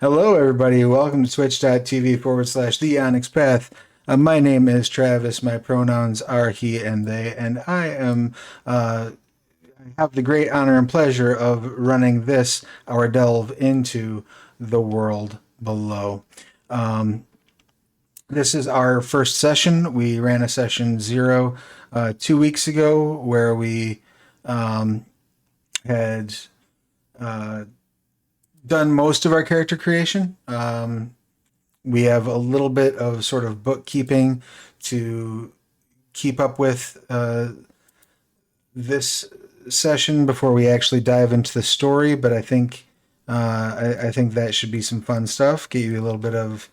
Hello, everybody. Welcome to twitch.tv/ the Onyx Path. My name is Travis. My pronouns are he and they, and I have the great honor and pleasure of running this, our delve into the world below. Um, this is our first session. We ran a session 0 2 weeks ago where we had uh, done most of our character creation. We have a little bit of sort of bookkeeping to keep up with this session before we actually dive into the story. But I think that should be some fun stuff. Get you a little bit of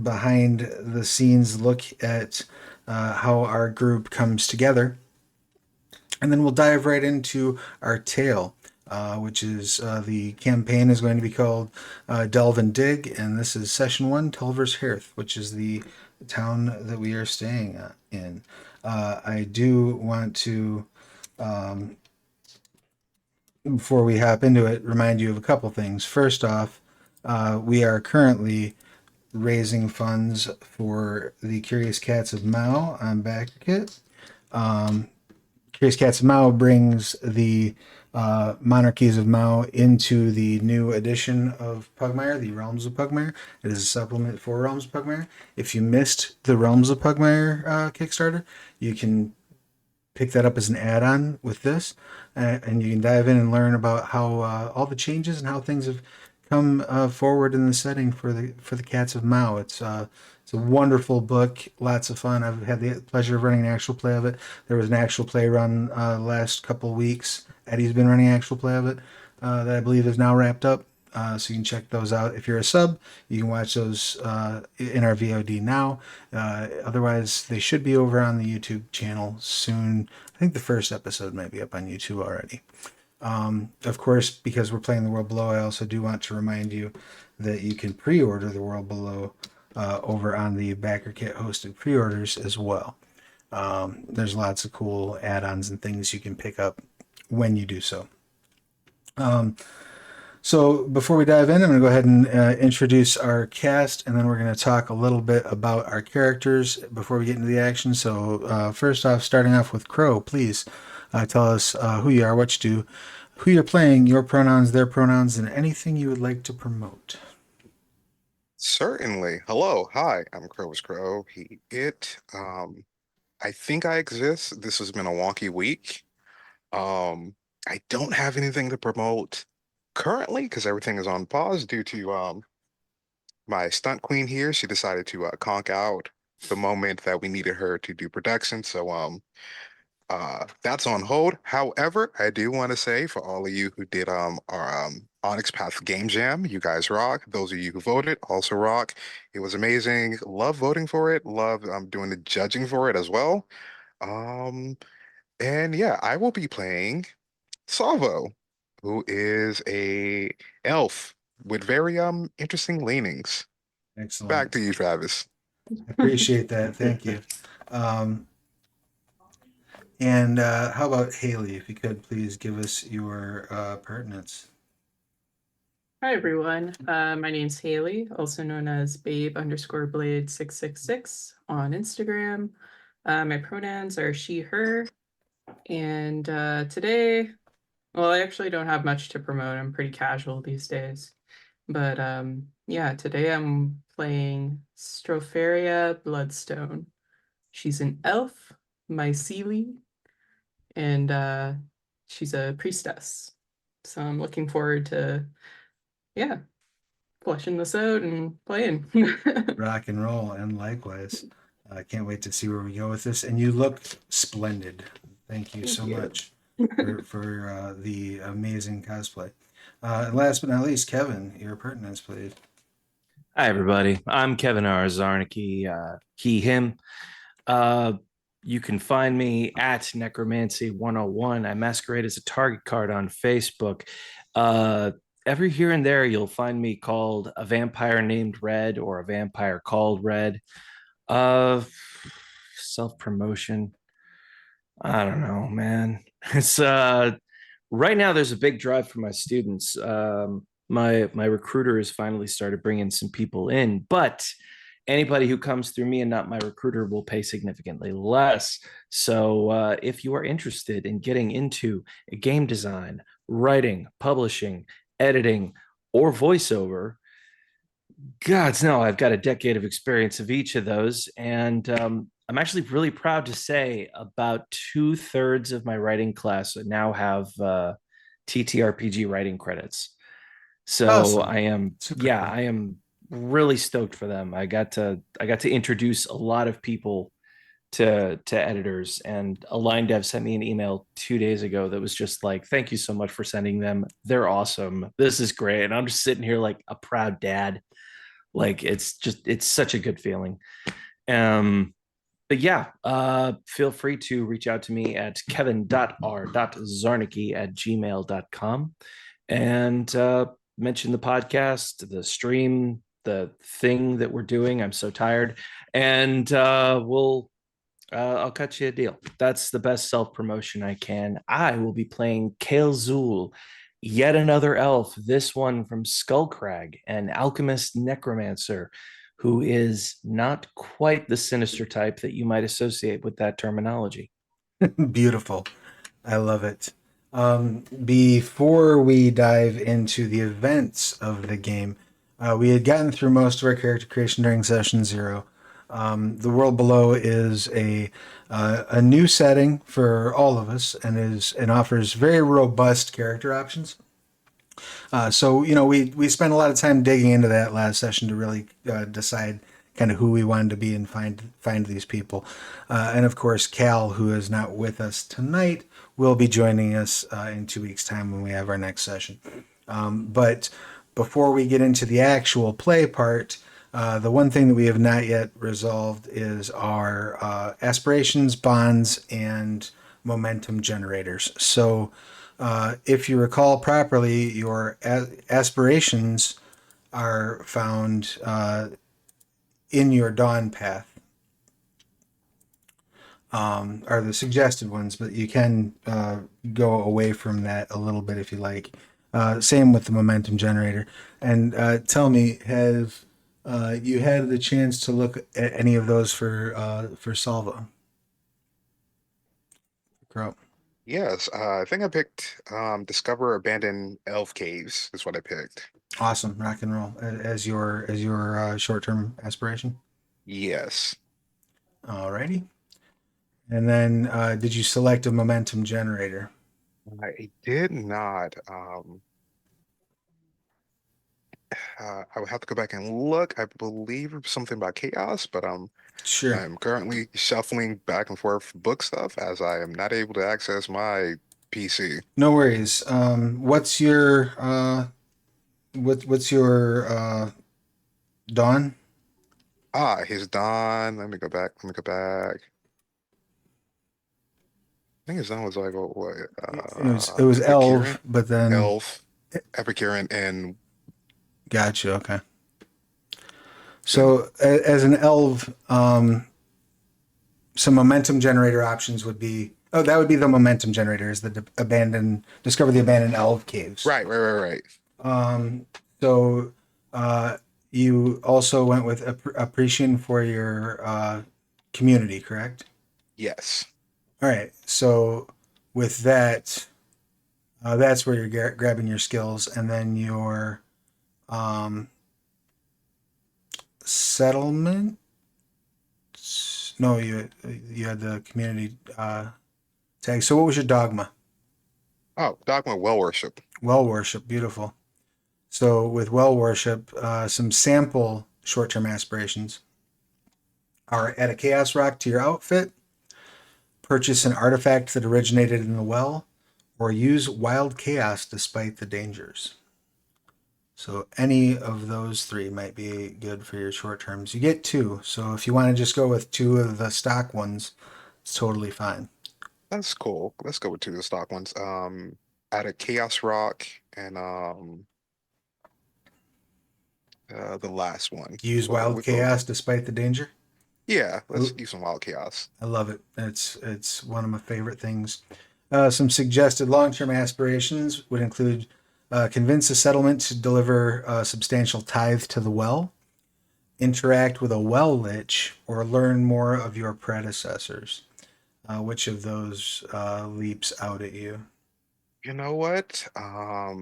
behind the scenes look at how our group comes together, and then we'll dive right into our tale. Which is the campaign is going to be called Delve and Dig, and this is session one, Telver's Hearth, which is the town that we are staying in. I do want to, before we hop into it, remind you of a couple things. First off, we are currently raising funds for the Curious Cats of Mao on BackerKit. Curious Cats of Mao brings the Monarchies of Mao into the new edition of Pugmire, the Realms of Pugmire. It is a supplement for Realms of Pugmire. If you missed the Realms of Pugmire Kickstarter, you can pick that up as an add-on with this, and you can dive in and learn about how all the changes and how things have come forward in the setting for the Cats of Mao. It's a wonderful book, lots of fun. I've had the pleasure of running an actual play of it. There was an actual play run last couple of weeks. Eddie's been running actual play of it that I believe is now wrapped up. So you can check those out. If you're a sub, you can watch those in our VOD now. Otherwise, they should be over on the YouTube channel soon. I think the first episode might be up on YouTube already. Of course, because we're playing the World Below, I also do want to remind you that you can pre-order the World Below over on the BackerKit hosted pre-orders as well. There's lots of cool add-ons and things you can pick up when you do so. So before we dive in, I'm going to go ahead and introduce our cast, and then we're going to talk a little bit about our characters before we get into the action. So first off, starting off with Crow, please tell us who you are, what you do, who you're playing, your pronouns, their pronouns, and anything you would like to promote. Certainly. Hello. Hi, I'm Crow's Crow. He, it. I think I exist. This has been a wonky week. Um, I don't have anything to promote currently because everything is on pause due to my stunt queen here. She decided to conk out the moment that we needed her to do production. So that's on hold. However, I do want to say for all of you who did our Onyx Path Game Jam, you guys rock. Those of you who voted also rock. It was amazing. Love voting for it. Love doing the judging for it as well. Um, and yeah, I will be playing Salvo, who is a elf with very interesting leanings. Back Excellent. to you, Travis. I appreciate that. Thank you. Um, and how about Haley? If you could please give us your pertinence. Hi everyone. My name's Haley, also known as babe_blade666 on Instagram. My pronouns are she, her, and today, well, I actually don't have much to promote. I'm pretty casual these days. But yeah, today I'm playing Stropharia Bloodstone. She's an elf, myceli, and she's a priestess. So I'm looking forward to, yeah, fleshing this out and playing. Rock and roll, and likewise. I can't wait to see where we go with this. And you look splendid. Thank you Thank so you. much for the amazing cosplay. And last but not least, Kevin, your pertinence, please. Hi, everybody. I'm Kevin R. Zarnicki, he, him. Uh, you can find me at Necromancy 101. I masquerade as a target card on Facebook. Uh, every here and there, you'll find me called a vampire named Red or a vampire called Red. Uh, Self promotion. I don't know, man. It's right now there's a big drive for my students. My recruiter has finally started bringing some people in, but anybody who comes through me and not my recruiter will pay significantly less. So if you are interested in getting into game design, writing, publishing, editing, or voiceover, Gods, no, I've got a decade of experience of each of those. And I'm actually really proud to say about 2/3 of my writing class now have TTRPG writing credits. So Awesome. I am, Super yeah, cool. I am really stoked for them. I got to introduce a lot of people to editors, and Align Dev sent me an email 2 days ago that was just like, thank you so much for sending them. They're awesome. This is great. And I'm just sitting here like a proud dad. Like it's such a good feeling. Um, but yeah, feel free to reach out to me at kevin.r.zarnicki@gmail.com and mention the podcast, the stream, the thing that we're doing. I'm so tired. And I'll cut you a deal. That's the best self promotion I can. I will be playing Kale Zool, yet another elf, this one from Skullcrag, an alchemist necromancer who is not quite the sinister type that you might associate with that terminology. Beautiful. I love it. Before we dive into the events of the game, we had gotten through most of our character creation during session 0. The world below is a new setting for all of us, and offers very robust character options. So we spent a lot of time digging into that last session to really decide kind of who we wanted to be and find these people. And of course, Cal, who is not with us tonight, will be joining us in 2 weeks' time when we have our next session. But before we get into the actual play part, the one thing that we have not yet resolved is our aspirations, bonds, and momentum generators. So if you recall properly, your aspirations are found in your dawn path, are the suggested ones, but you can go away from that a little bit if you like. Same with the momentum generator. And tell me, have you had the chance to look at any of those for Salva? Crow. Yes, I think I picked Discover Abandoned Elf Caves is what I picked. Awesome, rock and roll as your short-term aspiration. Yes. Alrighty. And then, did you select a momentum generator? I did not. I would have to go back and look. I believe it was something about chaos, but Sure. I'm currently shuffling back and forth book stuff as I am not able to access my PC. No worries. What's your dawn? Ah, his Dawn. Let me go back. Let me go back. I think his Dawn was like what? It was Epicurean, elf, but then Elf, Epicurean, and gotcha. Okay. then So as an elf, some momentum generator options would be. Oh, that would be the momentum generator. Is the discover the abandoned elf caves. right. So you also went with appreciation for your community, correct? Yes. All right. So with that, that's where you're grabbing your skills, and then your um, settlement. No, you had the community tag. So what was your dogma? Oh, Dogma Well Worship. Well worship, beautiful. So with well worship, some sample short-term aspirations are add a chaos rock to your outfit, purchase an artifact that originated in the well, or use wild chaos despite the dangers. So any of those three might be good for your short terms. You get two, so if you want to just go with two of the stock ones, it's totally fine. That's cool. Let's go with two of the stock ones. Add a Chaos Rock and the last one. Use wild Which one was chaos it? despite the danger. Yeah, let's use some Wild Chaos. I love it. It's one of my favorite things. Some suggested long-term aspirations would include Convince a settlement to deliver a substantial tithe to the well. Interact with a well lich, or learn more of your predecessors. Which of those leaps out at you? You know what? I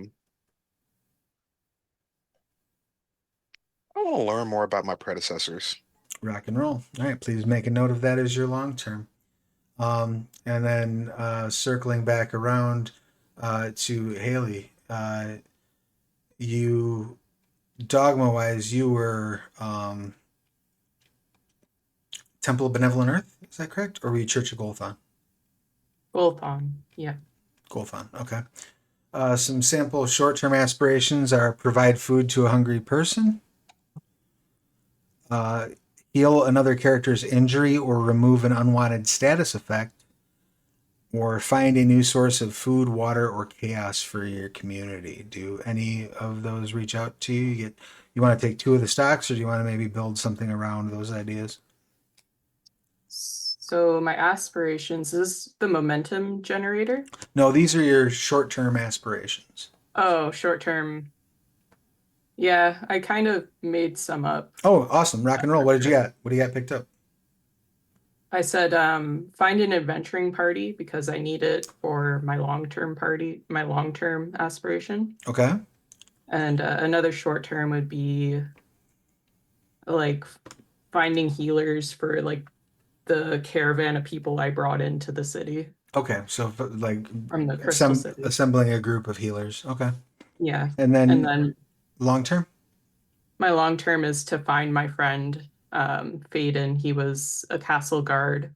want to learn more about my predecessors. Rock and roll. All right, please make a note of that as your long term. And then circling back around to Haley, you dogma wise, you were Temple of Benevolent Earth. Is that correct, or were you Church of Golthon? Golthon. Yeah. Golthon. Okay. Some sample short term aspirations are provide food to a hungry person, uh, heal another character's injury or remove an unwanted status effect, or find a new source of food, water, or chaos for your community. Do any of those reach out to you? You want to take two of the stocks, or do you want to maybe build something around those ideas? So my aspirations, is this the momentum generator? No, these are your short-term aspirations. Oh, short term. Yeah, I kind of made some up. Oh, awesome. Rock and roll. What did you got? What do you got picked up? I said find an adventuring party because I need it for my long-term party, my long-term aspiration. Okay. And another short term would be like finding healers for like the caravan of people I brought into the city Okay. So like from the Crystal City. assembling a group of healers. Okay. Yeah. And And then then long term? my long term is to find my friend Faden. He was a castle guard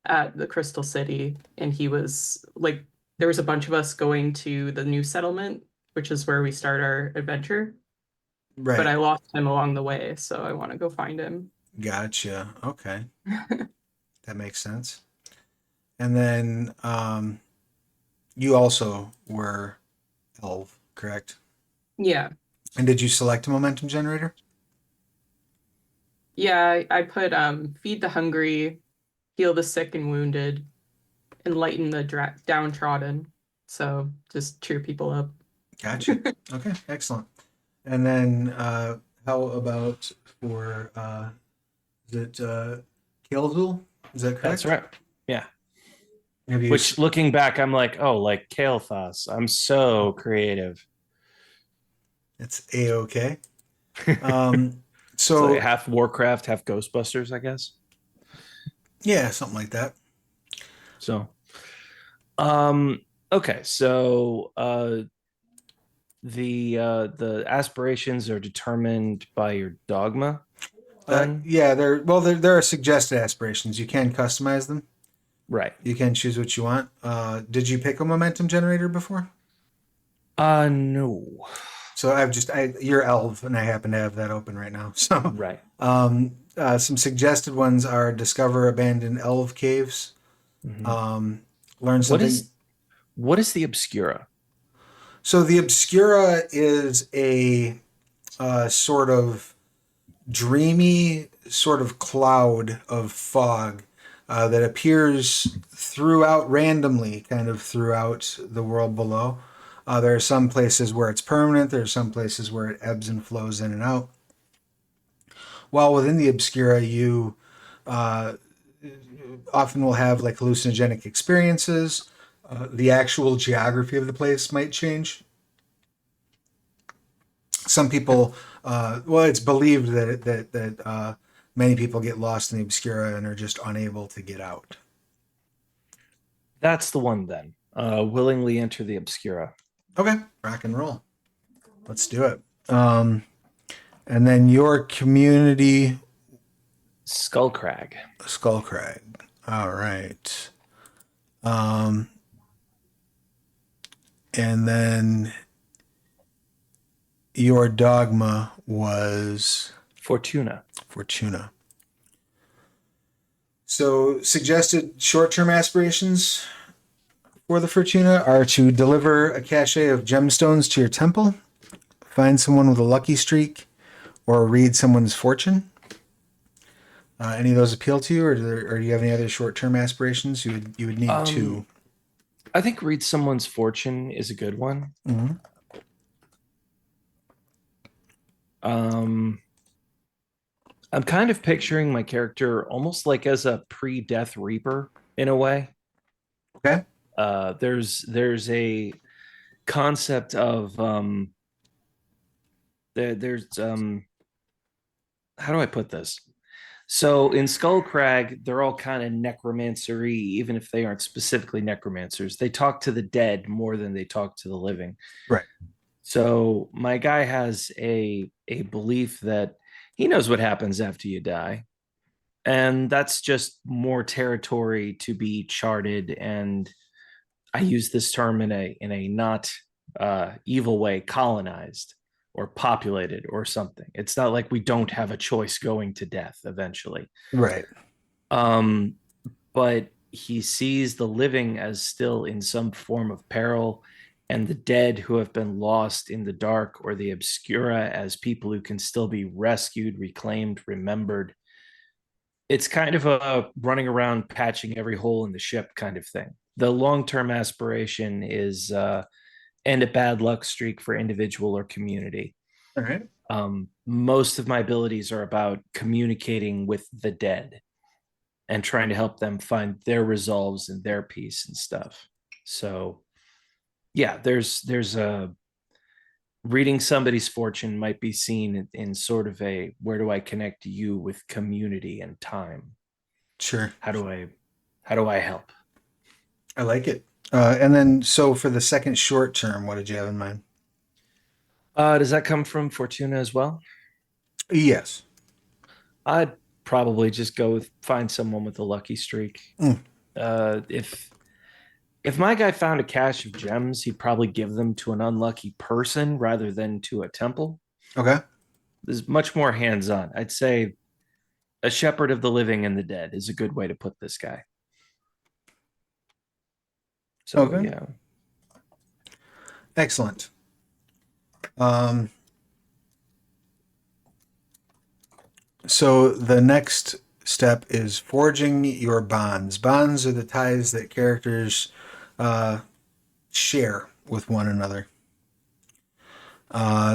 at the Crystal City, and he was like there was a bunch of us going to the new settlement, which is where we start our adventure. Right. But I lost him along the way, so I want to go find him. Gotcha. Okay. That makes sense. And then you also were elf, correct? Yeah. And did you select a momentum generator? Yeah, I put feed the hungry, heal the sick and wounded, enlighten the downtrodden. So just cheer people up. Gotcha. Okay, excellent. And then how about for is it Kilzul? Is that correct? That's right. Yeah. Have you Which looking back, I'm like, oh, like Kael'thas. I'm so creative. it's A-okay. It's So like half Warcraft, half Ghostbusters, I guess. yeah, something like that. So okay, so the aspirations are determined by your dogma. Then? Yeah, there are suggested aspirations. You can customize them. Right. You can choose what you want. Did you pick a momentum generator before? No. So you're elf, and I happen to have that open right now. So Right. some suggested ones are discover abandoned elf caves. Mhm. Learn something. What is the Obscura? So the Obscura is a sort of dreamy sort of cloud of fog that appears randomly, kind of throughout the world below. There are some places where it's permanent. There are some places where it ebbs and flows in and out. While within the Obscura, you uh, often will have like hallucinogenic experiences. The actual geography of the place might change. Some people, it's believed that many people get lost in the Obscura and are just unable to get out. That's the one then. Willingly enter the Obscura. Okay, rock and roll. Let's do it. And then your community, Skullcrag. Skullcrag. All right. And then your dogma was Fortuna. Fortuna. So suggested short-term aspirations for the Fortuna are to deliver a cache of gemstones to your temple, find someone with a lucky streak, or read someone's fortune. Any of those appeal to you, or do you have any other short-term aspirations? You would need two. I think read someone's fortune is a good one. Mm-hmm. Um, I'm kind of picturing my character almost like as a pre-death reaper in a way. Okay. There's a concept of there's how do I put this? So in Skullcrag, they're all kind of necromancery, even if they aren't specifically necromancers. They talk to the dead more than they talk to the living. Right. So my guy has a belief that he knows what happens after you die. And that's just more territory to be charted. And I use this term in a not evil way, colonized or populated or something. It's not like we don't have a choice going to death eventually. Right. Um, but he sees the living as still in some form of peril, and the dead who have been lost in the dark or the obscura as people who can still be rescued, reclaimed, remembered. It's kind of a running around patching every hole in the ship kind of thing. The long-term aspiration is end a bad luck streak for individual or community. All right. Most of my abilities are about communicating with the dead and trying to help them find their resolves and their peace and stuff. So yeah, there's a reading somebody's fortune might be seen in sort of a where do I connect you with community and time? Sure. How do I help? I like it. And then, so for the second short term, what did you have in mind? Does that come from Fortuna as well? Yes. I'd probably just go with find someone with a lucky streak. Mm. If my guy found a cache of gems, he'd probably give them to an unlucky person rather than to a temple. Okay. There's much more hands-on. I'd say a shepherd of the living and the dead is a good way to put this guy. So Okay. yeah. Excellent. Um, so the next step is forging your bonds. Bonds are the ties that characters uh, share with one another.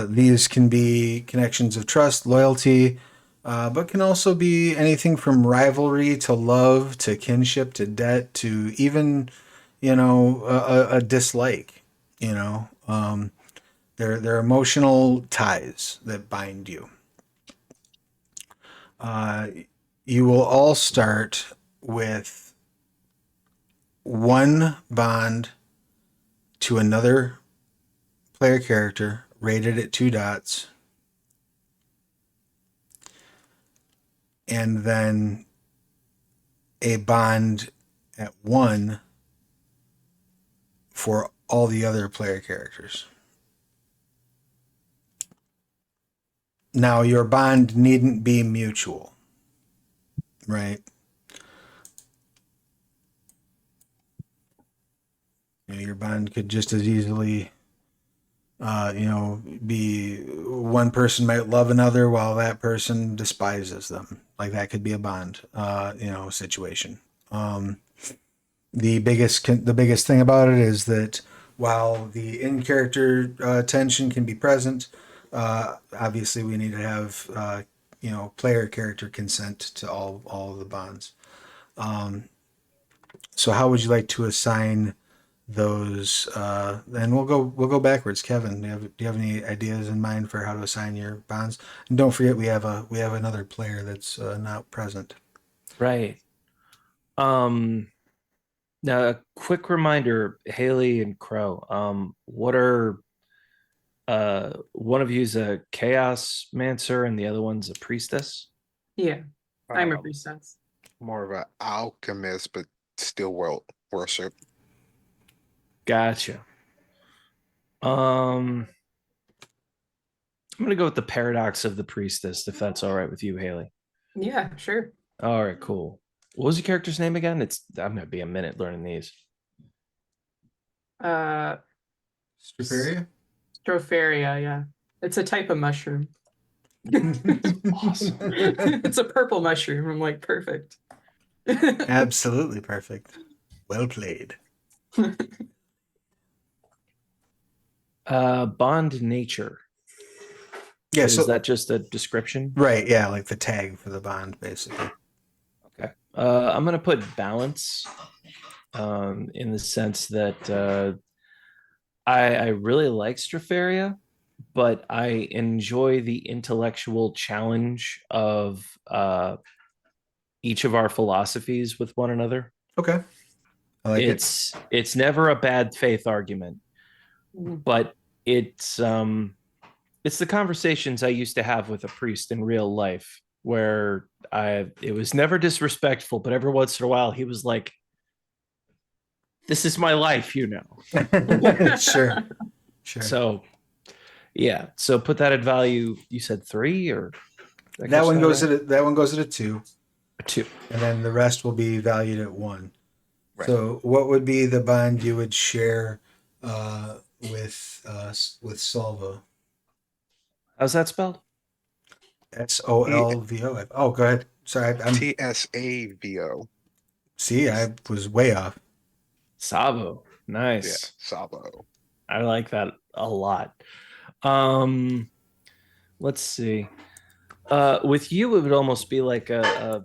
These can be connections of trust, loyalty, but can also be anything from rivalry to love to kinship to debt to even, a dislike. They're emotional ties that bind you. Uh, you will all start with one bond to another player character rated at 2 dots, and then a bond at 1 for all the other player characters. Now, your bond needn't be mutual, right? Your bond could just as easily, be one person might love another while that person despises them. Like that could be a bond, situation. The biggest thing about it is that while the in character tension can be present, obviously we need to have player character consent to all of the bonds. So how would you like to assign those? And we'll go backwards. Kevin, do you have any ideas in mind for how to assign your bonds? And don't forget we have another player that's not present. Right. Um Now a quick reminder, Haley and Crow. What are one of you's a chaos mancer and the other one's a priestess? Yeah, I'm a Um, priestess. more of an alchemist, but still world worship. Gotcha. I'm gonna go with the paradox of the priestess, if that's all right with you, Haley. Yeah, sure. All right, cool. What was your character's name again? I'm gonna be a minute learning these. Uh, Stropharia? Stropharia, yeah. It's a type of mushroom. Awesome. It's a purple mushroom. I'm like, perfect. Absolutely perfect. Well played. Bond nature. Yeah, Is so that just a description? right, yeah, like the tag for the bond, basically. Okay. I'm gonna put balance, in the sense that I really like Stropharia, but I enjoy the intellectual challenge of each of our philosophies with one another. Okay, I like it. It's never a bad faith argument, but it's the conversations I used to have with a priest in real life where it was never disrespectful, but every once in a while he was like, "This is my life, you know." Sure, sure. So yeah, so put that at value. You said 3, or did I That catch one goes right? at that one goes at a 2, A 2. and then the rest will be valued at 1. Right. So, what would be the bond you would share with Solvo? How's that spelled? Solvo. Oh, go ahead. Sorry, I'm TSAVO. see, I was way off. Sabo. Yeah, Nice. Sabo. I like that a lot. Um, let's see. With you, it would almost be like a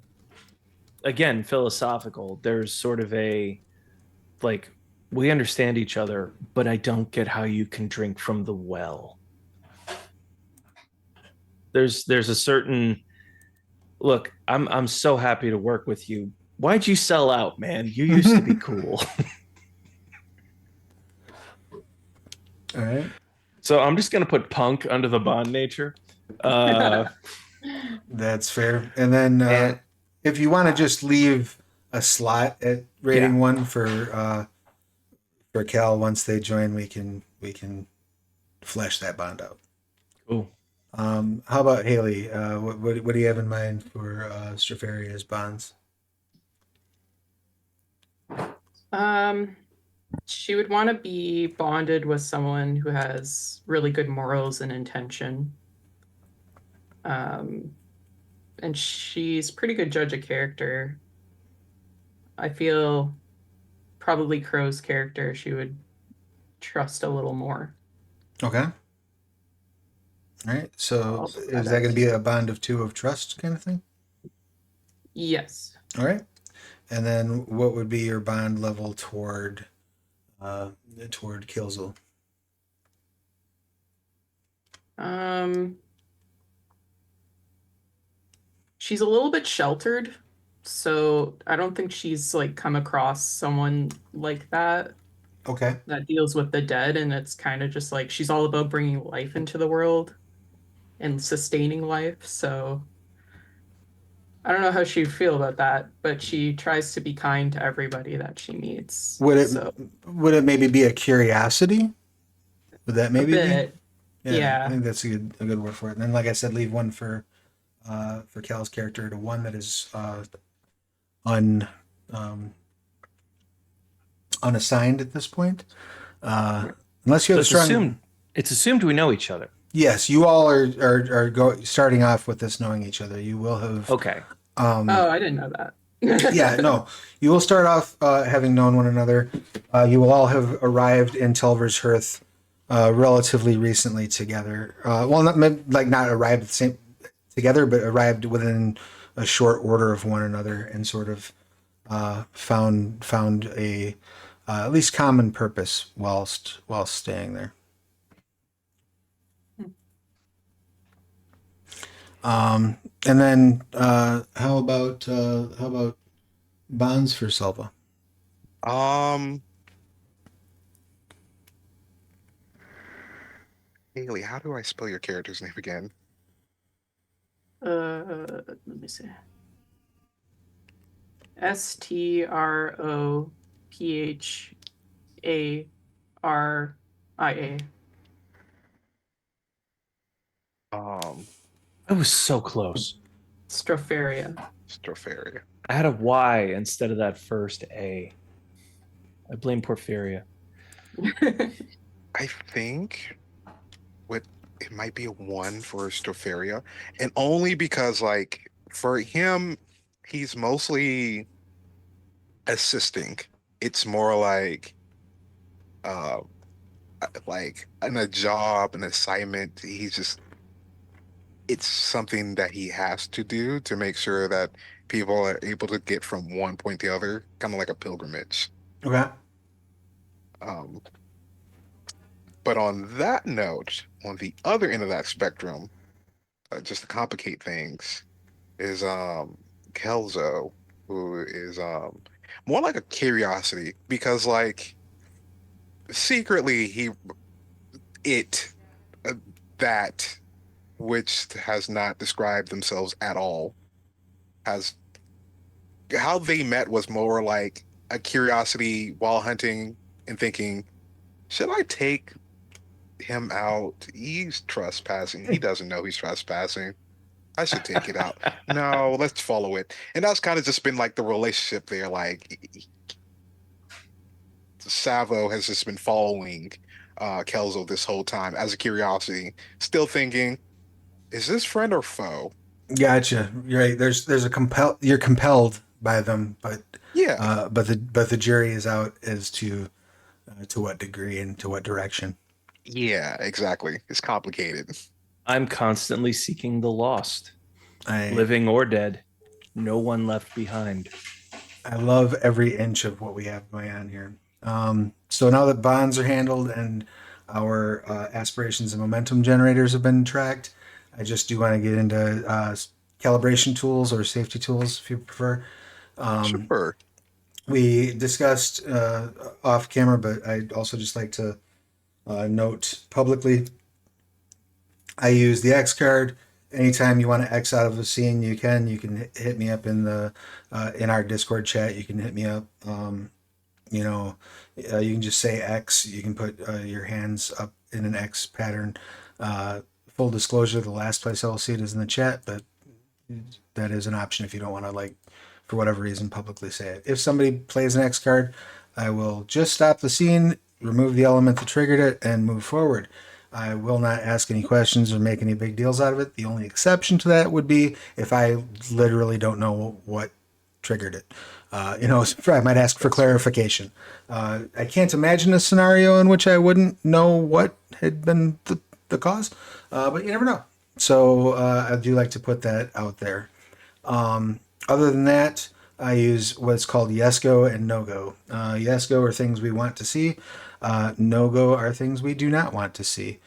again philosophical. There's sort of a like we understand each other, but I don't get how you can drink from the well. There's a certain look. I'm so happy to work with you. Why'd you sell out, man? You used to be cool. All right, So I'm just gonna put punk under the bond nature. that's fair. And then And if you want to just leave a slot at rating Yeah. 1 for Cal once they join, we can flesh that bond out. cool. How about Haley? What do you have in mind for Strapharia's bonds? She would want to be bonded with someone who has really good morals and intention. And she's pretty good judge of character. I feel probably Crow's character she would trust a little more. Okay. All right. So I'll put is that that at going to be 2. a bond of 2 of trust kind of thing? Yes. All right. And then what would be your bond level toward Kilzel? She's a little bit sheltered, so I don't think she's like come across someone like that Okay. that deals with the dead, and it's kind of just like she's all about bringing life into the world and sustaining life. So I don't know how she'd feel about that, but she tries to be kind to everybody that she meets. Would it So would it maybe be a curiosity? Would that a maybe be? bit, Yeah, I yeah. think that's a good word for it. And then, like I said, leave 1 for Cal's character to 1 that is un unassigned at this point. Unless you So have a it's strong. assumed we know each other. Yes, you all are starting off with this knowing each other. You will have. Okay. Oh, I didn't know that. Yeah, no. You will start off having known one another. You will all have arrived in Telver's Hearth relatively recently together. Well, not arrived at the same together, but arrived within a short order of one another and sort of found a at least common purpose whilst staying there. And then how about bonds for Selva? Haley, how do I spell your character's name again? Let me see. Strophria. I was so close. Stropharia. Stropharia. I had a Y instead of that first A. I blame Porphyria. I think what it might be a 1 for Stropharia, and only because like for him, he's mostly assisting. It's more uh like in a job, an assignment. He's just it's something that he has to do to make sure that people are able to get from one point to the other, kind of like a pilgrimage. Okay. Um, but on that note, on the other end of that spectrum, just to complicate things, is Kelzo, who is more like a curiosity because like secretly it uh, that which has not described themselves at all has how they met was more like a curiosity while hunting and thinking, should I take him out? He's trespassing. He doesn't know he's trespassing. I should take it out. No, let's follow it. And that's kind of just been like the relationship there. Like Savo has just been following Kelzo this whole time as a curiosity, still thinking, is this friend or foe? Gotcha. You're right. There's a you're compelled by them, Yeah, but the jury is out as to what degree and to what direction. yeah, exactly. It's complicated. I'm constantly seeking the lost, I living or dead. No one left behind. I love every inch of what we have going on here. So now that bonds are handled and our aspirations and momentum generators have been tracked, I just do want to get into calibration tools or safety tools, if you prefer. Um, Sure. we discussed off camera, but I'd also just like to note publicly. I use the X card. Anytime you want to X out of a scene, you can. You can hit me up in our Discord chat. You can hit me up. You know, you can just say X. You can put your hands up in an X pattern. Full disclosure: the last place I will see it is in the chat, but that is an option if you don't want to, like, for whatever reason, publicly say it. If somebody plays an X card, I will just stop the scene, remove the element that triggered it, and move forward. I will not ask any questions or make any big deals out of it. The only exception to that would be if I literally don't know what triggered it. I might ask for clarification. I can't imagine a scenario in which I wouldn't know what had been the cause, but you never know. So I do like to put that out there. Other than that, I use what's called yes-go and no-go. Yes-go are things we want to see. No-go are things we do not want to see.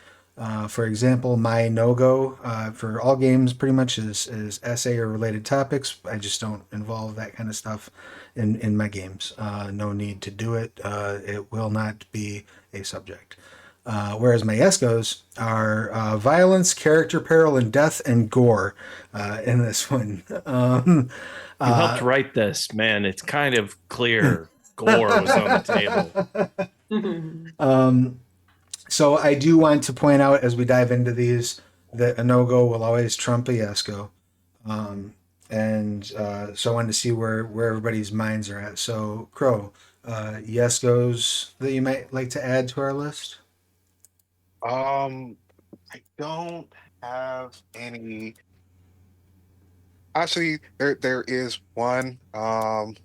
For example, my no-go for all games pretty much is essay or related topics. I just don't involve that kind of stuff in my games. No need to do it. It will not be a subject. Whereas my yes-goes are violence, character peril, and death and gore in this one. You helped write this, man. It's kind of clear gore was on the table. So I do want to point out as we dive into these that a no-go will always trump a yes-go. So I wanted to see where everybody's minds are at. So Crow, yes-goes that you might like to add to our list? I don't have any. Actually, there is one. And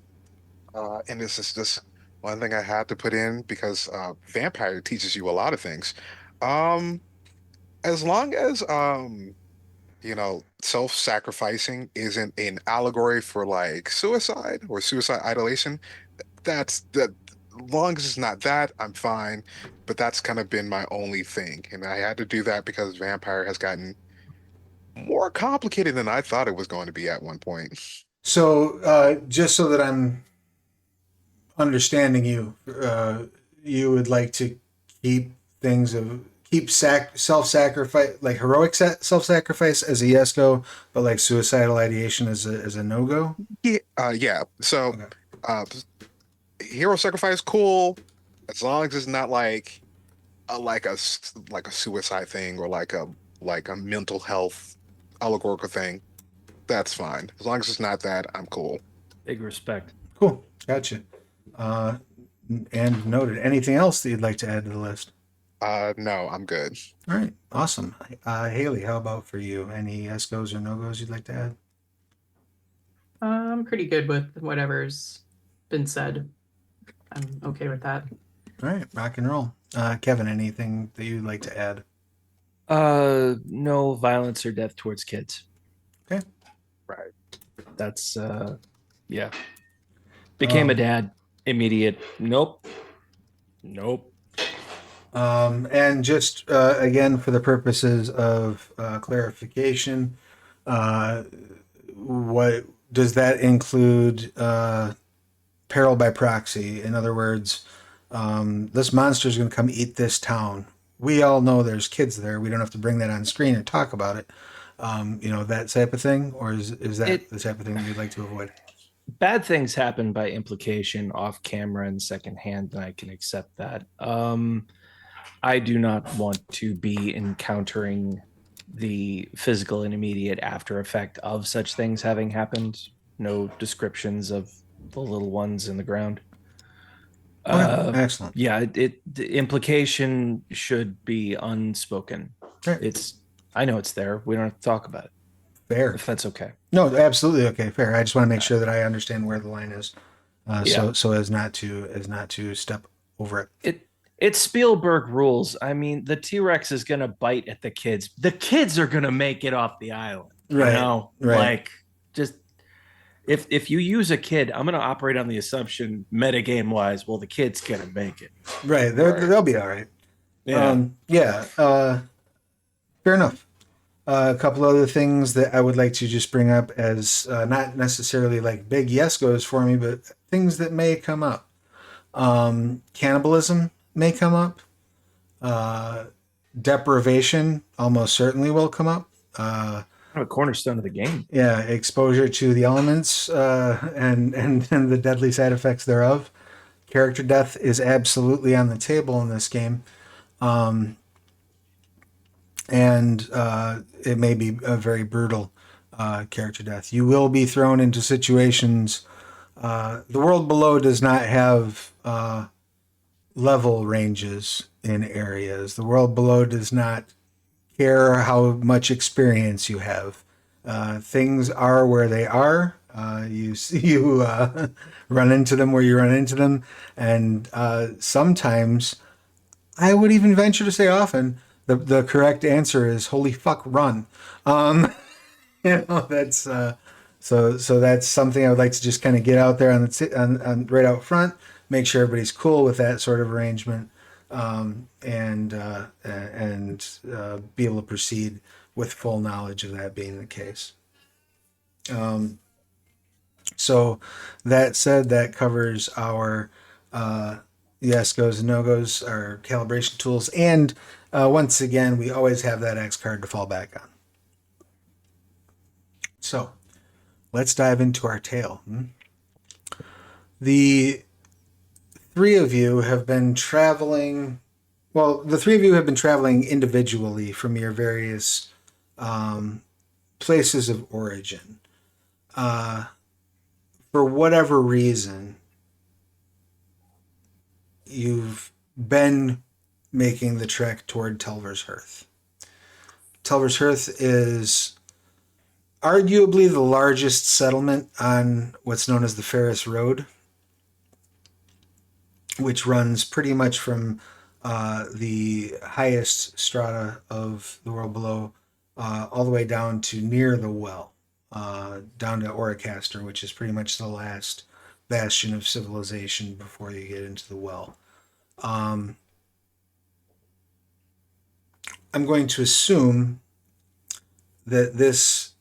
this is just one thing I had to put in because vampire teaches you a lot of things. Um, as long as self-sacrificing isn't an allegory for like suicide or suicide idolation, that's that. Long as it's not that, I'm fine. But that's kind of been my only thing, and I had to do that because vampire has gotten more complicated than I thought it was going to be at one point. So just so that I'm understanding you, you would like to keep things of keep self-sacrifice, like heroic self-sacrifice as a yes go, but like suicidal ideation as a no go. Yeah, yeah. So, Okay. uh, hero sacrifice, cool, as long as it's not like like a suicide thing or like a mental health allegorical thing. That's fine. As long as it's not that, I'm cool. Big respect. Cool, gotcha. Uh, and noted. Anything else that you'd like to add to the list? No, I'm good. All right, awesome. Haley, how about for you? Any yes goes or no goes you'd like to add? I'm pretty good with whatever's been said. I'm okay with that. All right, rock and roll. Kevin, anything that you'd like to add? No violence or death towards kids. Right. That's yeah. Became a Um, dad. Immediate. Nope. Nope. And just again, for the purposes of clarification, uh, what does that include? Peril by proxy. In other words, this monster is going to come eat this town. We all know there's kids there. We don't have to bring that on screen and talk about it. That type of thing, or is that It the type of thing that you'd like to avoid? bad things happen by implication off camera and secondhand, and I can accept that. I do not want to be encountering the physical and immediate after effect of such things having happened. No descriptions of the little ones in the ground. Okay, Uh, excellent. yeah, the implication should be unspoken. Okay. I know it's there. We don't have to talk about it Fair. if that's okay. No, absolutely okay. Fair. I just want to make sure that I understand where the line is, Yeah. so as not to step over it. It's Spielberg rules. I mean, the T-Rex is gonna bite at the kids. The kids are gonna make it off the island. Right. Right. Like just if you use a kid, I'm gonna operate on the assumption, metagame wise, well, the kid's gonna make it. Right. Right. They'll be all right. Yeah. Yeah. Fair enough. A couple other things that I would like to just bring up as not necessarily like big yes goes for me, but things that may come up. Cannibalism may come up. Deprivation almost certainly will come up. A cornerstone of the game. Yeah, exposure to the elements and the deadly side effects thereof. Character death is absolutely on the table in this game. And it may be a very brutal character death. You will be thrown into situations. The world below does not have level ranges in areas. The world below does not care how much experience you have. Things are where they are. You run into them where you run into them, and sometimes I would even venture to say often the correct answer is holy fuck run. That's so that's something I would like to just kind of get out there on right out front, make sure everybody's cool with that sort of arrangement, and be able to proceed with full knowledge of that being the case. So that said, that covers our yes goes and no goes, our calibration tools, and once again, we always have that X card to fall back on. So let's dive into our tale. The three of you have been traveling. Well, the three of you have been traveling individually from your various places of origin. For whatever reason, you've been making the trek toward Telver's Hearth. Telver's Hearth is arguably the largest settlement on what's known as the Ferris Road, which runs pretty much from the highest strata of the world below all the way down to near the well, down to Oricaster, which is pretty much the last bastion of civilization before you get into the well. I'm going to assume that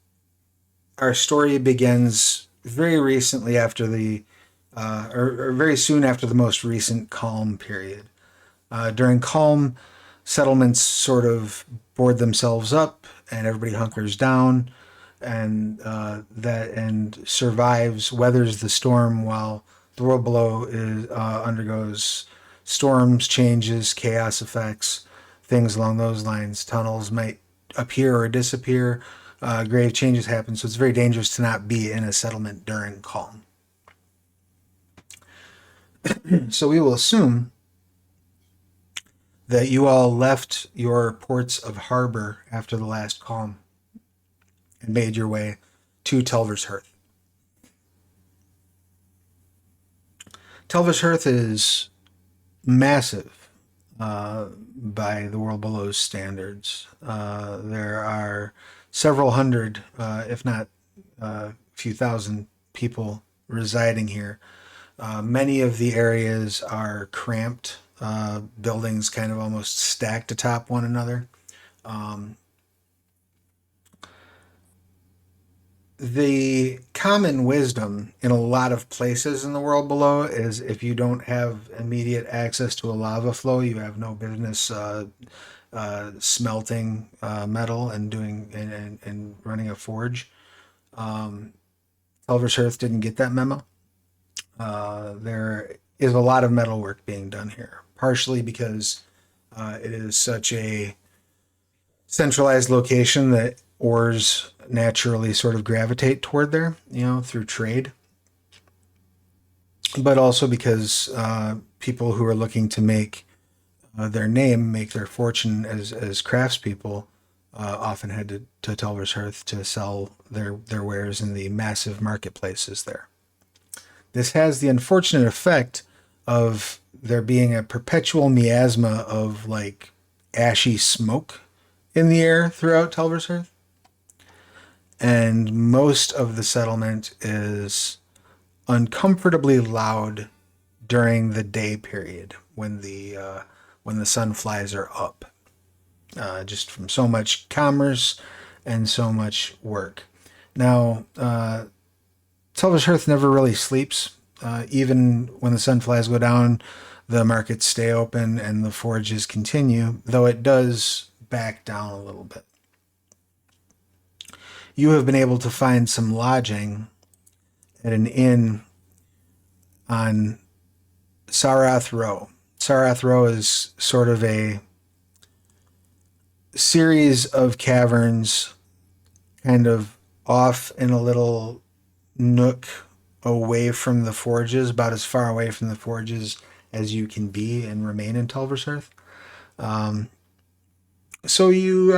our story begins very recently after or very soon after the most recent calm period. During calm, settlements sort of board themselves up and everybody hunkers down and survives, weathers the storm while the world below undergoes storms, changes, chaos effects, things along those lines. Tunnels might appear or disappear. Grave changes happen, so it's very dangerous to not be in a settlement during calm. So we will assume that you all left your ports of harbor after the last calm and made your way to Telver's Hearth. Telver's Hearth is massive. by the world below's standards. There are several hundred, if not a few thousand people residing here. Many of the areas are cramped, buildings kind of almost stacked atop one another. The common wisdom in a lot of places in the world below is if you don't have immediate access to a lava flow, you have no business smelting metal and doing and running a forge. Telver's Hearth didn't get that memo. There is a lot of metal work being done here, partially because it is such a centralized location that ores naturally sort of gravitate toward there, through trade. But also because people who are looking to make their name, make their fortune as craftspeople, often head to Telver's Hearth to sell their wares in the massive marketplaces there. This has the unfortunate effect of there being a perpetual miasma of like ashy smoke in the air throughout Telver's Hearth. And most of the settlement is uncomfortably loud during the day period when the sun flies are up, just from so much commerce and so much work. Now, Telver's Hearth never really sleeps. Even when the sun flies go down, the markets stay open and the forges continue, though it does back down a little bit. You have been able to find some lodging at an inn on Sarath Row. Sarath Row is sort of a series of caverns kind of off in a little nook away from the forges, about as far away from the forges as you can be and remain in Telver's Hearth. So you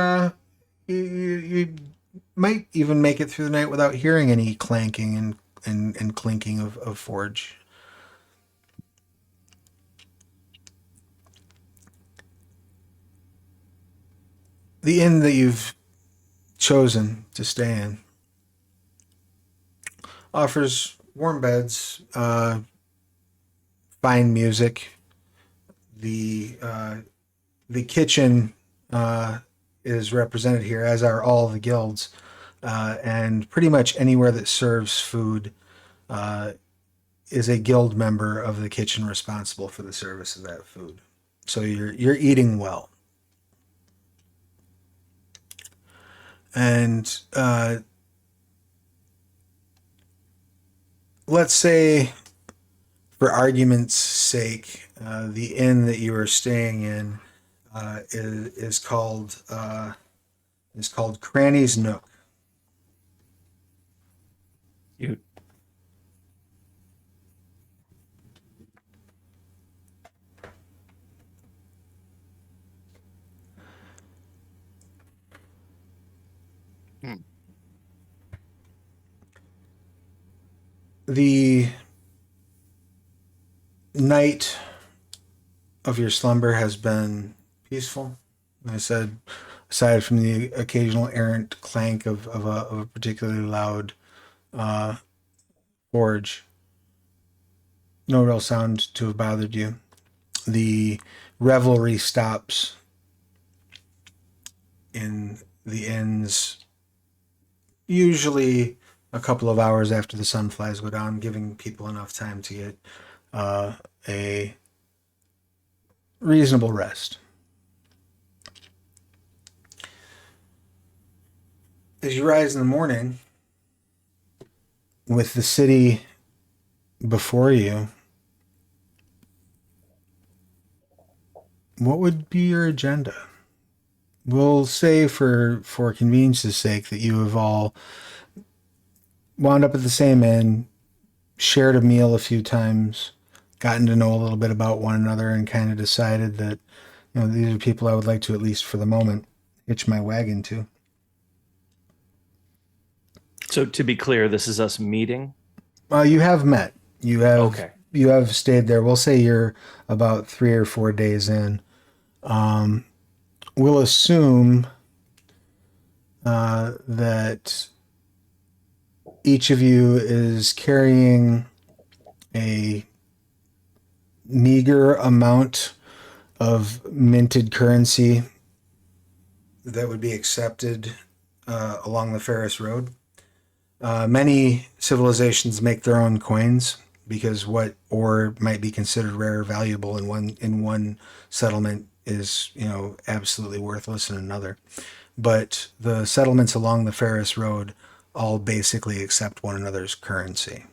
might even make it through the night without hearing any clanking and clinking of forge. The inn that you've chosen to stay in offers warm beds, fine music. The kitchen is represented here, as are all the guilds, and pretty much anywhere that serves food is a guild member of the kitchen responsible for the service of that food. So you're eating well. And let's say, for argument's sake, the inn that you are staying in is called Cranny's Nook. Cute. The night of your slumber has been peaceful. Like I said, aside from the occasional errant clank of a particularly loud forge, no real sound to have bothered you. The revelry stops in the inns usually a couple of hours after the sun flies go down, giving people enough time to get a reasonable rest. As you rise in the morning, with the city before you, what would be your agenda? We'll say for convenience's sake that you have all wound up at the same inn, shared a meal a few times, gotten to know a little bit about one another, and kind of decided that, these are people I would like to, at least for the moment, hitch my wagon to. So to be clear, this is us meeting. You have met. You have Okay. You have stayed there. We'll say you're about 3 or 4 days in. We'll assume that each of you is carrying a meager amount of minted currency that would be accepted along the Ferris Road. Many civilizations make their own coins because what ore might be considered rare or valuable in one settlement is, absolutely worthless in another. But the settlements along the Ferris Road all basically accept one another's currency.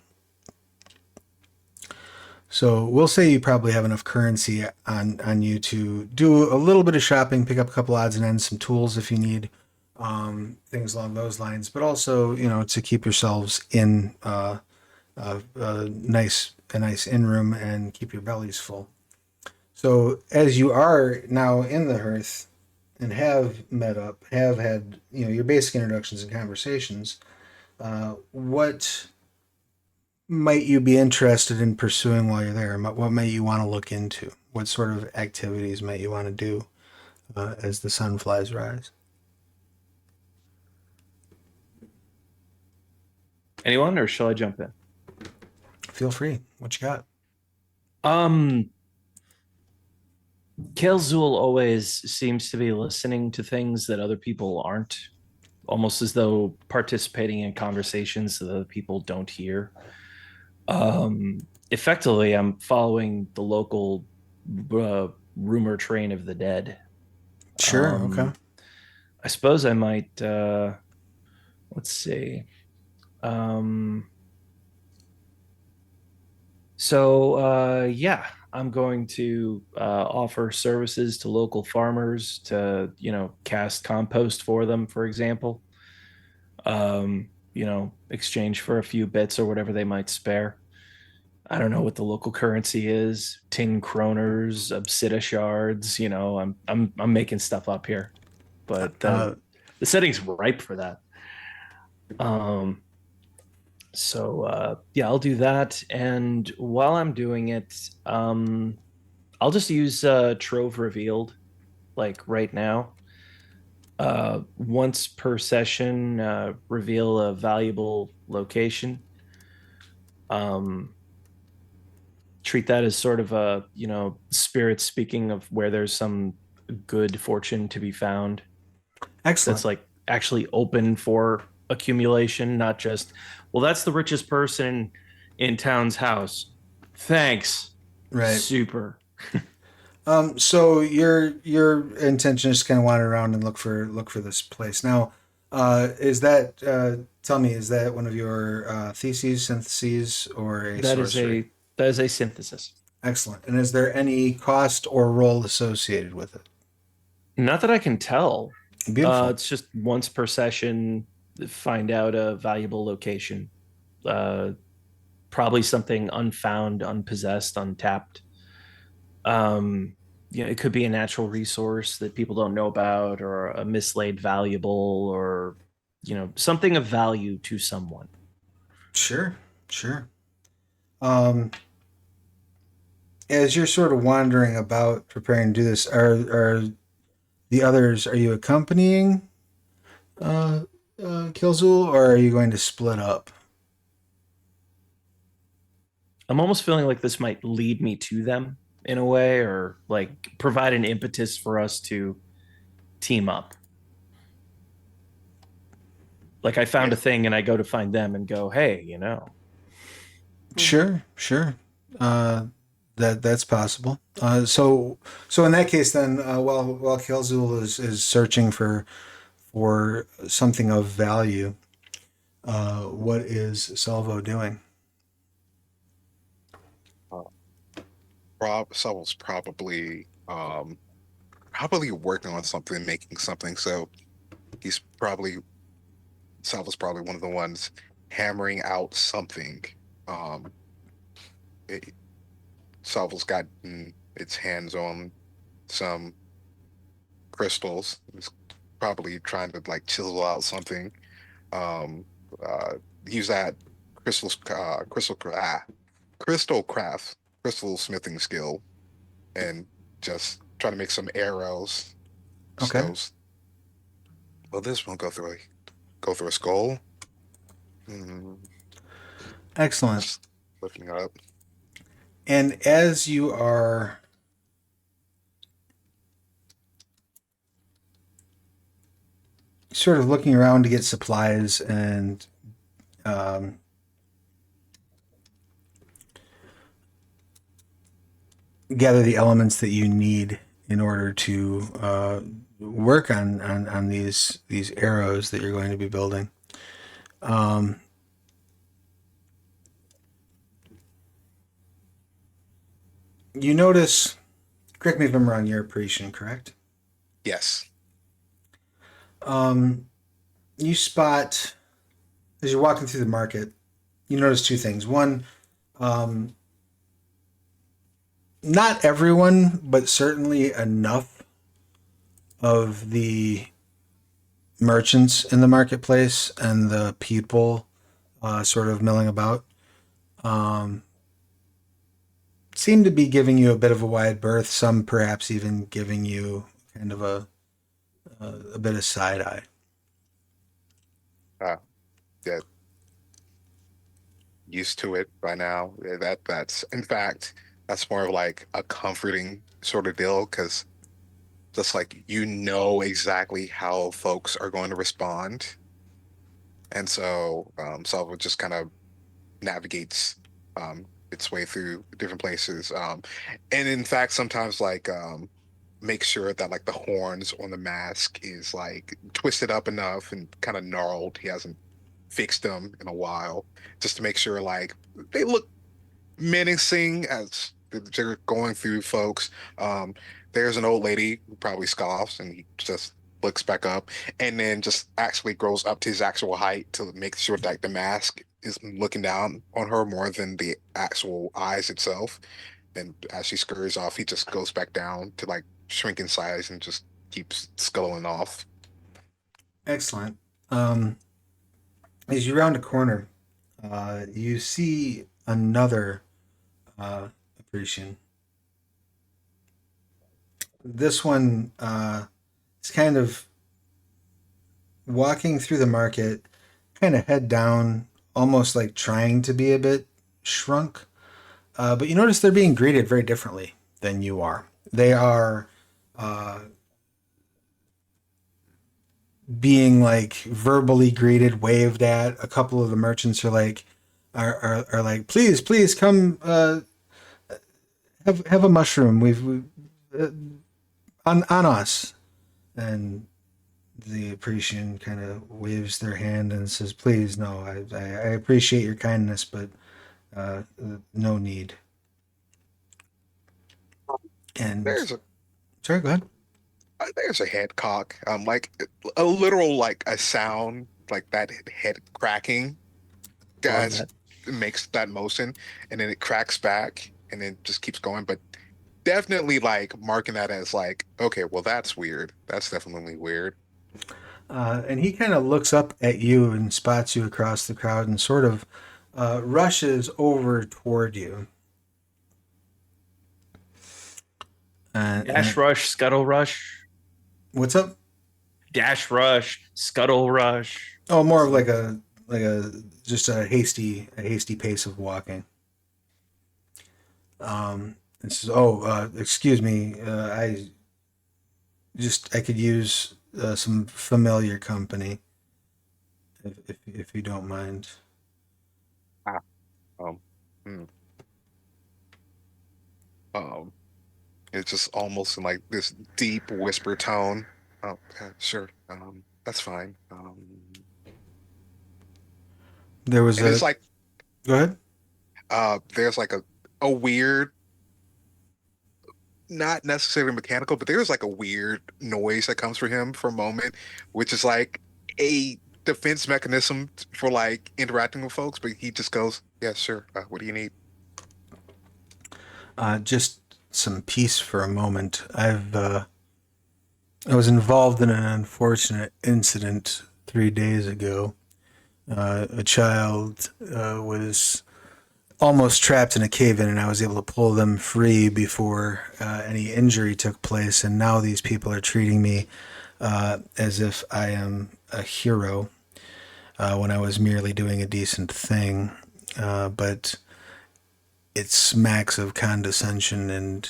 So we'll say you probably have enough currency on you to do a little bit of shopping, pick up a couple odds and ends, some tools if you need, things along those lines, but also, to keep yourselves in a nice in room and keep your bellies full. So as you are now in the hearth and have met up, have had, your basic introductions and conversations, what might you be interested in pursuing while you're there? What might you want to look into? What sort of activities might you want to do as the sun flies rise? Anyone, or shall I jump in? Feel free. What you got? Kelzul always seems to be listening to things that other people aren't, almost as though participating in conversations that other people don't hear. Effectively, I'm following the local rumor train of the dead. Sure. Okay. I suppose I might, let's see. Yeah, I'm going to offer services to local farmers to, cast compost for them, for example. Exchange for a few bits or whatever they might spare. I don't know what the local currency is. 10 kroners, obsidia shards. I'm making stuff up here, but the setting's ripe for that. Yeah, I'll do that. And while I'm doing it, I'll just use Trove Revealed, like right now. Once per session, reveal a valuable location. Treat that as sort of a, spirit speaking of where there's some good fortune to be found. Excellent. That's like actually open for accumulation, not just, well, that's the richest person in town's house. Thanks. Right. Super. So your intention is to kind of wander around and look for this place. Now, is that tell me, is that one of your theses, syntheses, or a That is sorcery? a synthesis. Excellent. And is there any cost or role associated with it? Not that I can tell. Beautiful. It's just once per session, find out a valuable location. Uh, Probably something unfound, unpossessed, untapped. It could be a natural resource that people don't know about, or a mislaid valuable, or something of value to someone. Sure. Sure. Um, as you're sort of wandering about preparing to do this, are the others? Are you accompanying Kilzul, or are you going to split up? I'm almost feeling like this might lead me to them in a way, or like provide an impetus for us to team up. Like I found a Yeah. thing and I go to find them and go, hey, Sure. Sure. Uh, that's possible. So in that case, then, while Kilzul is searching for something of value, what is Salvo doing? Saul's probably working on something, making something. So he's probably Salvo's probably one of the ones hammering out something. Um, it, Salvo's gotten its hands on some crystals. He's probably trying to like chisel out something. Um, uh, use that crystals, crystal craft, crystal smithing skill, and just try to make some arrows. Just Okay. those. Well, this won't go through a skull. Hmm, Excellent. just lifting it up. And as you are sort of looking around to get supplies and um, gather the elements that you need in order to work on these arrows that you're going to be building. Um, you notice, correct me if I'm wrong, you're a Parisian, correct? Yes. You spot, as you're walking through the market, you notice two things. One, um, not everyone, but certainly enough of the merchants in the marketplace and the people sort of milling about seem to be giving you a bit of a wide berth. Some perhaps even giving you kind of a bit of side eye. Uh, yeah, used to it by now. That's in fact that's more of like a comforting sort of deal because just like exactly how folks are going to respond, and so Salvo just kind of navigates its way through different places, and in fact sometimes like make sure that like the horns on the mask is like twisted up enough and kind of gnarled. He hasn't fixed them in a while, just to make sure like they look menacing as they're going through folks. Um, there's an old lady who probably scoffs and he just looks back up and then just actually grows up to his actual height to make sure that the mask is looking down on her more than the actual eyes itself. And as she scurries off, he just goes back down to like shrink in size and just keeps sculling off. Excellent. Um, as you round a corner, you see another Appreciation. This one is kind of walking through the market, kind of head down, almost like trying to be a bit shrunk. But you notice they're being greeted very differently than you are. They are being like verbally greeted, waved at. A couple of the merchants are like, are like, please come, have a mushroom. We on us. And the Appreciation kind of waves their hand and says, please, no, I appreciate your kindness, but uh, no need. And There's a sorry, go ahead. there's a head cock, like a literal like a sound like that head cracking Love guys that. makes that motion and then it cracks back and then just keeps going. But definitely like marking that as like, okay, well that's weird. That's definitely weird. And he kind of looks up at you and spots you across the crowd and sort of rushes over toward you. Dash And rush, scuttle rush, what's up? dash rush, scuttle rush. Oh, more of like a just a hasty pace of walking. And says, "Oh, excuse me, I could use some familiar company if you don't mind." Ah, um, hmm, um, it's just almost in like this deep whisper tone. Oh, yeah, sure. That's fine. There was And it's a like Go ahead. there's like a weird, not necessarily mechanical, but there's like a weird noise that comes from him for a moment, which is like a defense mechanism for like interacting with folks. But he just goes, "Yeah, sure. What do you need?" Just some peace for a moment. I was involved in an unfortunate incident 3 days ago. A child was almost trapped in a cave-in, and I was able to pull them free before any injury took place. And now these people are treating me as if I am a hero when I was merely doing a decent thing. But it smacks of condescension and,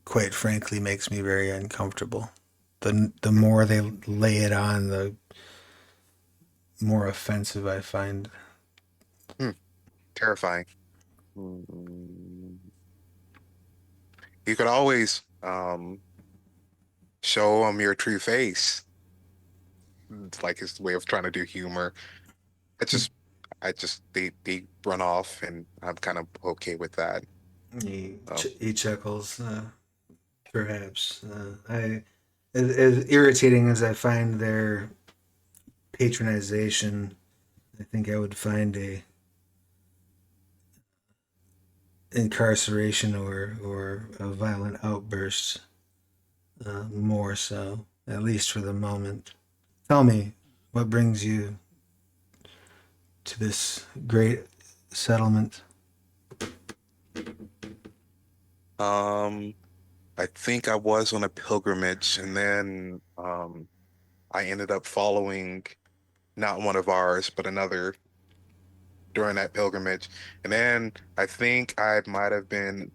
quite frankly, makes me very uncomfortable. The more they lay it on, the more offensive I find. Hmm, terrifying. Mm, You could always show them your true face. It's like his way of trying to do humor. I just, they run off, and I'm kind of okay with that. Um, He chuckles. Perhaps as irritating as I find their patronization, I think I would find a incarceration or a violent outburst more so, at least for the moment. Tell me, what brings you to this great settlement? um, I think I was on a pilgrimage, and then I ended up following not one of ours, but another during that pilgrimage. And then I think I might have been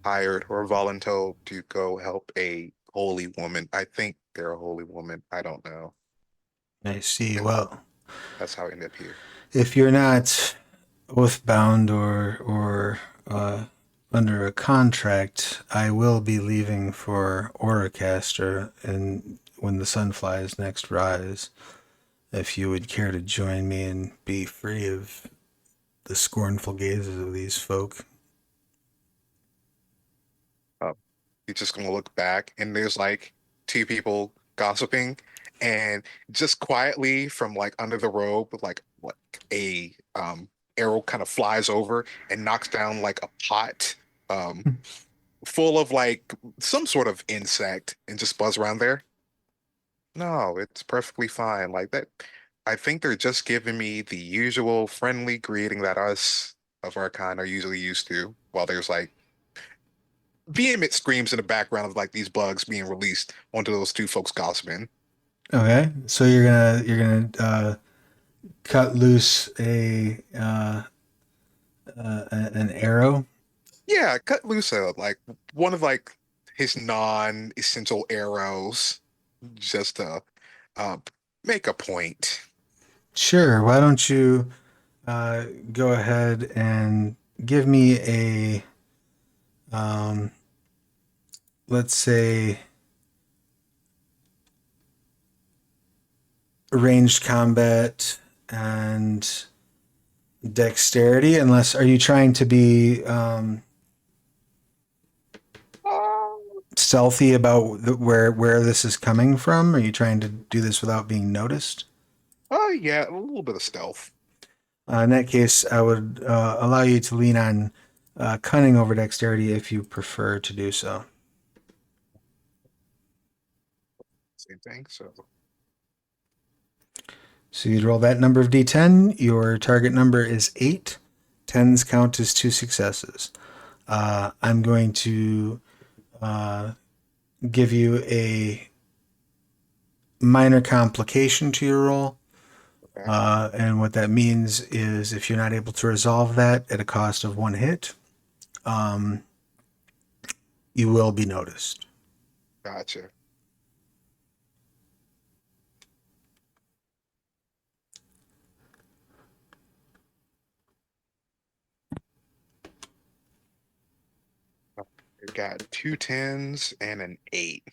hired or voluntold to go help a holy woman. I think they're a holy woman. I don't know. I see. And Well, that's how I ended up here. if you're not oath bound or under a contract, I will be leaving for Oricaster and when the sun flies next rise. If you would care to join me and be free of the scornful gazes of these folk. Uh, you're just gonna look back, and there's like two people gossiping, and just quietly from like under the robe, like a arrow kind of flies over and knocks down like a pot um full of like some sort of insect and just buzz around there. No, it's perfectly fine. Like that, I think they're just giving me the usual friendly greeting that us of our kind are usually used to, while there's like vehement screams in the background of like these bugs being released onto those two folks gossiping. Okay, so you're gonna cut loose an arrow. Yeah, cut loose like one of like his non-essential arrows just to uh, make a point. Sure. Why don't you go ahead and give me a um, let's say ranged combat and dexterity. Unless are you trying to be stealthy about where this is coming from? Are you trying to do this without being noticed? Oh yeah, a little bit of stealth. In that case, I would allow you to lean on cunning over dexterity if you prefer to do so. Same thing. So So you'd roll that number of d10. Your target number is 8. Tens count as 2 successes. I'm going to uh, give you a minor complication to your roll. okay, And what that means is if you're not able to resolve that at a cost of 1 hit, um, you will be noticed. gotcha. I got two tens and an eight.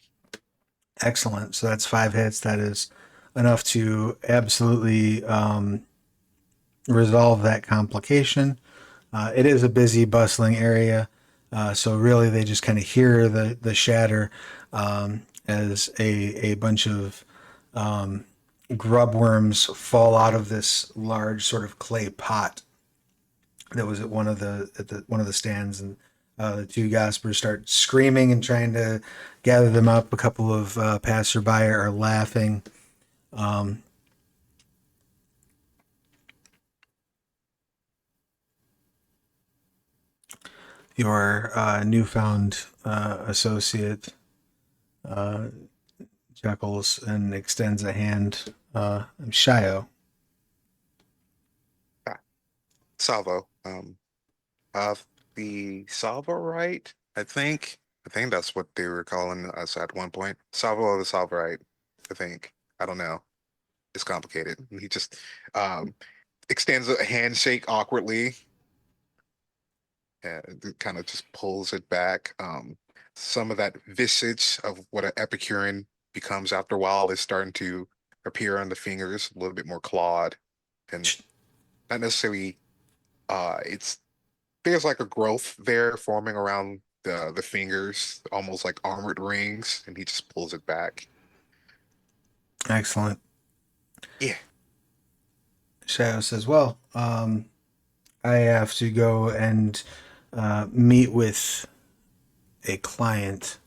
Excellent. So that's 5 hits. That is enough to absolutely resolve that complication. It is a busy, bustling area. So really, they just kind of hear the shatter as a bunch of grub worms fall out of this large sort of clay pot that was at one of the stands, and the two gossipers start screaming and trying to gather them up. A couple of passerby are laughing. Um, your newfound associate chuckles and extends a hand. Shio. Ah, Salvo. Uh, the Salvo, right? I think that's what they were calling us at one point. Salvo or the Salvo, right? I think. I don't know. It's complicated. He just um extends a handshake awkwardly and kind of just pulls it back. Some of that visage of what an Epicurean becomes after a while is starting to appear on the fingers, a little bit more clawed and not necessarily it's there's like a growth there forming around the fingers, almost like armored rings, and he just pulls it back. Excellent. Yeah. Shio says, "Well, I have to go and meet with a client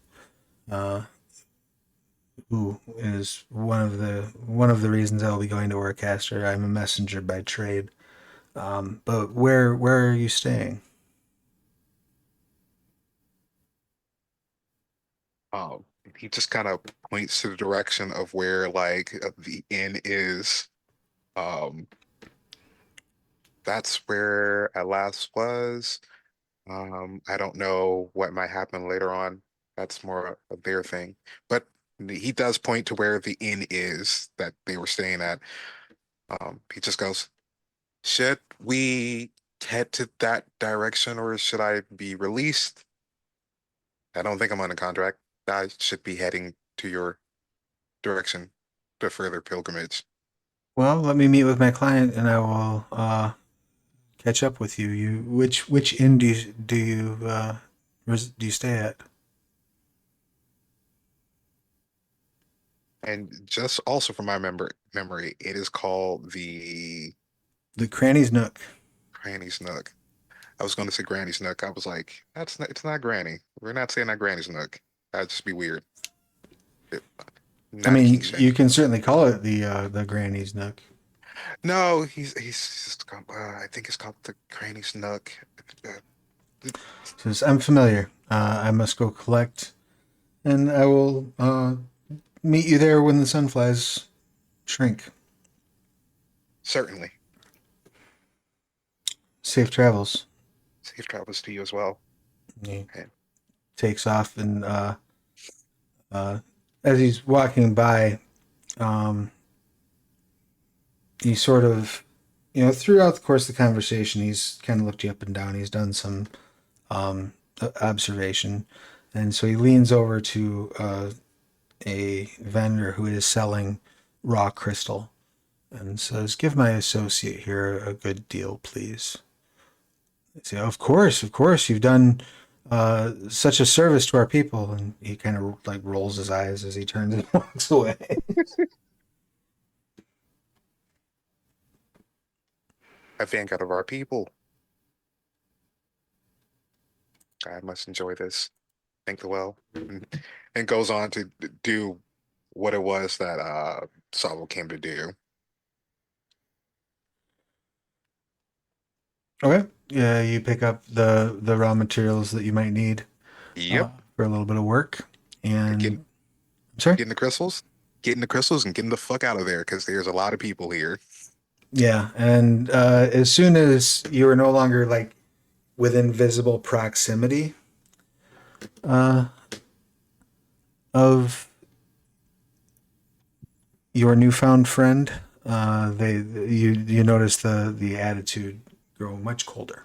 who is one of the reasons I will be going to Orcaster. I'm a messenger by trade. But where are you staying?" Um, he just kind of points to the direction of where like the inn is. Um, that's where I last was. I don't know what might happen later on. That's more of their thing. But he does point to where the inn is that they were staying at. He just goes, should we head to that direction or should I be released? I don't think I'm on a contract. I should be heading to your direction to further pilgrimage. Well, let me meet with my client, and I will catch up with you. You which inn do you stay at? And just also from my memory, it is called the The Cranny's Nook. Granny's Nook. I was going to say Granny's Nook. I was like, that's not, it's not Granny. We're not saying that Granny's Nook. That'd just be weird. It- I not a mean, king you shaming. can certainly call it the Granny's Nook. No, he's just called, I think it's called the Granny's Nook. Uh, Says, I'm familiar. I must go collect, and I will meet you there when the sunflies shrink. Certainly. Safe travels. Safe travels to you as well. He And takes off, and uh, as he's walking by, um, he sort of, throughout the course of the conversation, he's kind of looked you up and down. He's done some observation, and so he leans over to a vendor who is selling raw crystal and says, "Give my associate here a good deal, please." I say, of course, you've done such a service to our people." And he kind of like rolls his eyes as he turns and walks away. I think out of our people, I must enjoy this. Think the well. And goes on to do what it was that Sabo came to do. Okay. Yeah, you pick up the raw materials that you might need Yep. for a little bit of work. And Getting I'm sorry. getting the crystals and getting the fuck out of there because there's a lot of people here. Yeah, and as soon as you are no longer like within visible proximity uh, of your newfound friend, you notice the attitude grow much colder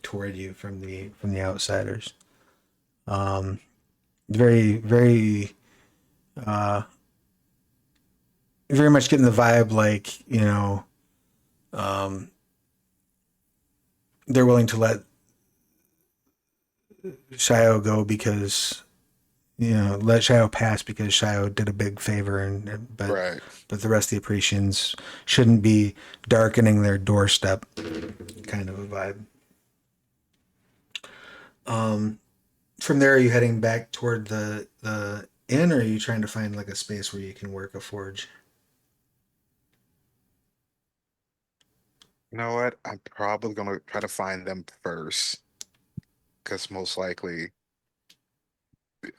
toward you from the outsiders. Um, very very uh, very much getting the vibe like they're willing to let Shio go because let Shio pass because Shio did a big favor, but Right. the rest of the Apprecians shouldn't be darkening their doorstep, kind of a vibe. From there, are you heading back toward the inn, or are you trying to find like a space where you can work a forge? You know what? I'm probably gonna try to find them first. because most likely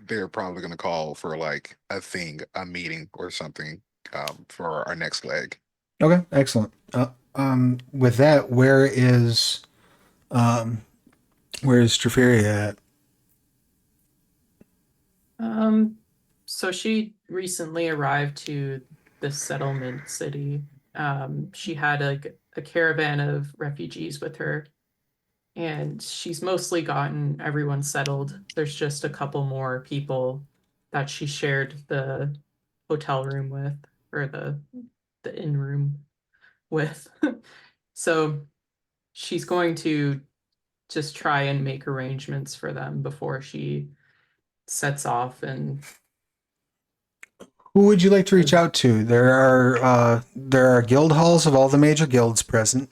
they're probably going to call for like a meeting or something for our next leg. Okay, excellent. With that, um, where is Treferia at? So she recently arrived to the settlement city. She had a caravan of refugees with her, and she's mostly gotten everyone settled. There's just a couple more people that she shared the hotel room with, or the inn room with. So she's going to just try and make arrangements for them before she sets off. And Who would you like to reach out to? There are guild halls of all the major guilds present.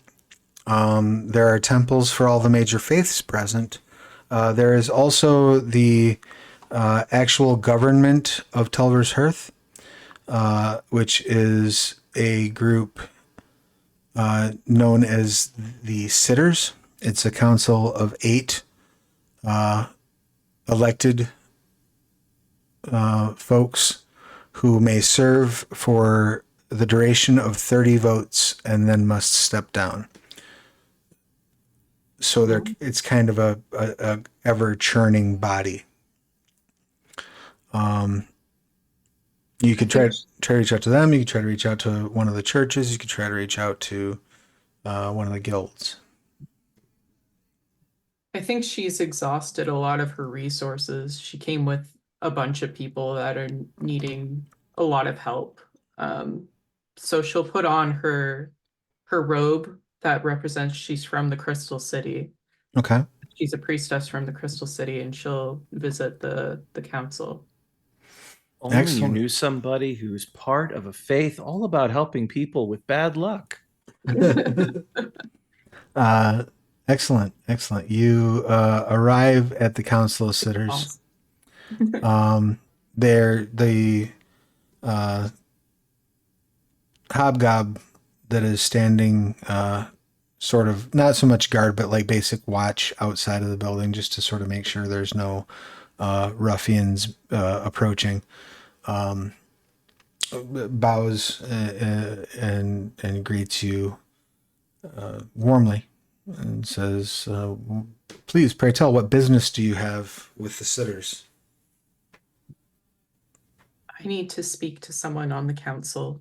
There are temples for all the major faiths present. There is also the actual government of Telver's Hearth, which is a group known as the Sitters. It's a council of 8 elected folks who may serve for the duration of 30 votes and then must step down. So it's kind of a ever churning body. You could try to reach out to them. You could try to reach out to one of the churches. You could try to reach out to one of the guilds. I think she's exhausted a lot of her resources. She came with a bunch of people that are needing a lot of help. So she'll put on her robe that represents she's from the Crystal City. Okay. She's a priestess from the Crystal City, and she'll visit the council. Only Excellent. you knew somebody who's part of a faith all about helping people with bad luck. Excellent. You arrive at the Council of Sitters. They're the hobgob that is standing sort of not so much guard, but like basic watch outside of the building, just to sort of make sure there's no ruffians approaching. Bows and greets you warmly and says, please, pray tell, what business do you have with the Sitters? I need to speak to someone on the council.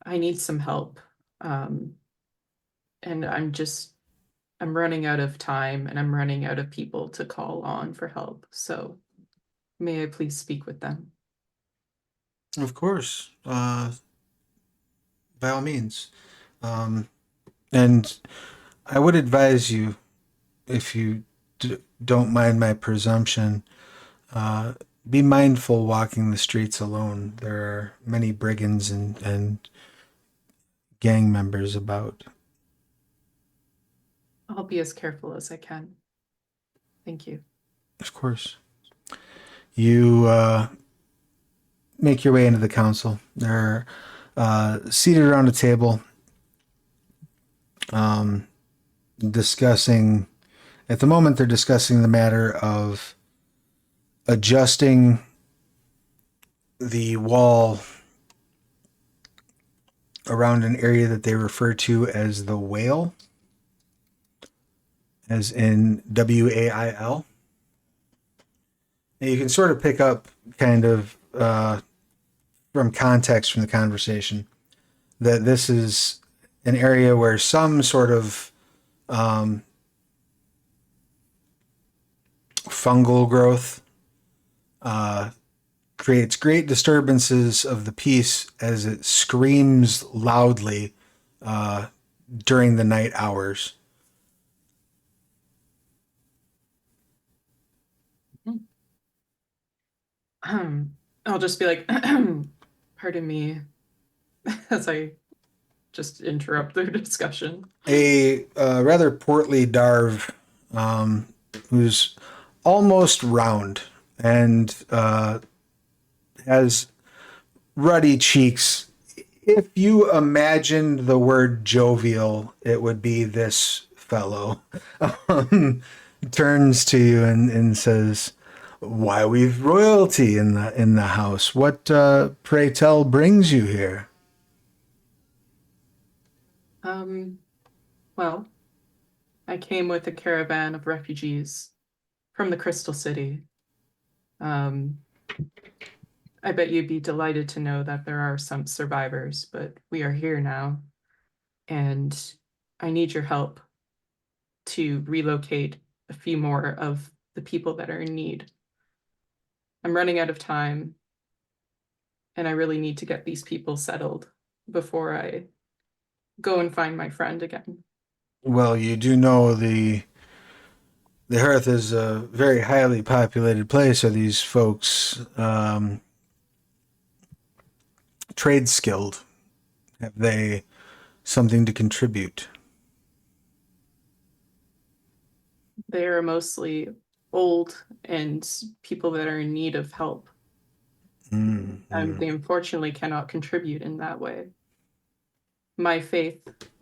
I need some help. And I'm running out of time, and I'm running out of people to call on for help. So may I please speak with them? Of course. By all means. And I would advise you, if you don't mind my presumption, be mindful walking the streets alone. There are many brigands and gang members about. I'll be as careful as I can. Thank you. Of course. You make your way into the council. They're seated around a table, discussing. At the moment, they're discussing the matter of adjusting the wall around an area that they refer to as the Whale, as in WAIL. And you can sort of pick up kind of from context from the conversation that this is an area where some sort of fungal growth creates great disturbances of the peace as it screams loudly during the night hours. I'll just be like, pardon me, as I just interrupt their discussion. A rather portly Darv, who's almost round and has ruddy cheeks. If you imagined the word jovial, it would be this fellow. turns to you and says, "Why, we've royalty in the house. What, pray tell, brings you here?" Um, well, I came with a caravan of refugees from the Crystal City. Um, I bet you'd be delighted to know that there are some survivors, but we are here now, and I need your help to relocate a few more of the people that are in need. I'm running out of time, and I really need to get these people settled before I go and find my friend again. Well, you do know the Hearth is a very highly populated place. Are these folks trade skilled? Have they something to contribute? They are mostly old and people that are in need of help. Mm-hmm. They unfortunately cannot contribute in that way. My faith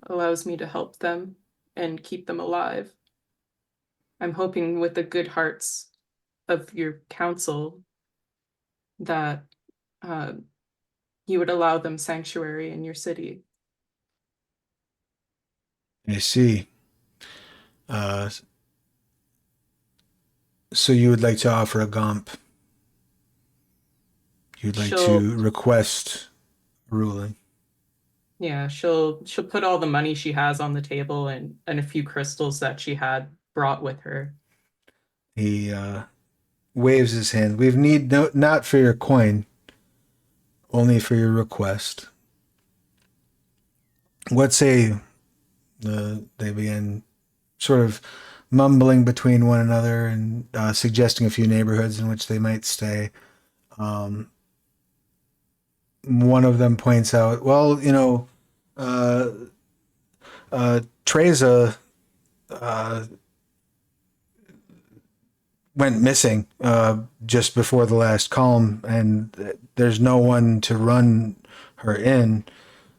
allows me to help them and keep them alive. I'm hoping with the good hearts of your council that uh, you would allow them sanctuary in your city. I see. Uh, so you would like to offer a gomp? You'd like She'll to request ruling? Yeah, she'll put all the money she has on the table and a few crystals that she had brought with her. He waves his hand. We've need no, not for your coin, only for your request. What say? They begin sort of mumbling between one another and suggesting a few neighborhoods in which they might stay. Um, One of them points out, well, uh, Treza uh, went missing just before the last calm, and there's no one to run her in.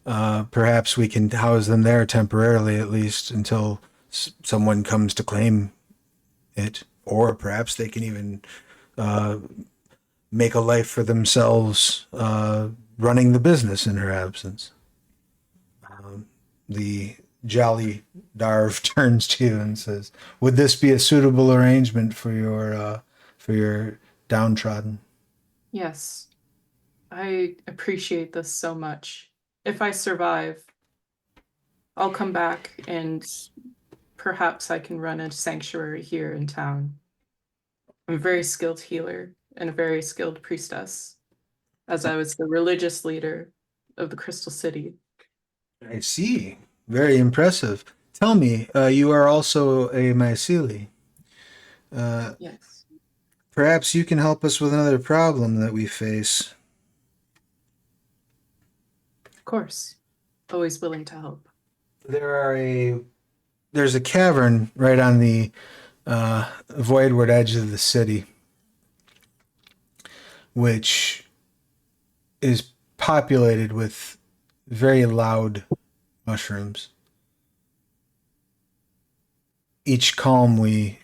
Perhaps we can house them there temporarily, at least until someone comes to claim it, or perhaps they can even uh, make a life for themselves running the business in her absence. The jolly Darv turns to you and says, "Would this be a suitable arrangement for your downtrodden?" Yes, I appreciate this so much. If I survive, I'll come back and perhaps I can run a sanctuary here in town. I'm a very skilled healer and a very skilled priestess, as I was the religious leader of the Crystal City. I see. Very impressive. Tell me, you are also a Myceli. Uh, Yes, Perhaps you can help us with another problem that we face. of course. Always willing to help. There are there's a cavern right on the voidward edge of the city, which is populated with very loud mushrooms. Each calm we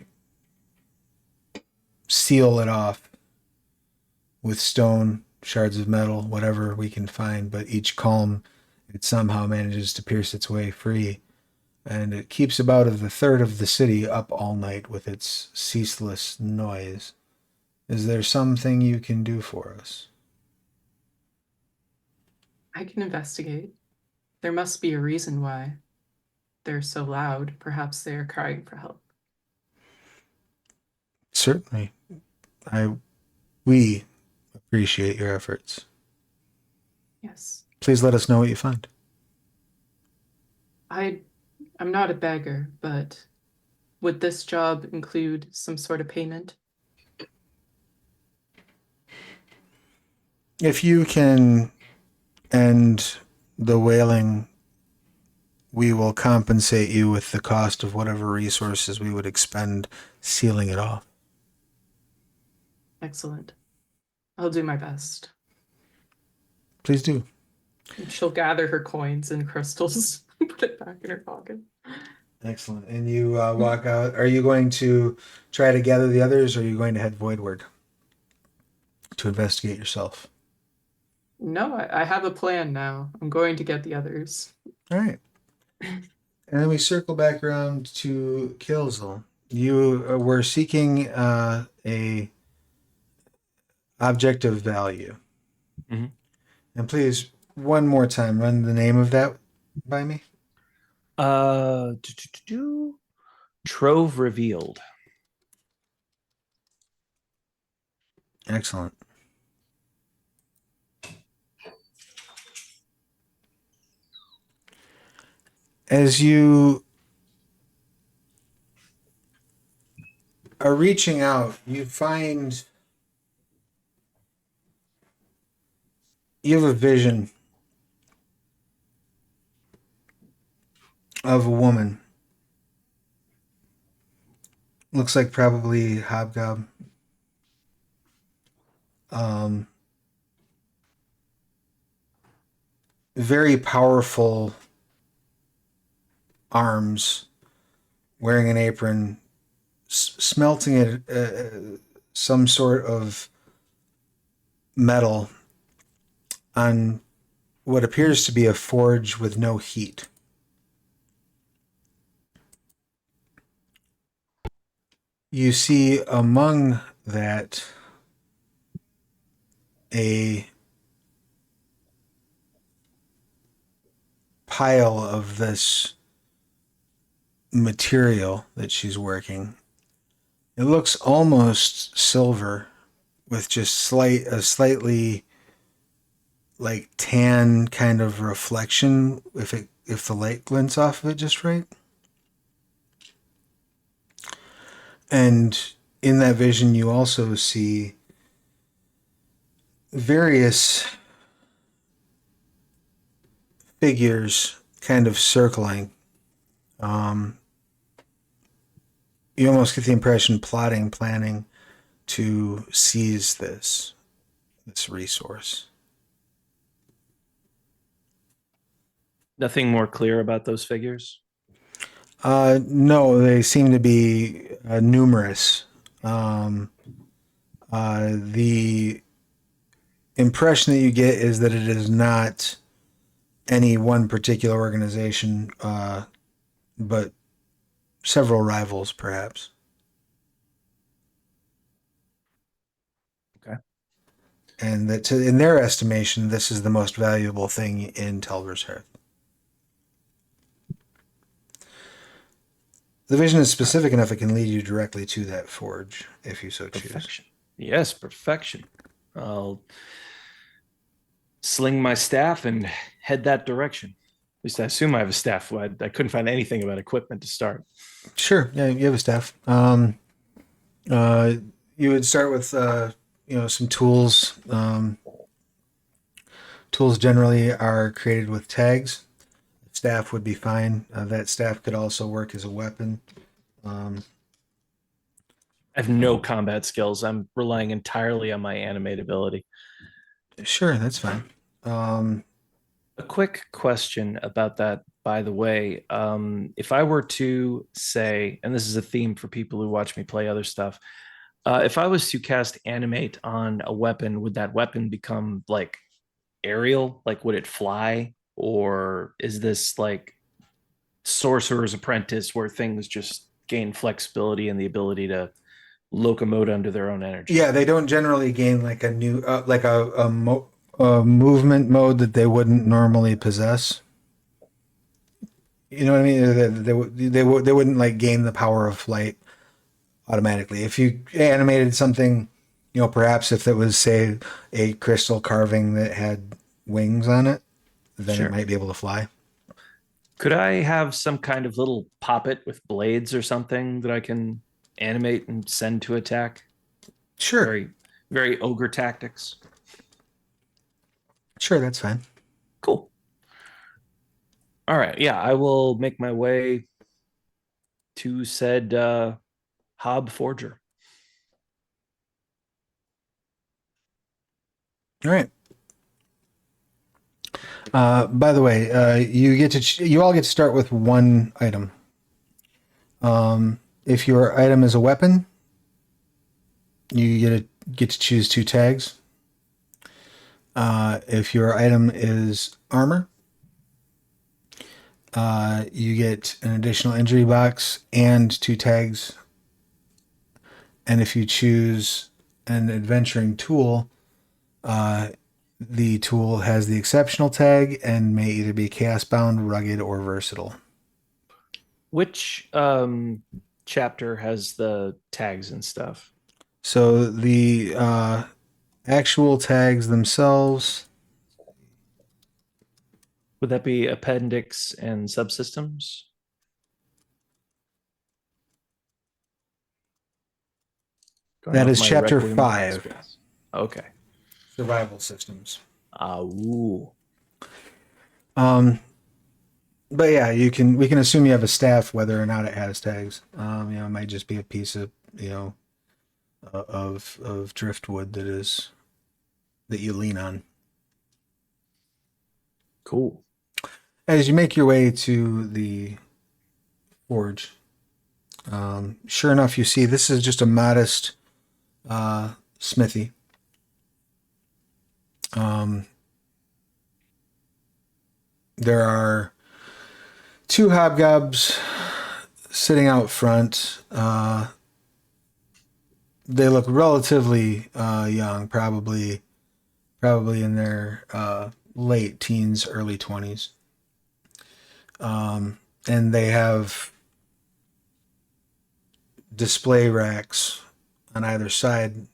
seal it off with stone, shards of metal, whatever we can find, but each calm it somehow manages to pierce its way free. And it keeps about a third of the city up all night with its ceaseless noise. Is there something you can do for us? I can investigate. There must be a reason why they're so loud. Perhaps they are crying for help. Certainly. I We appreciate your efforts. Yes. Please let us know what you find. I I'm not a beggar, but would this job include some sort of payment? If you can end the whaling, we will compensate you with the cost of whatever resources we would expend sealing it off. Excellent. I'll do my best. Please do. She'll gather her coins and crystals and put it back in her pocket. Excellent. And you walk out. Are you going to try to gather the others, or are you going to head voidward to investigate yourself? No, I have a plan now. I'm going to get the others. All right. And then we circle back around to Kilzel. You were seeking a object of value. Mhm. And please, one more time, run the name of that by me. Trove revealed. Excellent. As you are reaching out, you find you have a vision of a woman. Looks like probably Hobgob. Um, very powerful arms, wearing an apron, smelting it, some sort of metal on what appears to be a forge with no heat. You see among that a pile of this material that she's working. It looks almost silver with just a slightly like tan kind of reflection if the light glints off of it just right. And in that vision you also see various figures kind of circling. You almost get the impression plotting, planning to seize this resource. Nothing more clear about those figures. No, they seem to be numerous. The impression that you get is that it is not any one particular organization, but several rivals, perhaps. Okay. And that, in their estimation, this is the most valuable thing in Telver's Hearth. The vision is specific enough; it can lead you directly to that forge, if you so choose. Perfection. Yes, perfection. I'll sling my staff and head that direction. At least I assume I have a staff. I couldn't find anything about equipment to start. Sure, yeah, you have a staff. You would start with some tools. Tools generally are created with tags. Staff would be fine. That staff could also work as a weapon. I have no combat skills. I'm relying entirely on my animate ability. Sure, that's fine. A quick question about that, by the way. If I were to say, and this is a theme for people who watch me play other stuff, if I was to cast animate on a weapon, would that weapon become like aerial? Like, would it fly? Or is this like Sorcerer's Apprentice where things just gain flexibility and the ability to locomote under their own energy? Yeah, they don't generally gain like a new, like a movement mode that they wouldn't normally possess. You know what I mean? They wouldn't like gain the power of flight automatically. If you animated something, perhaps if it was, say, a crystal carving that had wings on it, then Sure. it might be able to fly. Could I have some kind of little poppet with blades or something that I can animate and send to attack? Sure. Very, very ogre tactics. Sure, that's fine. Cool. All right. Yeah, I will make my way to said Hob Forger. All right. By the way, you all get to start with one item. If your item is a weapon, you get to choose 2 tags. If your item is armor, you get an additional injury box and 2 tags. And if you choose an adventuring tool, the tool has the exceptional tag and may either be chaos bound, rugged, or versatile. Which chapter has the tags and stuff? So the actual tags themselves, Would that be appendix and subsystems? Going that off is my chapter Requiem 5, experience. Okay. survival systems. Ooh. But yeah, we can assume you have a staff whether or not it has tags. It might just be a piece of of driftwood that you lean on. Cool. As you make your way to the forge, sure enough, you see this is just a modest smithy. There are 2 hobgobs sitting out front. They look relatively young, probably in their late teens, early 20s. And they have display racks on either side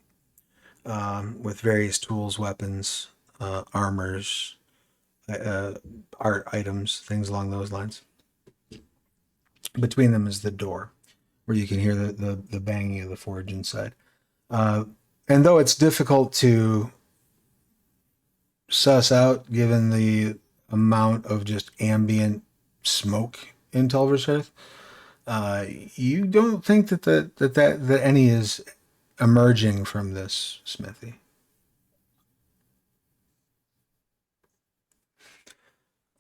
with various tools, weapons, armors, art items, things along those lines. Between them is the door where you can hear the banging of the forge inside. And though it's difficult to suss out given the amount of just ambient smoke in Telver's Hearth, you don't think that any is emerging from this smithy.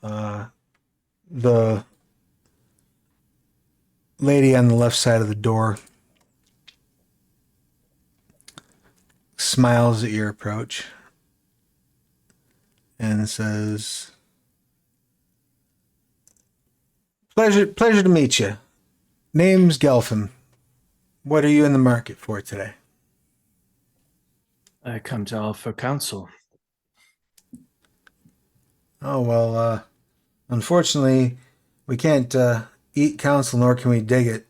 The lady on the left side of the door smiles at your approach and says, Pleasure to meet you. Name's Gelfin. What are you in the market for today? I come to offer counsel. Oh, well, unfortunately, we can't eat counsel, nor can we dig it.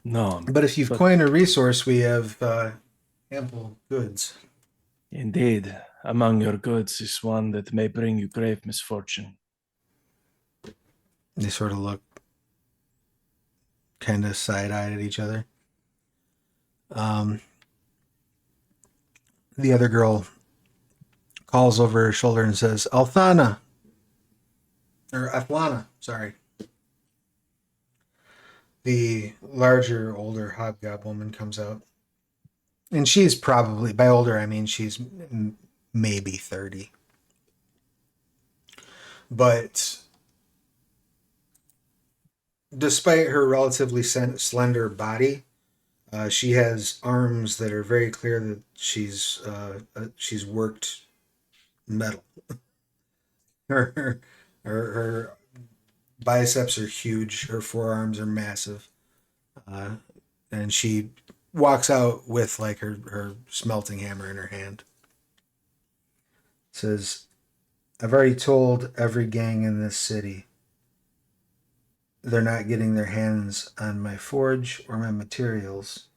No. But if you've coined a resource, we have ample goods. Indeed. Among your goods is one that may bring you grave misfortune. They sort of look kind of side-eyed at each other. The other girl calls over her shoulder and says, Althana. Or Athlana, sorry. The larger, older hobgoblin comes out. And she's probably, by older, I mean she's maybe 30. But despite her relatively slender body, she has arms that are very clear that she's worked metal. Her biceps are huge. Her forearms are massive, and she walks out with like her smelting hammer in her hand. Says, "I've already told every gang in this city they're not getting their hands on my forge or my materials,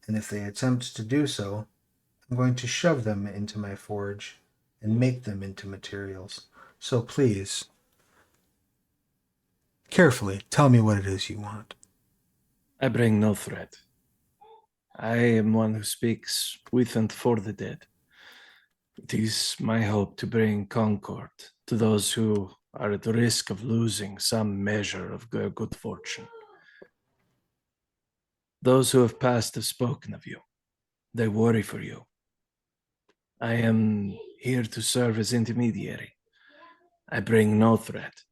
and if they attempt to do so, I'm going to shove them into my forge and make them into materials. So please, carefully tell me what it is you want." I bring no threat. I am one who speaks with and for the dead. It is my hope to bring concord to those who are at the risk of losing some measure of good fortune. Those who have passed have spoken of you. They worry for you. I am here to serve as intermediary. I bring no threat.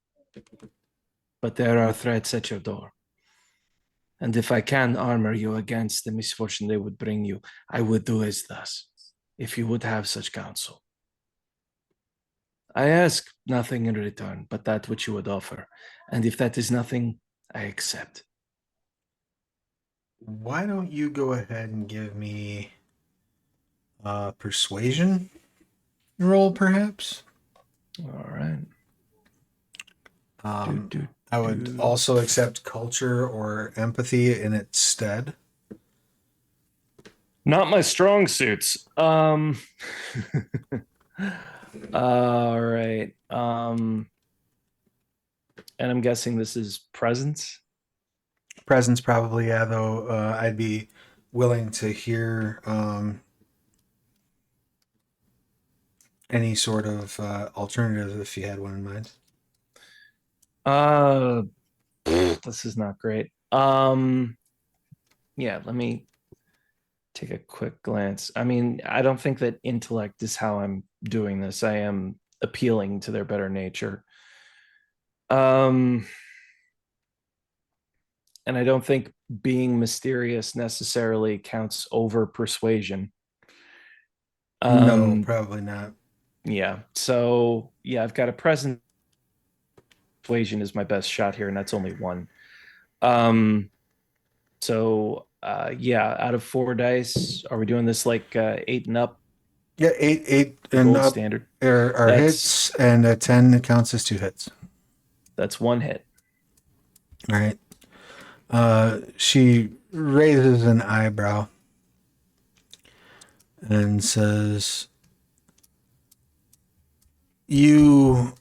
but there are threats at your door. And if I can armor you against the misfortune they would bring you, I would do as thus, if you would have such counsel. I ask nothing in return but that which you would offer. And if that is nothing, I accept. Why don't you go ahead and give me a persuasion roll, perhaps? All right. I would also accept culture or empathy in its stead. Not my strong suits. All right. And I'm guessing this is presence. Presence, probably, yeah, though I'd be willing to hear any sort of alternative if you had one in mind. This is not great. Yeah, let me take a quick glance. I mean, I don't think that intellect is how I'm doing this. I am appealing to their better nature. And I don't think being mysterious necessarily counts over persuasion. No, probably not. Yeah. So yeah, I've got a present. Persuasion is my best shot here, and that's only one. So yeah, out of 4 dice, are we doing this like 8 and up? Yeah, eight and Gold up standard. are hits, and a 10 counts as 2 hits. That's 1 hit. All right. She raises an eyebrow and says, "You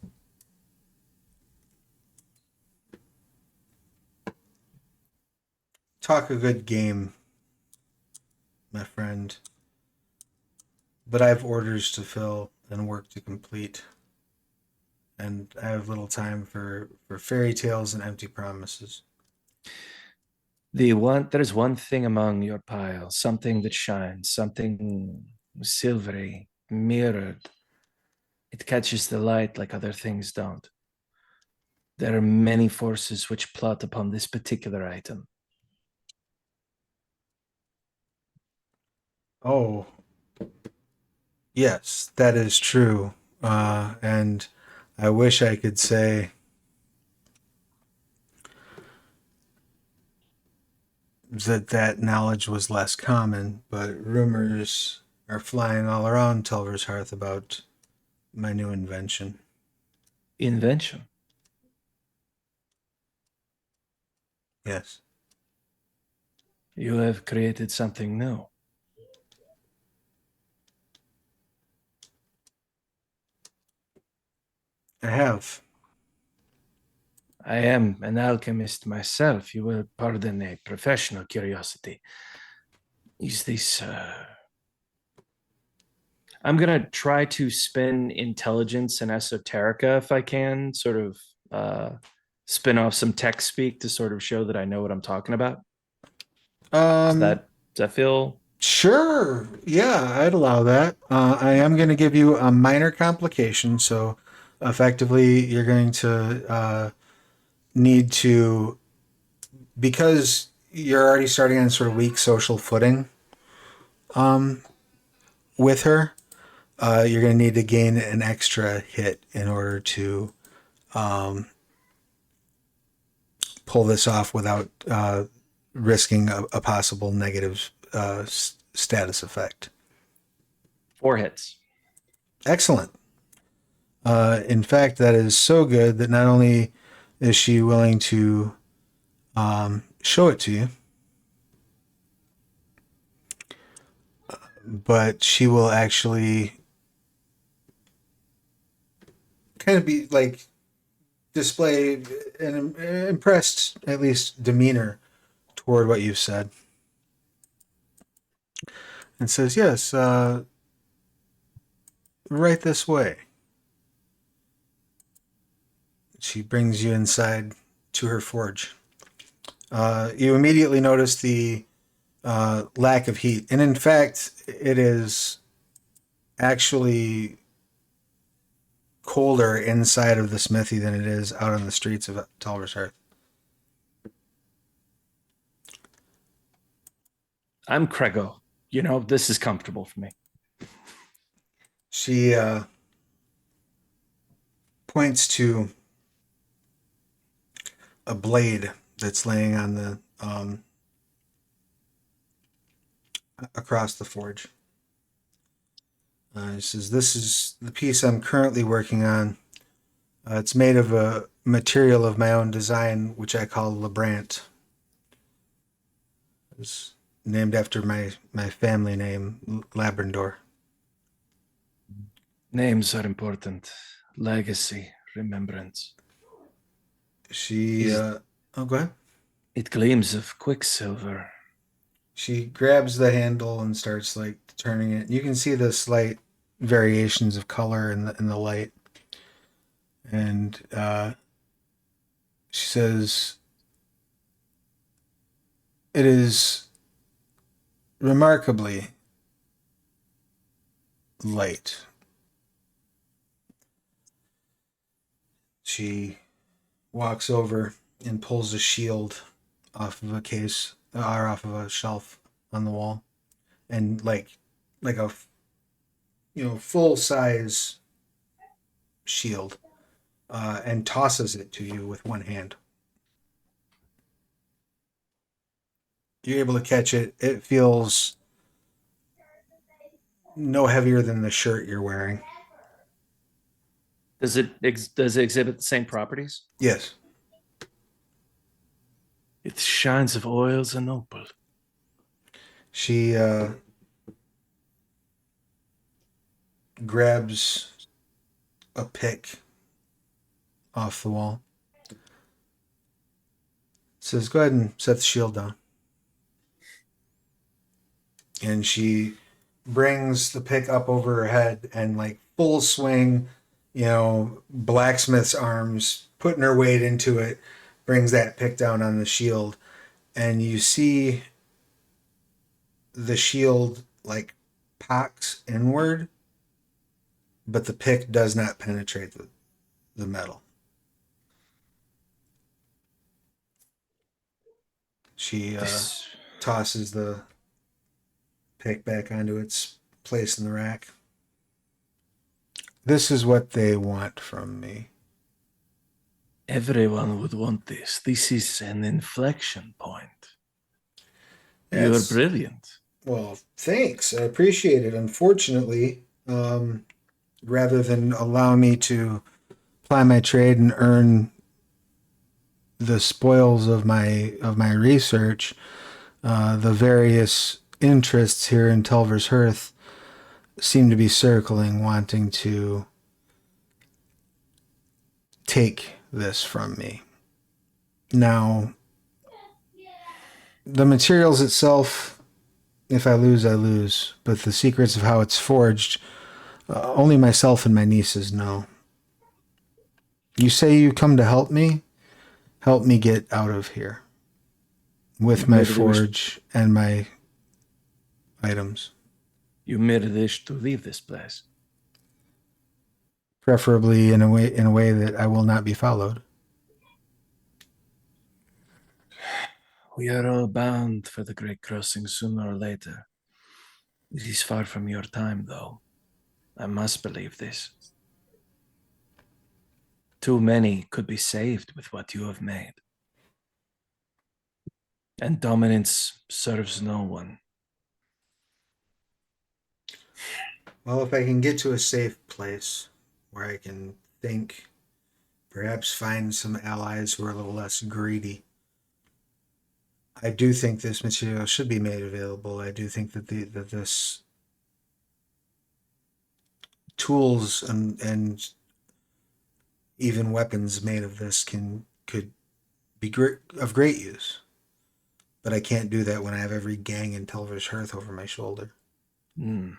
talk a good game, my friend, but I have orders to fill and work to complete, and I have little time for fairy tales and empty promises." There's one thing among your pile, something that shines, something silvery, mirrored. It catches the light like other things don't. There are many forces which plot upon this particular item. Oh, yes, that is true. And I wish I could say that knowledge was less common, but rumors are flying all around Telver's Hearth about my new invention. Invention. Yes. You have created something new. I have. I am an alchemist myself. You will pardon a professional curiosity. Is this I'm gonna try to spin intelligence and esoterica if I can, sort of spin off some tech speak to sort of show that I know what I'm talking about. Does that feel Sure. Yeah, I'd allow that. I am going to give you a minor complication. So, effectively, you're going to need to, because you're already starting on sort of weak social footing with her, you're going to need to gain an extra hit in order to pull this off without risking a possible negative status effect. 4 hits? Excellent. In fact, that is so good that not only is she willing to show it to you, but she will actually kind of be like display an impressed, at least, demeanor toward what you've said. And says, yes, right this way. She brings you inside to her forge. You immediately notice the lack of heat. And in fact, it is actually colder inside of the smithy than it is out on the streets of Telver's Hearth. I'm Crego. You know, this is comfortable for me. She points to a blade that's laying on the across the forge. She says, "This is the piece I'm currently working on. It's made of a material of my own design, which I call Lebrant. It's named after my family name, Labrador." Names are important. Legacy, remembrance. She, oh, go ahead. It gleams of quicksilver. She grabs the handle and starts like turning it. You can see the slight variations of color in the light. And she says, "It is remarkably light." She walks over and pulls a shield off of a case or off of a shelf on the wall, and like a full size shield, and tosses it to you with one hand. You're able to catch it. It feels no heavier than the shirt you're wearing. Does it exhibit the same properties? Yes. It shines of oils and opal. She grabs a pick off the wall. Says, "Go ahead and set the shield down." And she brings the pick up over her head and like full swing, blacksmith's arms, putting her weight into it, brings that pick down on the shield. And you see the shield like cocks inward, but the pick does not penetrate the metal. She tosses the pick back onto its place in the rack. "This is what they want from me." Everyone would want this. This is an inflection point. You're Yes. brilliant. Well, thanks. I appreciate it. Unfortunately, rather than allow me to ply my trade and earn the spoils of my research, the various interests here in Telver's Hearth seem to be circling, wanting to take this from me. Now, the materials itself, if I lose, I lose. But the secrets of how it's forged, only myself and my nieces know. You say you come to help me? Help me get out of here. With my Maybe we wish- forge and my items. You merely wish to leave this place. Preferably in a way that I will not be followed. We are all bound for the Great Crossing sooner or later. It is far from your time, though. I must believe this. Too many could be saved with what you have made. And dominance serves no one. Well, if I can get to a safe place where I can think, perhaps find some allies who are a little less greedy. I do think this material should be made available. I do think that this tools and even weapons made of this could be of great use. But I can't do that when I have every gang in Telver's Hearth over my shoulder. Do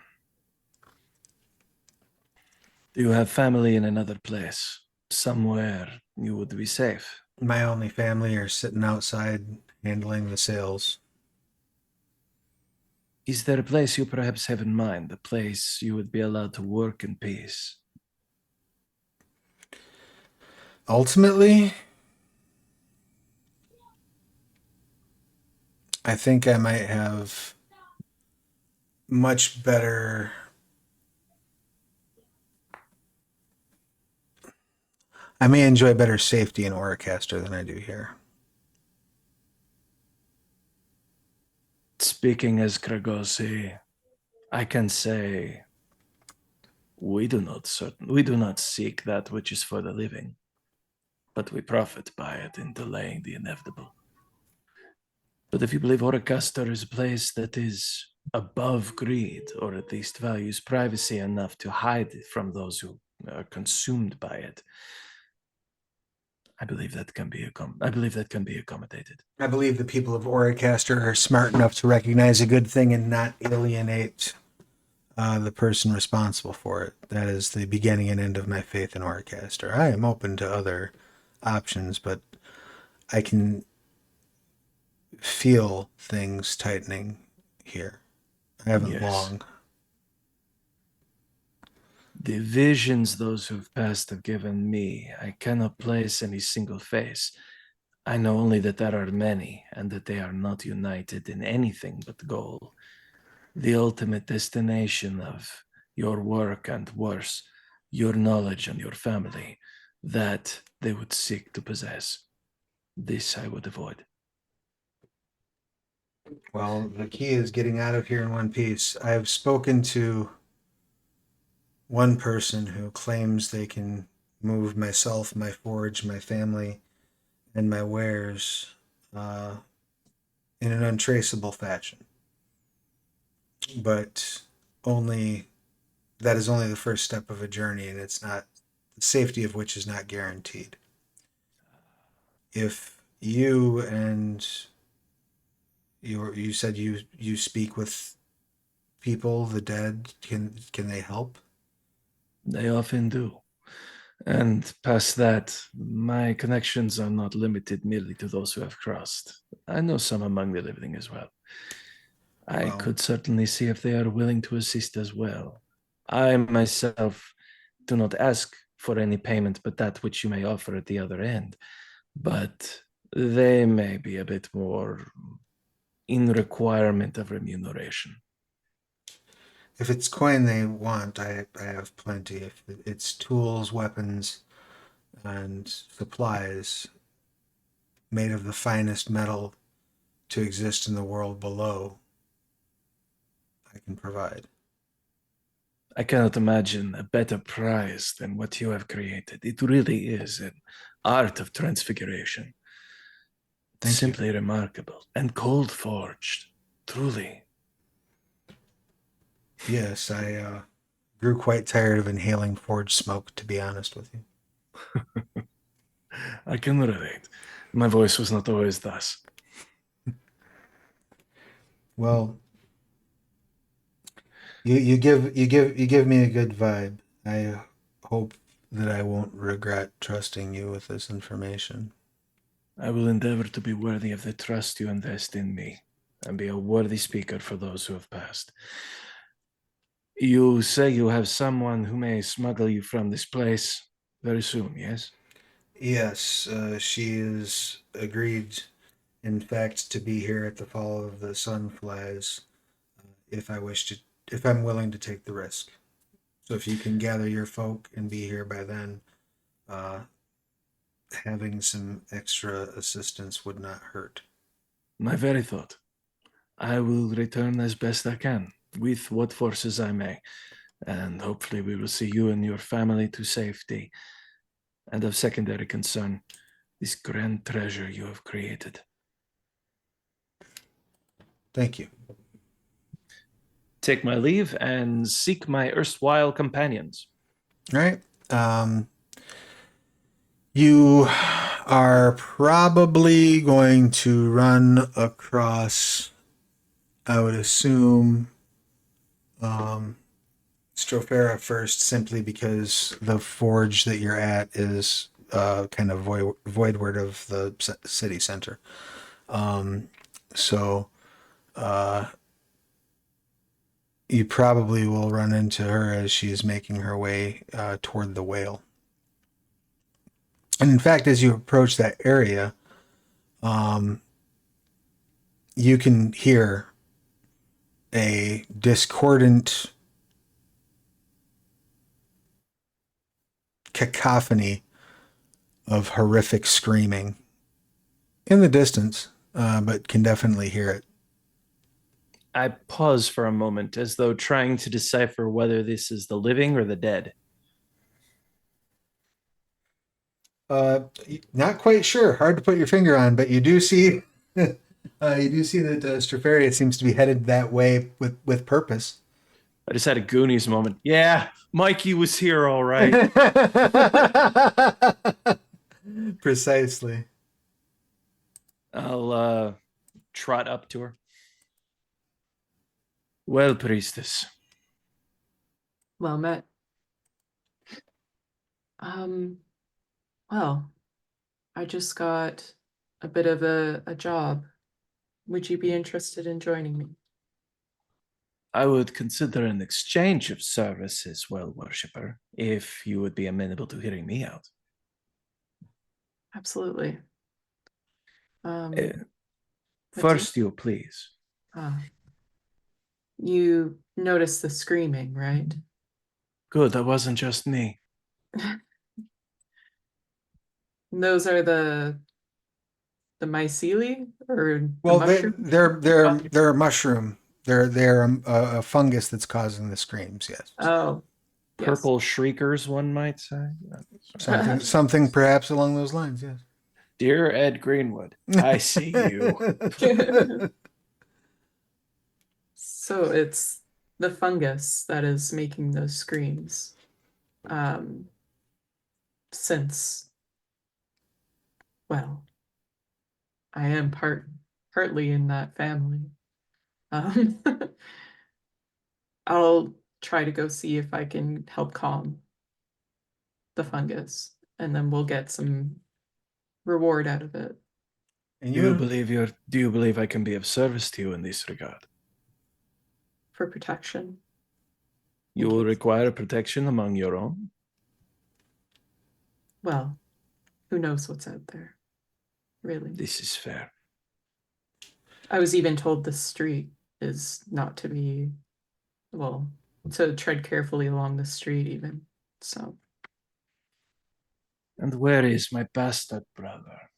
you have family in another place? Somewhere you would be safe? My only family are sitting outside handling the sales. Is there a place you perhaps have in mind? A place you would be allowed to work in peace? Ultimately, I think I might have much better. I may enjoy better safety in Auracaster than I do here. Speaking as Kragosi, I can say we do not seek that which is for the living, but we profit by it in delaying the inevitable. But if you believe Auracaster is a place that is above greed, or at least values privacy enough to hide it from those who are consumed by it, I believe that can be accommodated. I believe the people of Auracaster are smart enough to recognize a good thing and not alienate the person responsible for it. That is the beginning and end of my faith in Auracaster. I am open to other options, but I can feel things tightening here. I haven't Yes. long. The visions those who've passed have given me, I cannot place any single face. I know only that there are many, and that they are not united in anything but goal. The ultimate destination of your work and worse, your knowledge and your family, that they would seek to possess. This I would avoid. Well, the key is getting out of here in one piece. I have spoken to one person who claims they can move myself, my forge, my family, and my wares in an untraceable fashion. But only that is only the first step of a journey, and it's not the safety of which is not guaranteed. If you and you said you speak with people, the dead, can they help? They often do. And past that, my connections are not limited merely to those who have crossed. I know some among the living as well. I Well, could certainly see if they are willing to assist as well. I myself do not ask for any payment but that which you may offer at the other end. But they may be a bit more in requirement of remuneration. if it's coin they want, I have plenty. If it's tools, weapons, and supplies made of the finest metal to exist in the world below, I can provide. I cannot imagine a better prize than what you have created. It really is an art of transfiguration. Thank you. Simply remarkable and cold forged, truly. Yes, I grew quite tired of inhaling forge smoke, to be honest with you. I can relate. My voice was not always thus. Well, you give me a good vibe. I hope that I won't regret trusting you with this information. I will endeavor to be worthy of the trust you invest in me and be a worthy speaker for those who have passed. You say you have someone who may smuggle you from this place very soon, yes? Yes, she is agreed, in fact, to be here at the fall of the sun flies, if I wish to, if I'm willing to take the risk. So if you can gather your folk and be here by then, uh, having some extra assistance would not hurt. My very thought. I will return as best I can, with what forces I may, and hopefully we will see you and your family to safety. And of secondary concern, this grand treasure you have created. Thank you. Take my leave and seek my erstwhile companions. All right. You are probably going to run across, I would assume, Strophera first, simply because the forge that you're at is kind of voidward of the city center. So you probably will run into her as she's making her way toward the whale. And in fact, as you approach that area, you can hear a discordant cacophony of horrific screaming in the distance, but can definitely hear it. I pause for a moment as though trying to decipher whether this is the living or the dead. Not quite sure. Hard to put your finger on, but you do see you do see that Strafaria seems to be headed that way with purpose. I just had a Goonies moment. Yeah, Mikey was here all right. Precisely. I'll trot up to her. Well, priestess, Well met. Um, well, I just got a bit of a job. Would you be interested in joining me? I would consider an exchange of services, well, worshipper, if you would be amenable to hearing me out. Absolutely. Uh, What do First, you please. you noticed the screaming, right? Good, that wasn't just me. Those are the myceli or the Well, mushroom? they're a mushroom. They're a fungus that's causing the screams. Yes, Oh, yes. Purple shriekers, one might say. something perhaps along those lines. Yes. Dear Ed Greenwood, I see you. So it's the fungus that is making those screams. Since, well, I am partly in that family. Um, I'll try to go see if I can help calm the fungus, and then we'll get some reward out of it And Do you believe I can be of service to you in this regard? for protection. You will require protection among your own. Well, who knows what's out there, really. This is fair. I was even told the street is not to be, well, to tread carefully along the street even. So And where is my bastard brother?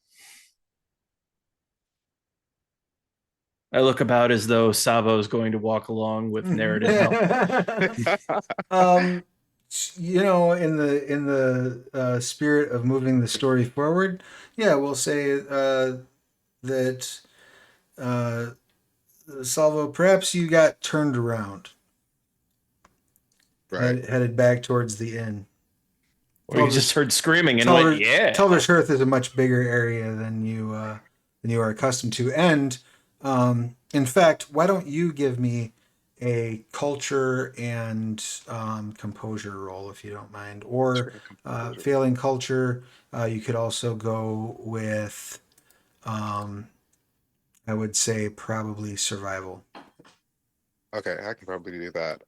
I look about as though Savo is going to walk along with narrative help. In the spirit of moving the story forward, yeah, we'll say that Salvo, perhaps you got turned around, Right. headed back towards the inn. Or you just heard screaming and Telver, went, yeah. Telver's Hearth is a much bigger area than you are accustomed to, and in fact, why don't you give me a culture and composure roll if you don't mind, or failing culture, you could also go with, I would say probably survival. Okay, I can probably do that.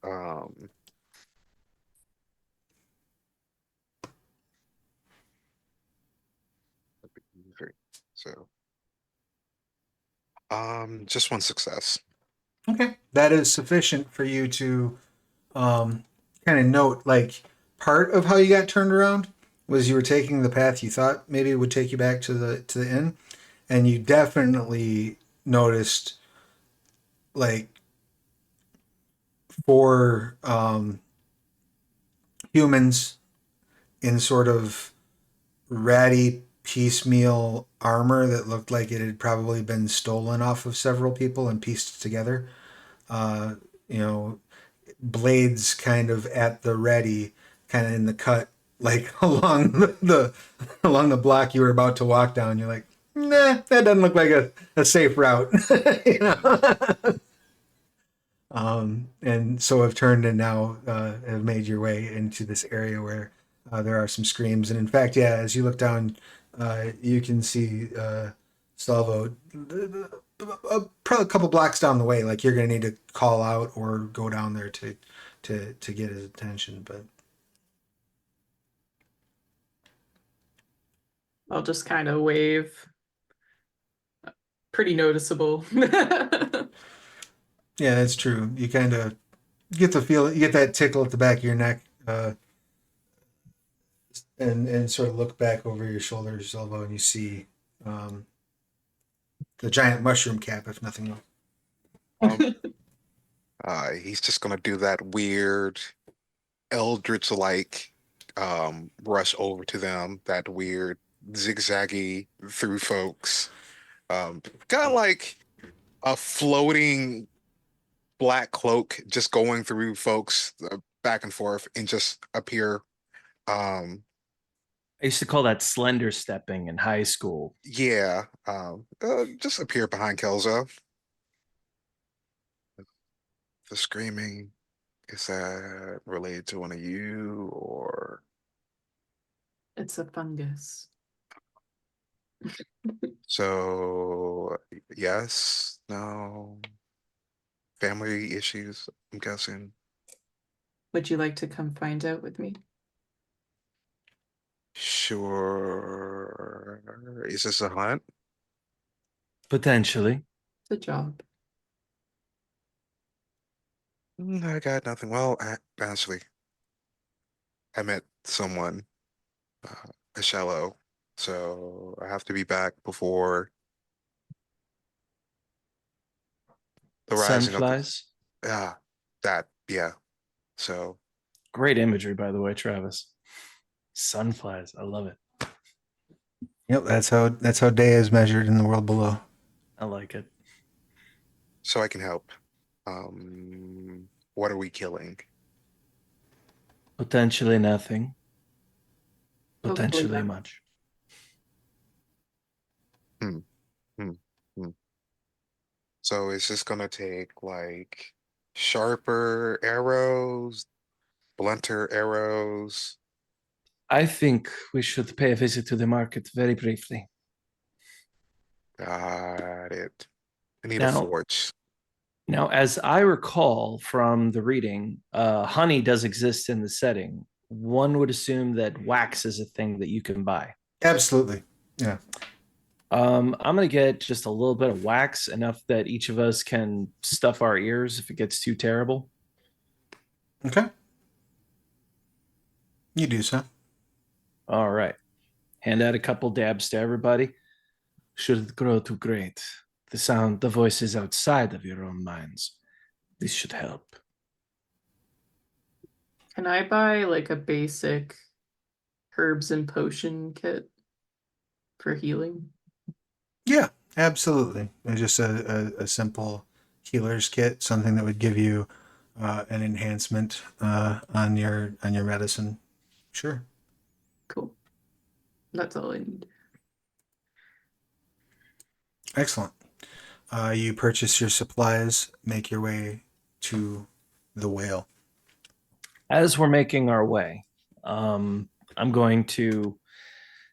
So, just one success. Okay, that is sufficient for you to kind of note, like, part of how you got turned around was you were taking the path you thought maybe would take you back to the inn, and you definitely noticed, like, four humans in sort of ratty piecemeal armor that looked like it had probably been stolen off of several people and pieced together. Uh, you know, blades kind of at the ready, kind of in the cut, like along along the block you were about to walk down. You're like, nah, that doesn't look like a safe route. You know? And so have turned and now have made your way into this area where there are some screams. And in fact, yeah, as you look down, you can see Salvo probably a couple blocks down the way. Like, you're going to need to call out or go down there to get his attention. But I'll just kind of wave. Pretty noticeable. Yeah, that's true. You kind of get the feel, you get that tickle at the back of your neck, and sort of look back over your shoulder, Silvo, and you see the giant mushroom cap, if nothing else. Um, he's just gonna do that weird eldritch-like rush over to them, that weird zigzaggy through folks. Kind of like a floating black cloak just going through folks back and forth and just appear. Um, I used to call that slender stepping in high school. yeah, just appear behind Kelza. The screaming, is that related to one of you or? It's a fungus. So, yes, no, family issues, I'm guessing. Would you like to come find out with me? Sure. Is this a hunt? Potentially. It's a job. I got nothing. Well, honestly, I met someone, a shallow, so I have to be back before the rising of the, Sunflies. yeah, that, yeah. So, Great imagery, by the way, Travis. Sunflies. I love it. Yep, that's how day is measured in the world below. I like it. so I can help. What are we killing? Potentially nothing. Hopefully Potentially not. much. Hmm, hmm, hmm. So is this gonna take like sharper arrows, blunter arrows? I think we should pay a visit to the market very briefly. Got it. I need a Now, forge. Now, as I recall from the reading, honey does exist in the setting. One would assume that wax is a thing that you can buy. Absolutely. Yeah. I'm gonna get just a little bit of wax, enough that each of us can stuff our ears if it gets too terrible. Okay. You do so. All right. Hand out a couple dabs to everybody. Should it grow too great, the voices outside of your own minds, this should help. Can I buy like a basic herbs and potion kit for healing? Yeah, absolutely. Just a simple healer's kit, something that would give you an enhancement on your medicine. Sure. Cool. That's all I need. Excellent. You purchase your supplies, make your way to the whale. As we're making our way, I'm going to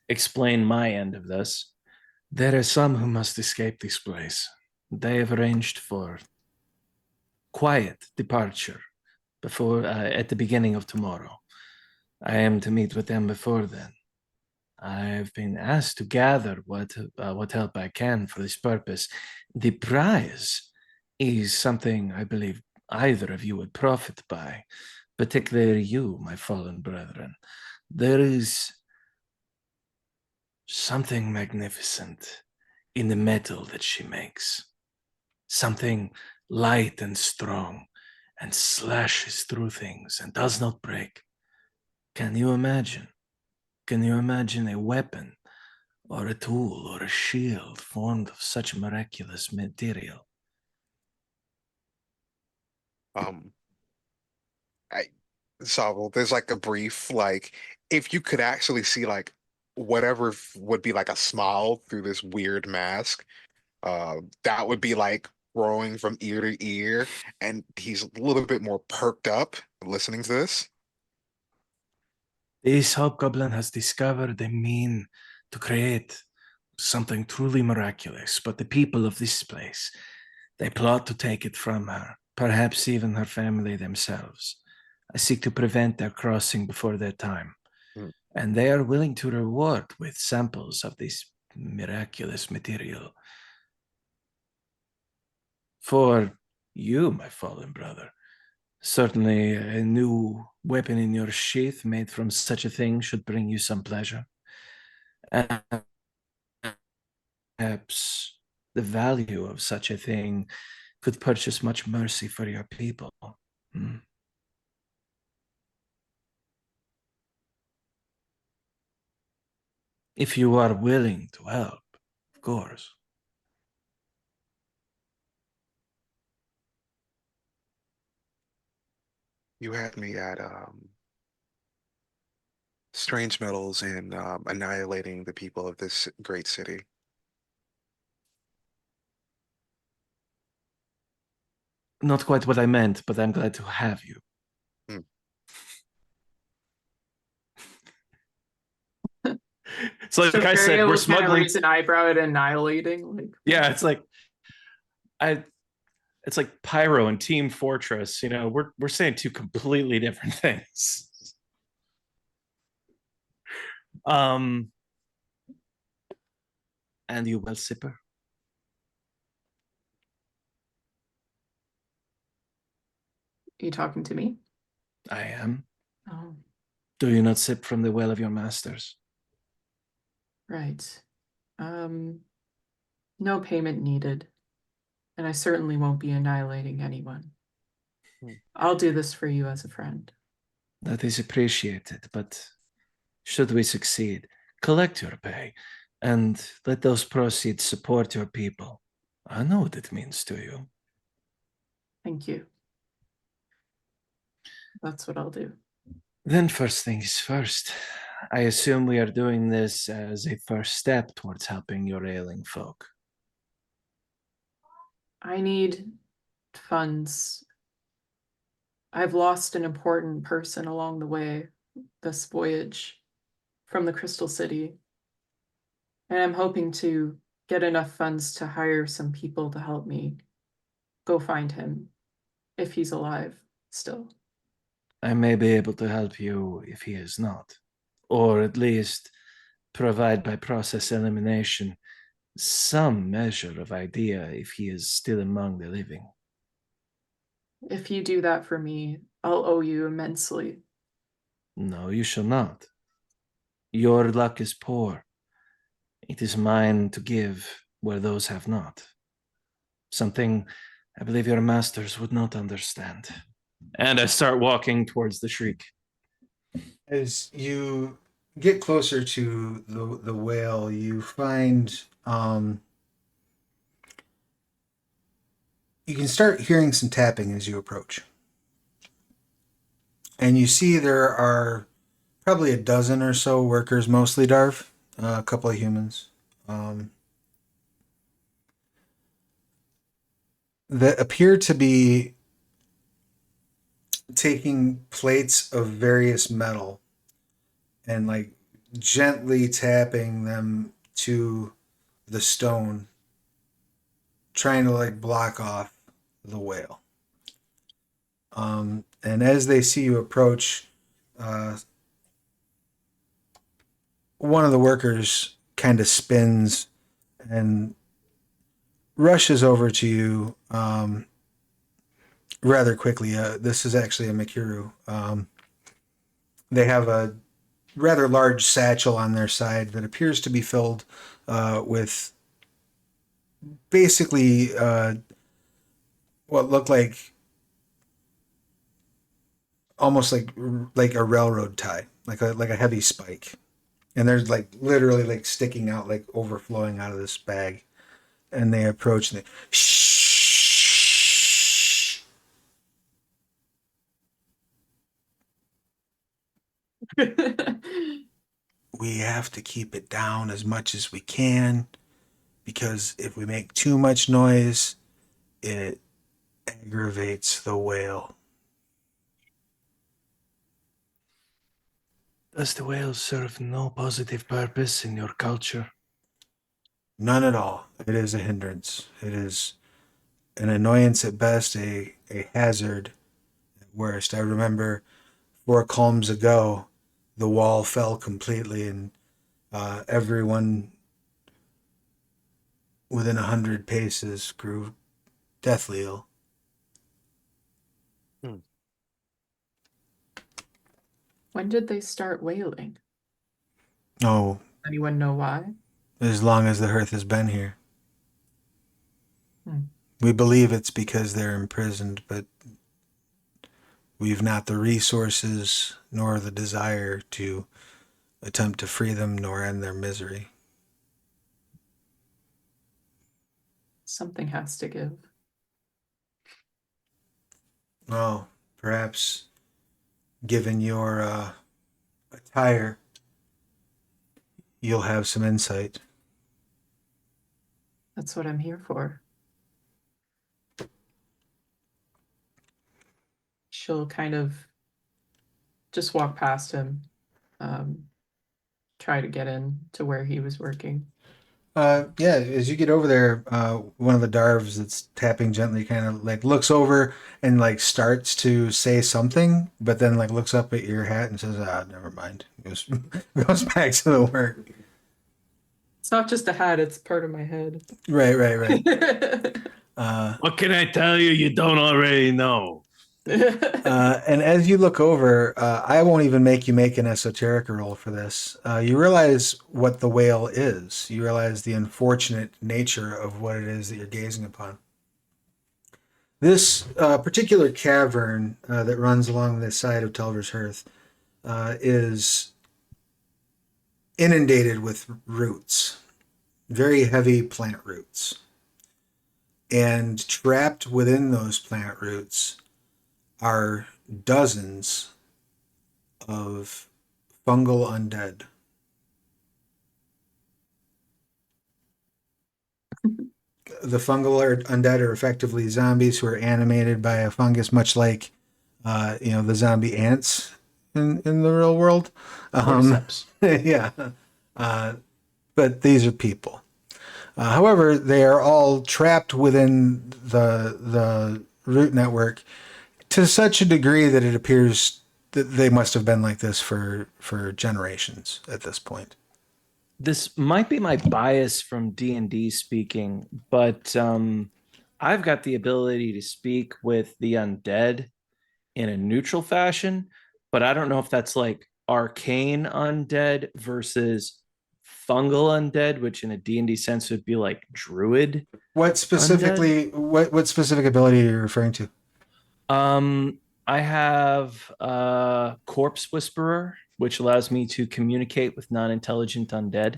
explain my end of this. There are some who must escape this place. They have arranged for quiet departure before at the beginning of tomorrow. I am to meet with them before then. I've been asked to gather what help I can for this purpose. The prize is something I believe either of you would profit by, particularly you, my fallen brethren. There is something magnificent in the metal that she makes, something light and strong and slashes through things and does not break. Can you imagine? Can you imagine a weapon or a tool or a shield formed of such miraculous material? Um, I so there's like a brief like if you could actually see like whatever would be like a smile through this weird mask, that would be like growing from ear to ear, and he's a little bit more perked up listening to this. This hobgoblin has discovered a mean to create something truly miraculous, but the people of this place, they plot to take it from her, perhaps even her family themselves. I seek to prevent their crossing before their time. Hmm. and they are willing to reward with samples of this miraculous material. For you, my fallen brother, certainly a new weapon in your sheath made from such a thing should bring you some pleasure. And perhaps the value of such a thing could purchase much mercy for your people. If you are willing to help, of course. You had me at strange metals and annihilating the people of this great city. Not quite what I meant, but I'm glad to have you. Hmm. So like I said, we're smuggling. Raise an eyebrow at annihilating. Like, Yeah, it's like it's like Pyro and Team Fortress. You know, we're saying two completely different things. And you will sipper. you talking to me? I am. Oh, Do you not sip from the well of your masters? right. No payment needed. And I certainly won't be annihilating anyone. Hmm. I'll do this for you as a friend. That is appreciated, but should we succeed, collect your pay and let those proceeds support your people. I know what it means to you. Thank you. That's what I'll do. Then first things first. I assume we are doing this as a first step towards helping your ailing folk. I need funds. I've lost an important person along the way, this voyage from the Crystal City. And I'm hoping to get enough funds to hire some people to help me go find him, if he's alive still. I may be able to help you if he is not, or at least provide by process elimination some measure of idea if he is still among the living. If you do that for me, I'll owe you immensely. No, you shall not. Your luck is poor. It is mine to give where those have not. Something I believe your masters would not understand. And I start walking towards the shriek. As you get closer to the whale, you find you can start hearing some tapping as you approach. And you see there are probably a dozen or so workers, mostly Darv, a couple of humans, that appear to be taking plates of various metal and like gently tapping them to the stone, trying to like block off the whale. And as they see you approach, one of the workers kind of spins and rushes over to you rather quickly. This is actually a Makiru. They have a rather large satchel on their side that appears to be filled with basically what looked like almost like a railroad tie, like a heavy spike, and there's like literally like sticking out, like overflowing out of this bag. And they approach and they shh. We have to keep it down as much as we can because if we make too much noise, it aggravates the whale. Does the whale serve no positive purpose in your culture? None at all. It is a hindrance. It is an annoyance at best, a hazard at worst. I remember 4 calms ago, the wall fell completely, and everyone within 100 paces grew deathly ill. When did they start whaling? Oh, Anyone know why? as long as the Hearth has been here. Hmm. We believe it's because they're imprisoned, but we've not the resources nor the desire to attempt to free them nor end their misery. Something has to give. Oh, perhaps given your attire, you'll have some insight. That's what I'm here for. She'll kind of just walk past him, try to get in to where he was working. Yeah, as you get over there, one of the Darvs that's tapping gently kind of like looks over and like starts to say something, but then like looks up at your hat and says, never mind. Goes back to the work. It's not just a hat, it's part of my head. Right. What can I tell you? You don't already know. And as you look over, I won't even make you make an esoteric roll for this. You realize what the whale is. You realize the unfortunate nature of what it is that you're gazing upon. This particular cavern that runs along the side of Telver's Hearth is inundated with roots, very heavy plant roots. And trapped within those plant roots are dozens of fungal undead. The fungal undead are effectively zombies who are animated by a fungus, much like the zombie ants in the real world. Cordyceps. Yeah, but these are people. However, they are all trapped within the root network to such a degree that it appears that they must have been like this for generations at this point. This might be my bias from D&D speaking, but I've got the ability to speak with the undead in a neutral fashion, but I don't know if that's like arcane undead versus fungal undead, which in a D&D sense would be like druid. What specifically? What specific ability are you referring to? I have Corpse Whisperer, which allows me to communicate with non-intelligent undead.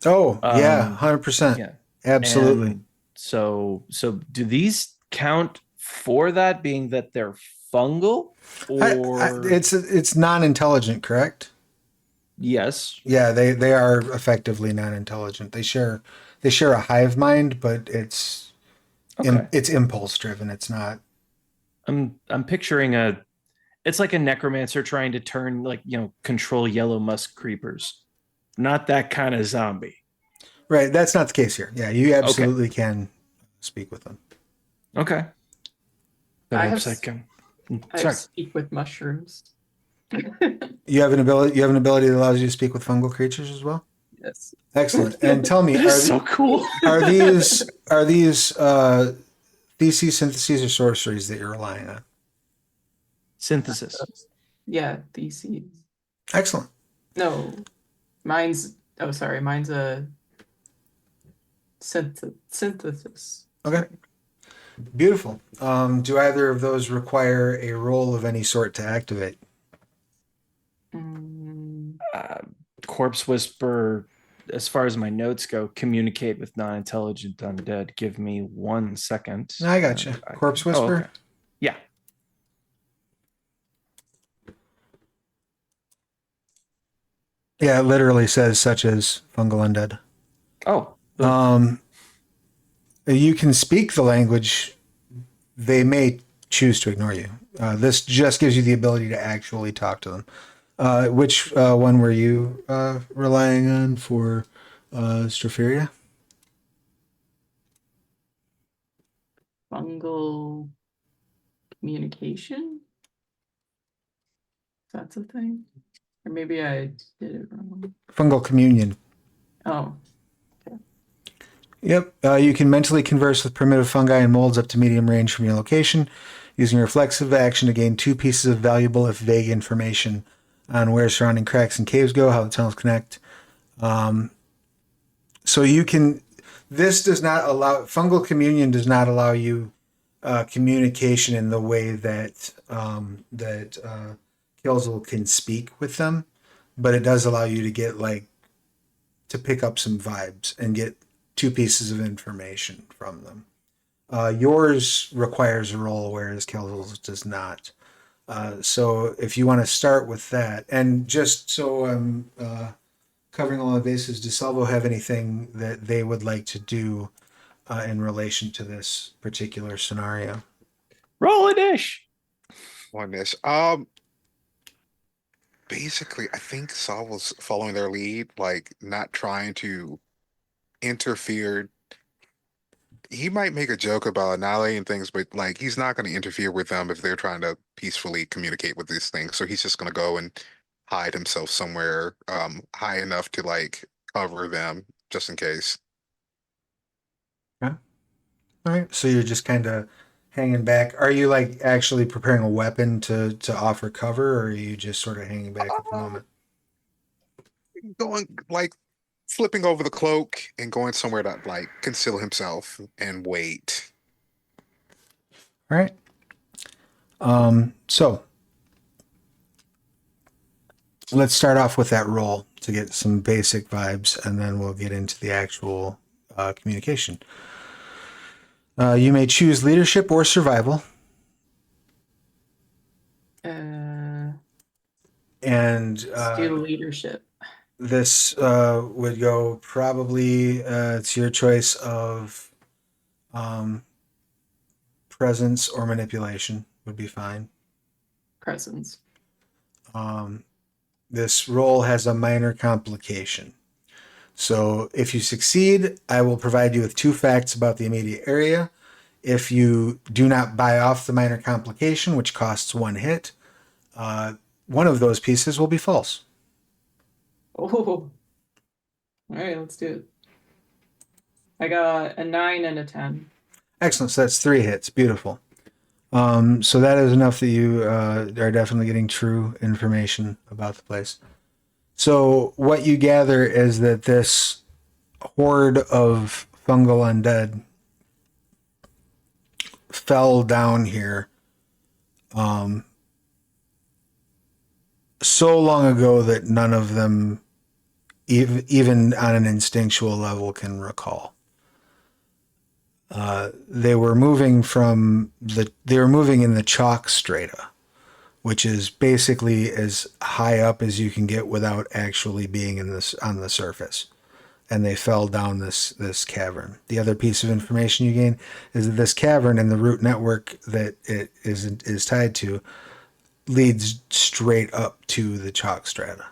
Oh, yeah, 100%. Yeah, Absolutely. and so do these count for that, being that they're fungal, or It's non-intelligent, correct? yes? Yeah, they are effectively non-intelligent. They share a hive mind, but it's Okay. it's impulse driven. It's not. I'm picturing it's like a necromancer trying to turn, like, control yellow musk creepers. Not that kind of zombie. Right, that's not the case here. Yeah, you Okay. absolutely can speak with them. Okay. I have Sorry. speak with mushrooms. You have an ability that allows you to speak with fungal creatures as well? Yes. Excellent. And tell me, That is so cool. are these DC syntheses or sorceries that you're relying on? Synthesis. Yeah, theses. Excellent. No, mine's a synthesis. Okay. Beautiful. Do either of those require a roll of any sort to activate? Corpse Whisper, as far as my notes go, communicate with non-intelligent undead. Give me 1 second. I got you. Corpse Whisper? Okay. Yeah. Yeah, it literally says such as fungal undead. Oh. You can speak the language. They may choose to ignore you. This just gives you the ability to actually talk to them. Which one were you relying on for Strophiria? Fungal communication? That's a thing. Or maybe I did it wrong. Fungal communion. Oh, Yep. You can mentally converse with primitive fungi and molds up to medium range from your location, using reflexive action to gain 2 pieces of valuable, if vague, information on where surrounding cracks and caves go, how the tunnels connect. So you can. This does not allow fungal communion. Does not allow you communication in the way that Kelzel can speak with them, but it does allow you to get to pick up some vibes and get 2 pieces of information from them. Yours requires a roll, whereas Kelzel's does not. So if you want to start with that, and just so I'm covering all the bases, does Salvo have anything that they would like to do in relation to this particular scenario? Roll a dish. On this. Basically, I think Saul was following their lead, like not trying to interfere. He might make a joke about annihilating things, but like he's not going to interfere with them if they're trying to peacefully communicate with these things. So he's just going to go and hide himself somewhere high enough to like cover them just in case. Yeah. All right. So you're just kind of hanging back. Are you actually preparing a weapon to offer cover, or are you just sort of hanging back at the moment? Going like flipping over the cloak and going somewhere to like conceal himself and wait. All right. So let's start off with that roll to get some basic vibes, and then we'll get into the actual communication. You may choose leadership or survival, and let's do leadership. this would go probably it's your choice of presence or manipulation would be fine. Presence. This roll has a minor complication. So if you succeed, I will provide you with 2 facts about the immediate area. If you do not buy off the minor complication, which costs 1 hit, one of those pieces will be false. Oh, all right, let's do it. I got a 9 and a 10. Excellent. So that's 3 hits. Beautiful. So that is enough that you are definitely getting true information about the place. So what you gather is that this horde of fungal undead fell down here so long ago that none of them, even on an instinctual level, can recall. They were moving in the chalk strata, which is basically as high up as you can get without actually being on the surface. And they fell down this cavern. The other piece of information you gain is that this cavern and the root network that it is tied to leads straight up to the chalk strata.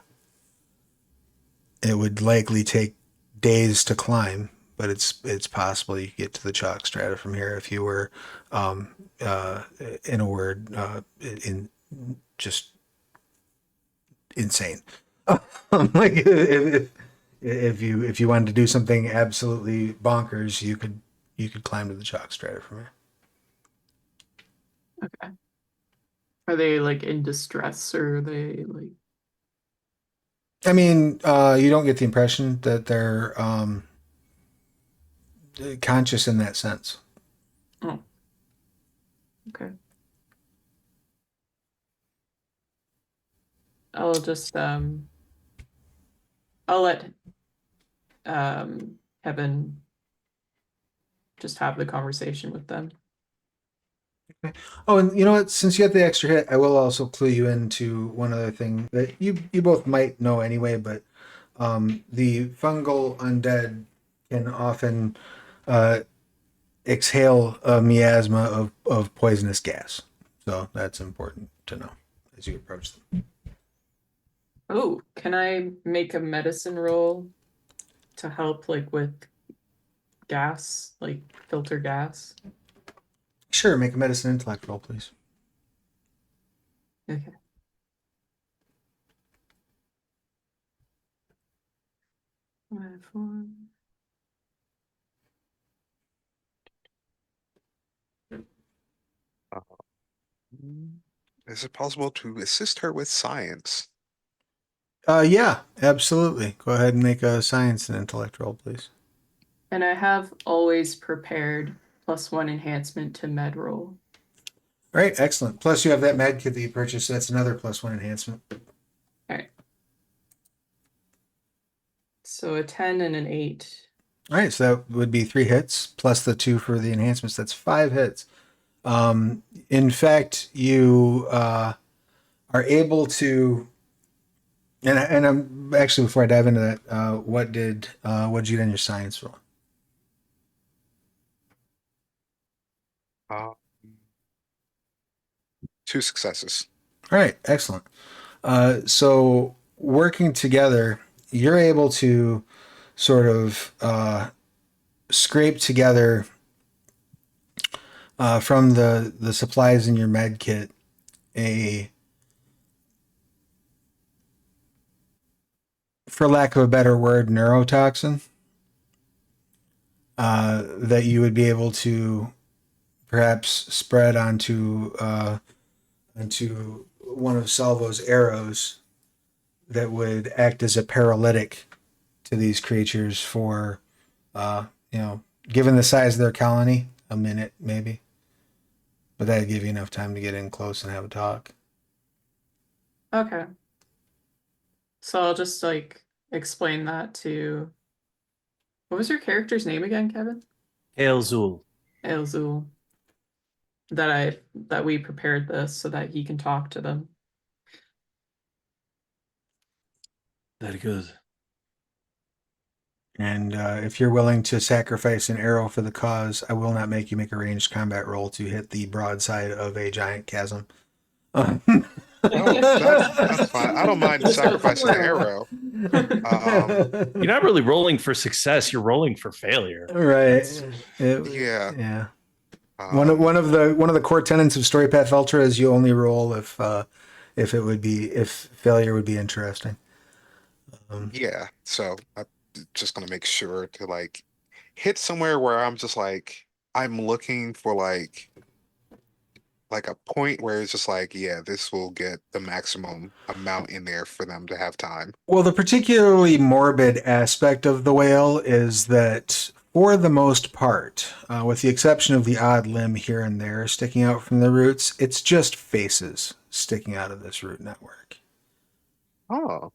It would likely take days to climb, but it's possible you could get to the chalk strata from here if you were, in a word, in just insane. Like if you wanted to do something absolutely bonkers, you could climb to the chalk strata from here. Okay. Are they like in distress, or are they like? I mean, you don't get the impression that they're conscious in that sense. Oh. Okay. I'll just I'll let Kevin just have the conversation with them. Oh, and you know what? Since you had the extra hit, I will also clue you into one other thing that you both might know anyway, but the fungal undead can often exhale a miasma of poisonous gas. So that's important to know as you approach them. Oh, can I make a medicine roll to help like with gas, like filter gas? Sure, make a medicine intellect roll, please. Okay. 4. Is it possible to assist her with science? Yeah, absolutely. Go ahead and make a science and intellect roll, please. And I have always prepared +1 enhancement to med roll. All right, excellent. Plus, you have that med kit that you purchased. So that's another +1 enhancement. So a 10 and an 8. All right, so that would be 3 hits plus the 2 for the enhancements. That's 5 hits. In fact, you are able to, and I'm actually before I dive into that, what did you get in your science roll? Uh, 2 successes. All right, excellent. So working together, you're able to sort of scrape together from the supplies in your med kit a, for lack of a better word, neurotoxin that you would be able to perhaps spread onto one of Salvo's arrows that would act as a paralytic to these creatures for, given the size of their colony, a minute maybe. But that'd give you enough time to get in close and have a talk. Okay. So I'll just like explain that to. What was your character's name again, Kevin? Elzul. Elzul. That we prepared this so that he can talk to them. Very good. And if you're willing to sacrifice an arrow for the cause, I will not make you make a ranged combat roll to hit the broadside of a giant chasm. Oh, that's fine. I don't mind sacrificing the arrow. You're not really rolling for success. You're rolling for failure. Right. Yeah. Yeah. One of the core tenets of Story Path Ultra is you only roll if failure would be interesting. Yeah. So I'm just gonna make sure to like hit somewhere where I'm just like I'm looking for like a point where it's just like, yeah, this will get the maximum amount in there for them to have time. Well, the particularly morbid aspect of the whale is that, for the most part, with the exception of the odd limb here and there sticking out from the roots, it's just faces sticking out of this root network. Oh,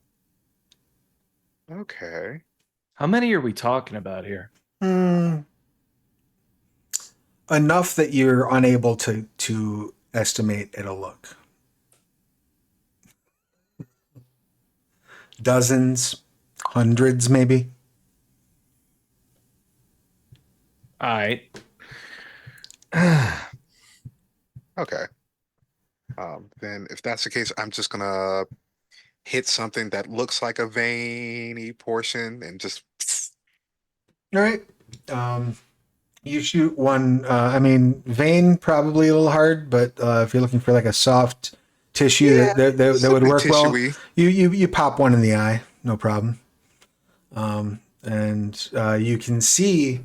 okay. How many are we talking about here? Enough that you're unable to estimate at a look. Dozens, hundreds, maybe. All right. Okay. Then if that's the case, I'm just gonna hit something that looks like a veiny portion and just All right. You shoot one. Vein probably a little hard, but if you're looking for like a soft tissue that would work well, you pop one in the eye, no problem. And you can see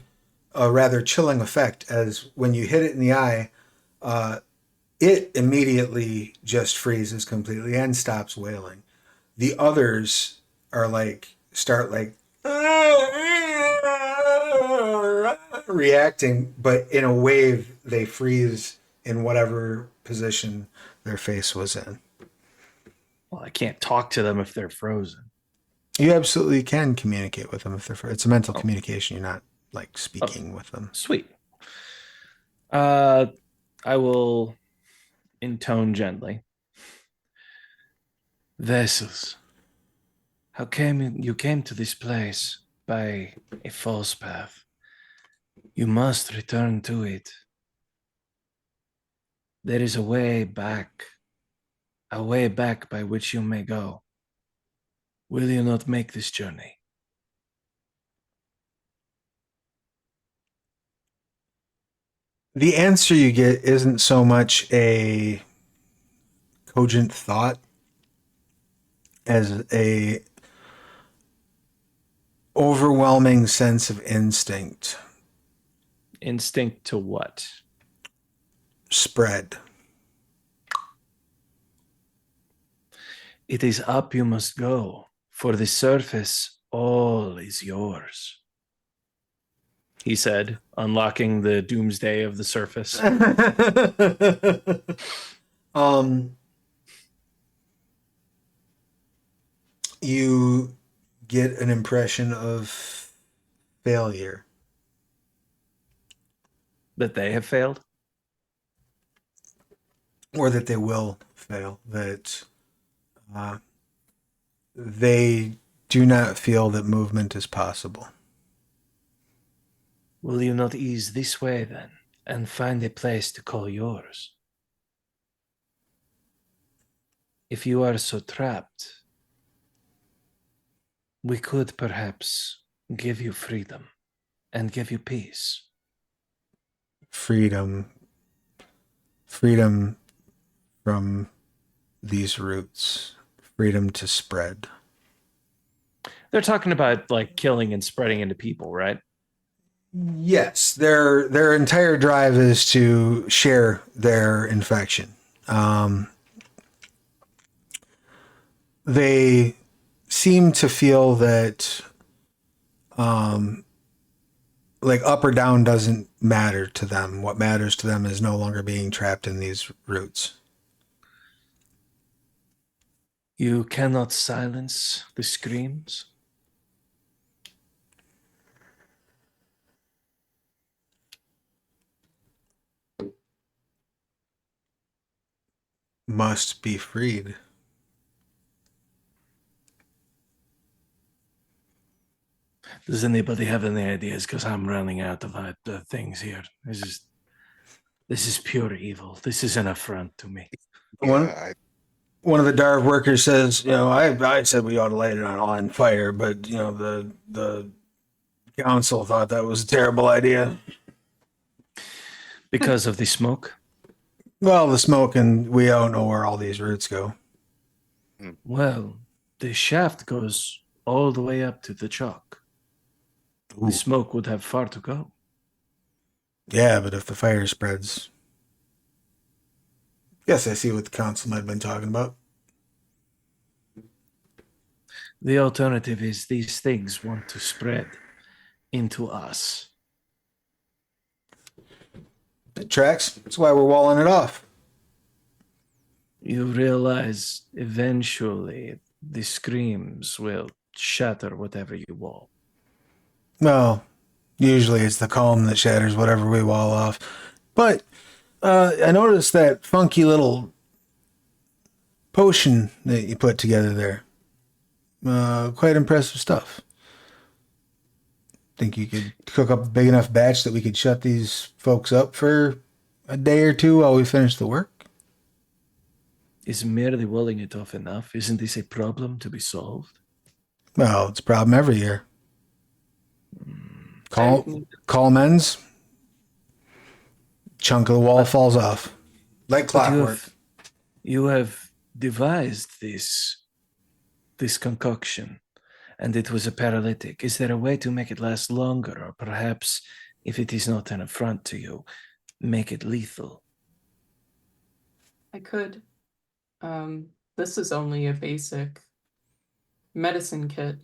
a rather chilling effect as when you hit it in the eye, it immediately just freezes completely and stops wailing. The others are start reacting, but in a wave they freeze in whatever position their face was in. Well, I can't talk to them if they're frozen. You absolutely can communicate with them if they're it's a mental communication. You're not speaking with them. Sweet. I will intone gently. Vessels. How came you came to this place by a false path? You must return to it. There is a way back by which you may go. Will you not make this journey? The answer you get isn't so much a cogent thought as a overwhelming sense of instinct. Instinct to what? Spread. It is up you must go. For the surface, all is yours. He said, unlocking the doomsday of the surface. You get an impression of failure. That they have failed? Or that they will fail. That they do not feel that movement is possible. Will you not ease this way then, and find a place to call yours? If you are so trapped, we could perhaps give you freedom and give you peace. Freedom from these roots. Freedom to spread. They're talking about like killing and spreading into people, right? Yes, their entire drive is to share their infection. They seem to feel that like up or down doesn't matter to them. What matters to them is no longer being trapped in these roots. You cannot silence the screams. Must be freed. Does anybody have any ideas? Because I'm running out of things here. This is pure evil. This is an affront to me. One of the Darv workers says, I said we ought to light it on fire, but the council thought that was a terrible idea. Because of the smoke? Well, the smoke, and we don't know where all these roots go. Well, the shaft goes all the way up to the chalk. Ooh. The smoke would have far to go. Yeah, but if the fire spreads... Yes, I see what the council might have been talking about. The alternative is these things want to spread into us. It tracks. That's why we're walling it off. You realize eventually the screams will shatter whatever you wall. Well, usually it's the calm that shatters whatever we wall off. But I noticed that funky little potion that you put together there. Quite impressive stuff. Think you could cook up a big enough batch that we could shut these folks up for a day or two while we finish the work? Is merely walling it off enough? Isn't this a problem to be solved? Well, it's a problem every year. Call men's. Chunk of the wall falls off. Like clockwork. You have devised this concoction, and it was a paralytic. Is there a way to make it last longer, or perhaps, if it is not an affront to you, make it lethal? I could. This is only a basic medicine kit.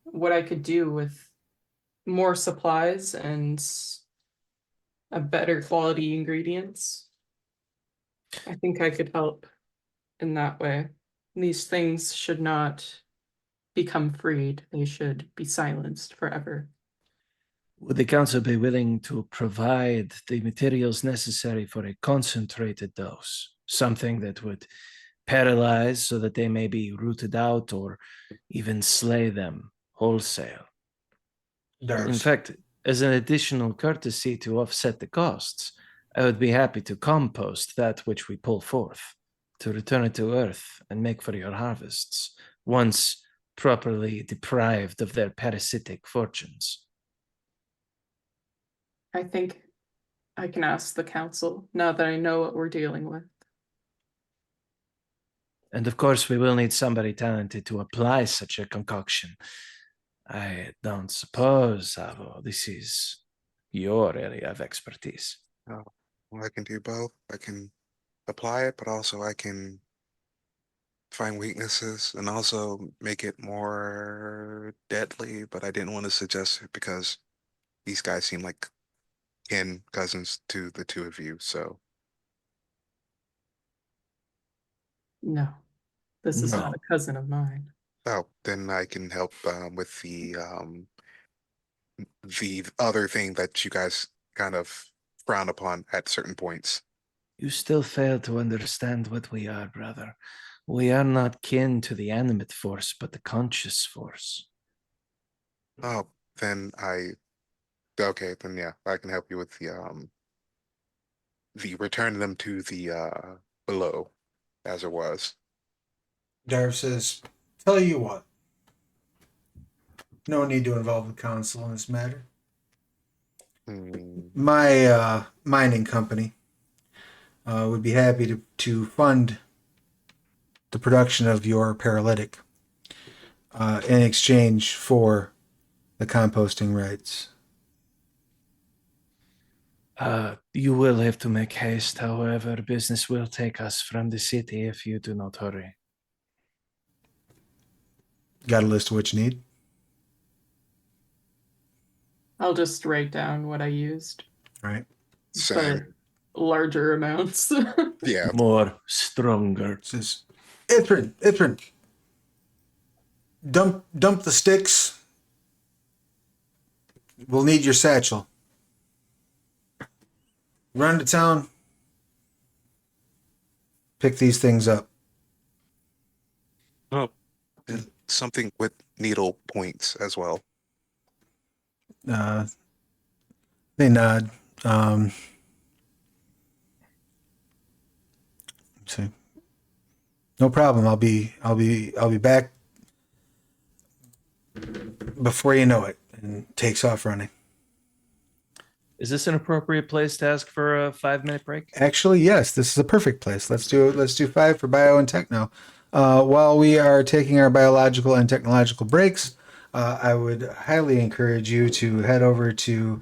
What I could do with more supplies and a better quality ingredients, I think I could help in that way. These things should not become freed. They should be silenced forever. Would the council be willing to provide the materials necessary for a concentrated dose? Something that would paralyze so that they may be rooted out or even slay them wholesale. In fact, as an additional courtesy to offset the costs, I would be happy to compost that which we pull forth, to return it to earth and make for your harvests, once properly deprived of their parasitic fortunes. I think I can ask the council now that I know what we're dealing with. And of course, we will need somebody talented to apply such a concoction. I don't suppose, Avo, this is your area of expertise. Oh, well, I can do both. I can apply it, but also I can find weaknesses and also make it more deadly. But I didn't want to suggest it because these guys seem like kin cousins to the two of you. So, No, this is No. not a cousin of mine. oh, then I can help with the other thing that you guys kind of frown upon at certain points. You still fail to understand what we are, brother. We are not kin to the animate force, but the conscious force. Oh, then okay, then yeah, I can help you with the return them to the below as it was. Darv says, "Tell you what. No need to involve the council in this matter. Hmm. My mining company would be happy to fund the production of your paralytic in exchange for the composting rights." You will have to make haste, however. Business will take us from the city if you do not hurry. Got a list of what you need? I'll just write down what I used, Right. Same. but larger amounts. Yeah. More, stronger. It says, Ithrin, dump the sticks. We'll need your satchel. Run to town. Pick these things up. Oh, and something with needle points as well. They nod. Let's see. No problem. I'll be back before you know it. And takes off running. Is this an appropriate place to ask for a 5-minute break? Actually, yes, this is a perfect place. Let's do 5 for bio and techno. While we are taking our biological and technological breaks, I would highly encourage you to head over to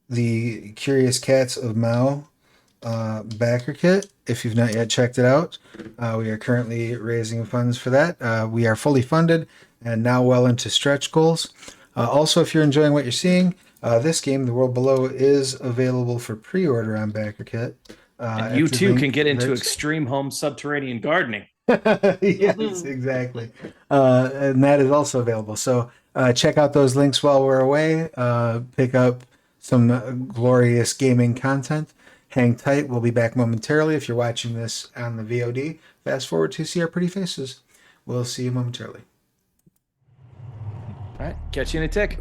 the Curious Cats of Mao backer kit if you've not yet checked it out. We are currently raising funds for that. We are fully funded and now well into stretch goals. Also, if you're enjoying what you're seeing, this game, The World Below, is available for pre-order on BackerKit. And you too can get into extreme home subterranean gardening. Yes, exactly. And that is also available. So check out those links while we're away. Pick up some glorious gaming content. Hang tight. We'll be back momentarily. If you're watching this on the VOD, fast forward to see our pretty faces. We'll see you momentarily. All right, catch you in a tick.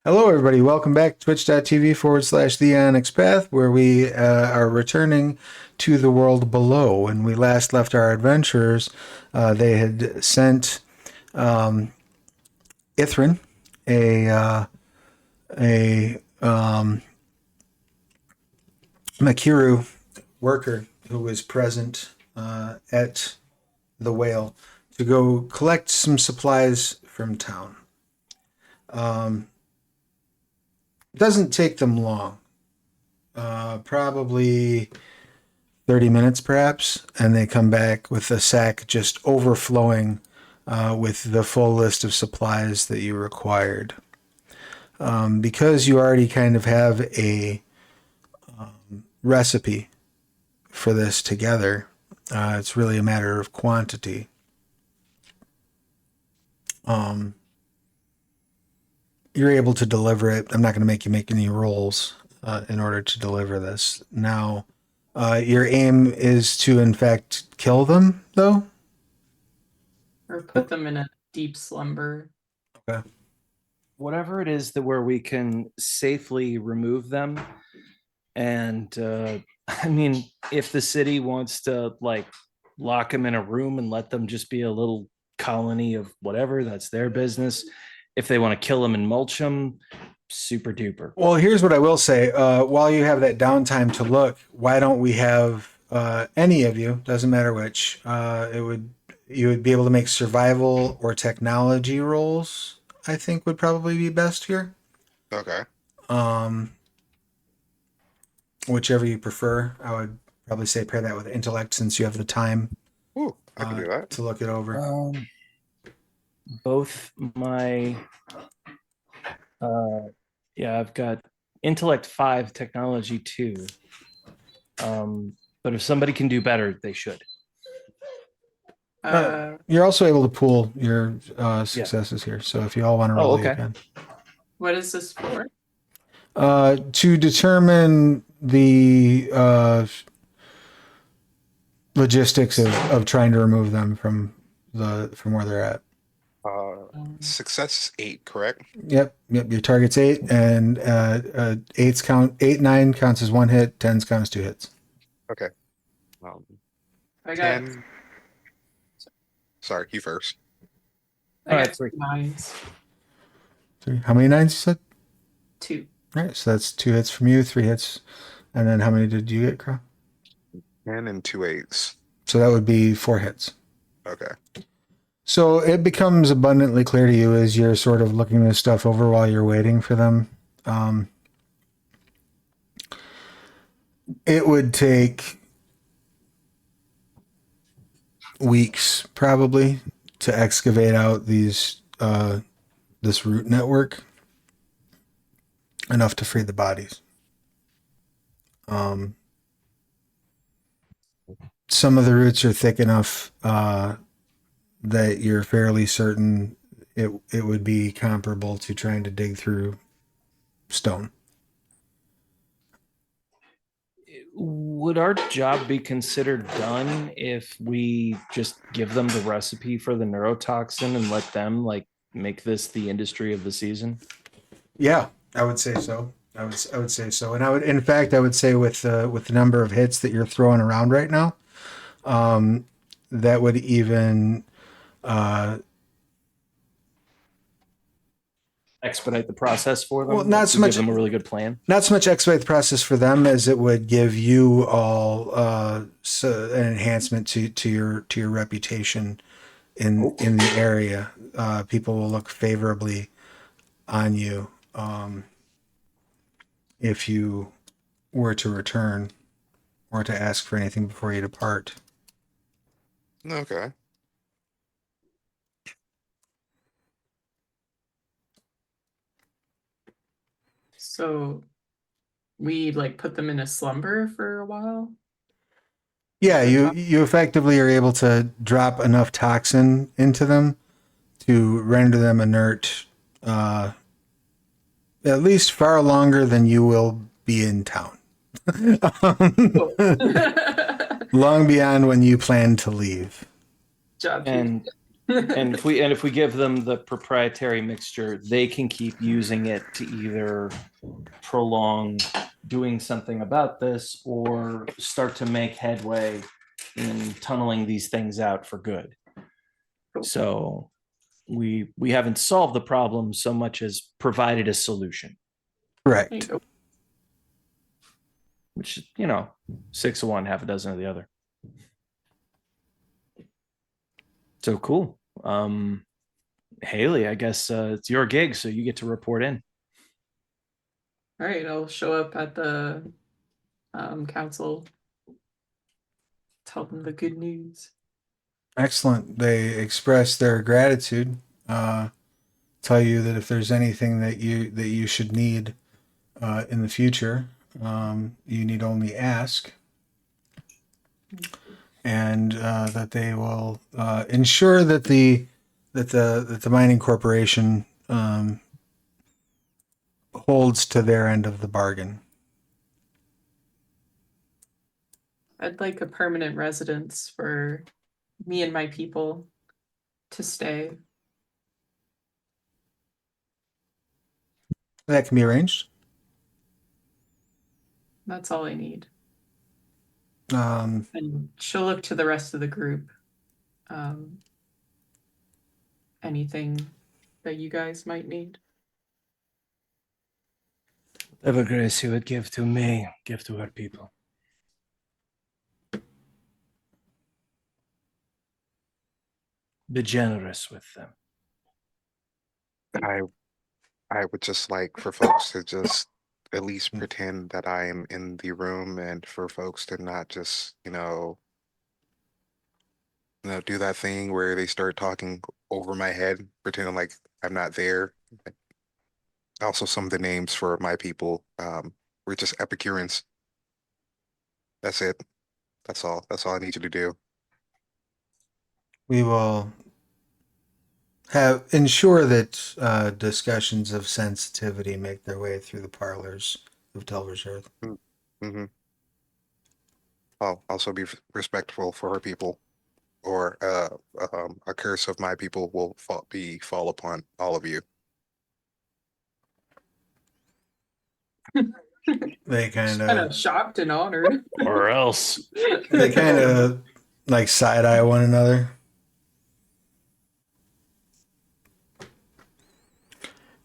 Hello, everybody. Welcome back to twitch.tv/The Onyx Path, where we are returning to the world below. When we last left our adventurers, they had sent Ithrin, a Makiru worker who was present at the whale, to go collect some supplies from town. Doesn't take them long. Probably 30 minutes, perhaps, and they come back with a sack just overflowing with the full list of supplies that you required. Because you already kind of have a recipe for this together, it's really a matter of quantity. You're able to deliver it. I'm not going to make you make any rolls in order to deliver this. Now, your aim is to, in fact, kill them, though? Or put them in a deep slumber. Okay. Whatever it is that where we can safely remove them. And I mean, if the city wants to like lock them in a room and let them just be a little colony of whatever, that's their business. If they want to kill them and mulch them, super duper. Well, here's what I will say. While you have that downtime to look, why don't we have any of you, doesn't matter which, you would be able to make survival or technology rolls, I think would probably be best here. Okay. Whichever you prefer. I would probably say pair that with intellect, since you have the time Ooh, I can do that. to look it over. Both my I've got intellect 5, technology 2. But if somebody can do better, they should. You're also able to pool your successes here, so if you all want to roll, okay. you can. What is this for? To determine the logistics of trying to remove them from where they're at. Success 8, correct? Yep. Your target's 8, and 9 counts as 1 hit, 10s count as 2 hits. Okay. I got 10. Sorry, you first. I got three. 9s. 3. How many 9s you said? 2. All right, so that's 2 hits from you, 3 hits, and then how many did you get, Crow? 10 and 2 8s. So that would be 4 hits. Okay. So it becomes abundantly clear to you as you're sort of looking this stuff over while you're waiting for them. It would take weeks probably to excavate out this root network enough to free the bodies. Some of the roots are thick enough that you're fairly certain it would be comparable to trying to dig through stone. Would our job be considered done if we just give them the recipe for the neurotoxin and let them like make this the industry of the season? Yeah, I would say so. I would say so, and in fact, I would say with the number of hits that you're throwing around right now, that would even Expedite the process for them. Well, not so much give them a really good plan. Not so much expedite the process for them as it would give you all an enhancement to your reputation in the area. People will look favorably on you if you were to return or to ask for anything before you depart. Okay. So we like put them in a slumber for a while. Yeah, you effectively are able to drop enough toxin into them to render them inert at least far longer than you will be in town. Long beyond when you plan to leave. Job. And And if we give them the proprietary mixture, they can keep using it to either prolong doing something about this or start to make headway in tunneling these things out for good. So we haven't solved the problem so much as provided a solution, There you Correct. go. which, 6 of one, half a dozen of the other. So cool. Haley, I guess it's your gig, so you get to report in. All right, I'll show up at the council. Tell them the good news. Excellent. They express their gratitude. Tell you that if there's anything that you should need in the future, you need only ask, and that they will ensure that the mining corporation holds to their end of the bargain. I'd like a permanent residence for me and my people to stay. That can be arranged. That's all I need. Um, And she'll look to the rest of the group. Anything that you guys might need. Whatever grace you would give to me, give to our people. Be generous with them. I would just like for folks to just at least pretend that I am in the room, and for folks to not just, do that thing where they start talking over my head, pretending like I'm not there. Also, some of the names for my people were just Epicureans. That's it. That's all. That's all I need you to do. we will ensure that discussions of sensitivity make their way through the parlors of Telver's Hearth. Mm-hmm. I'll also be respectful for her people, or a curse of my people will fall upon all of you. They kind Kind of of shocked and honored. Or else. they kind of like side eye one another.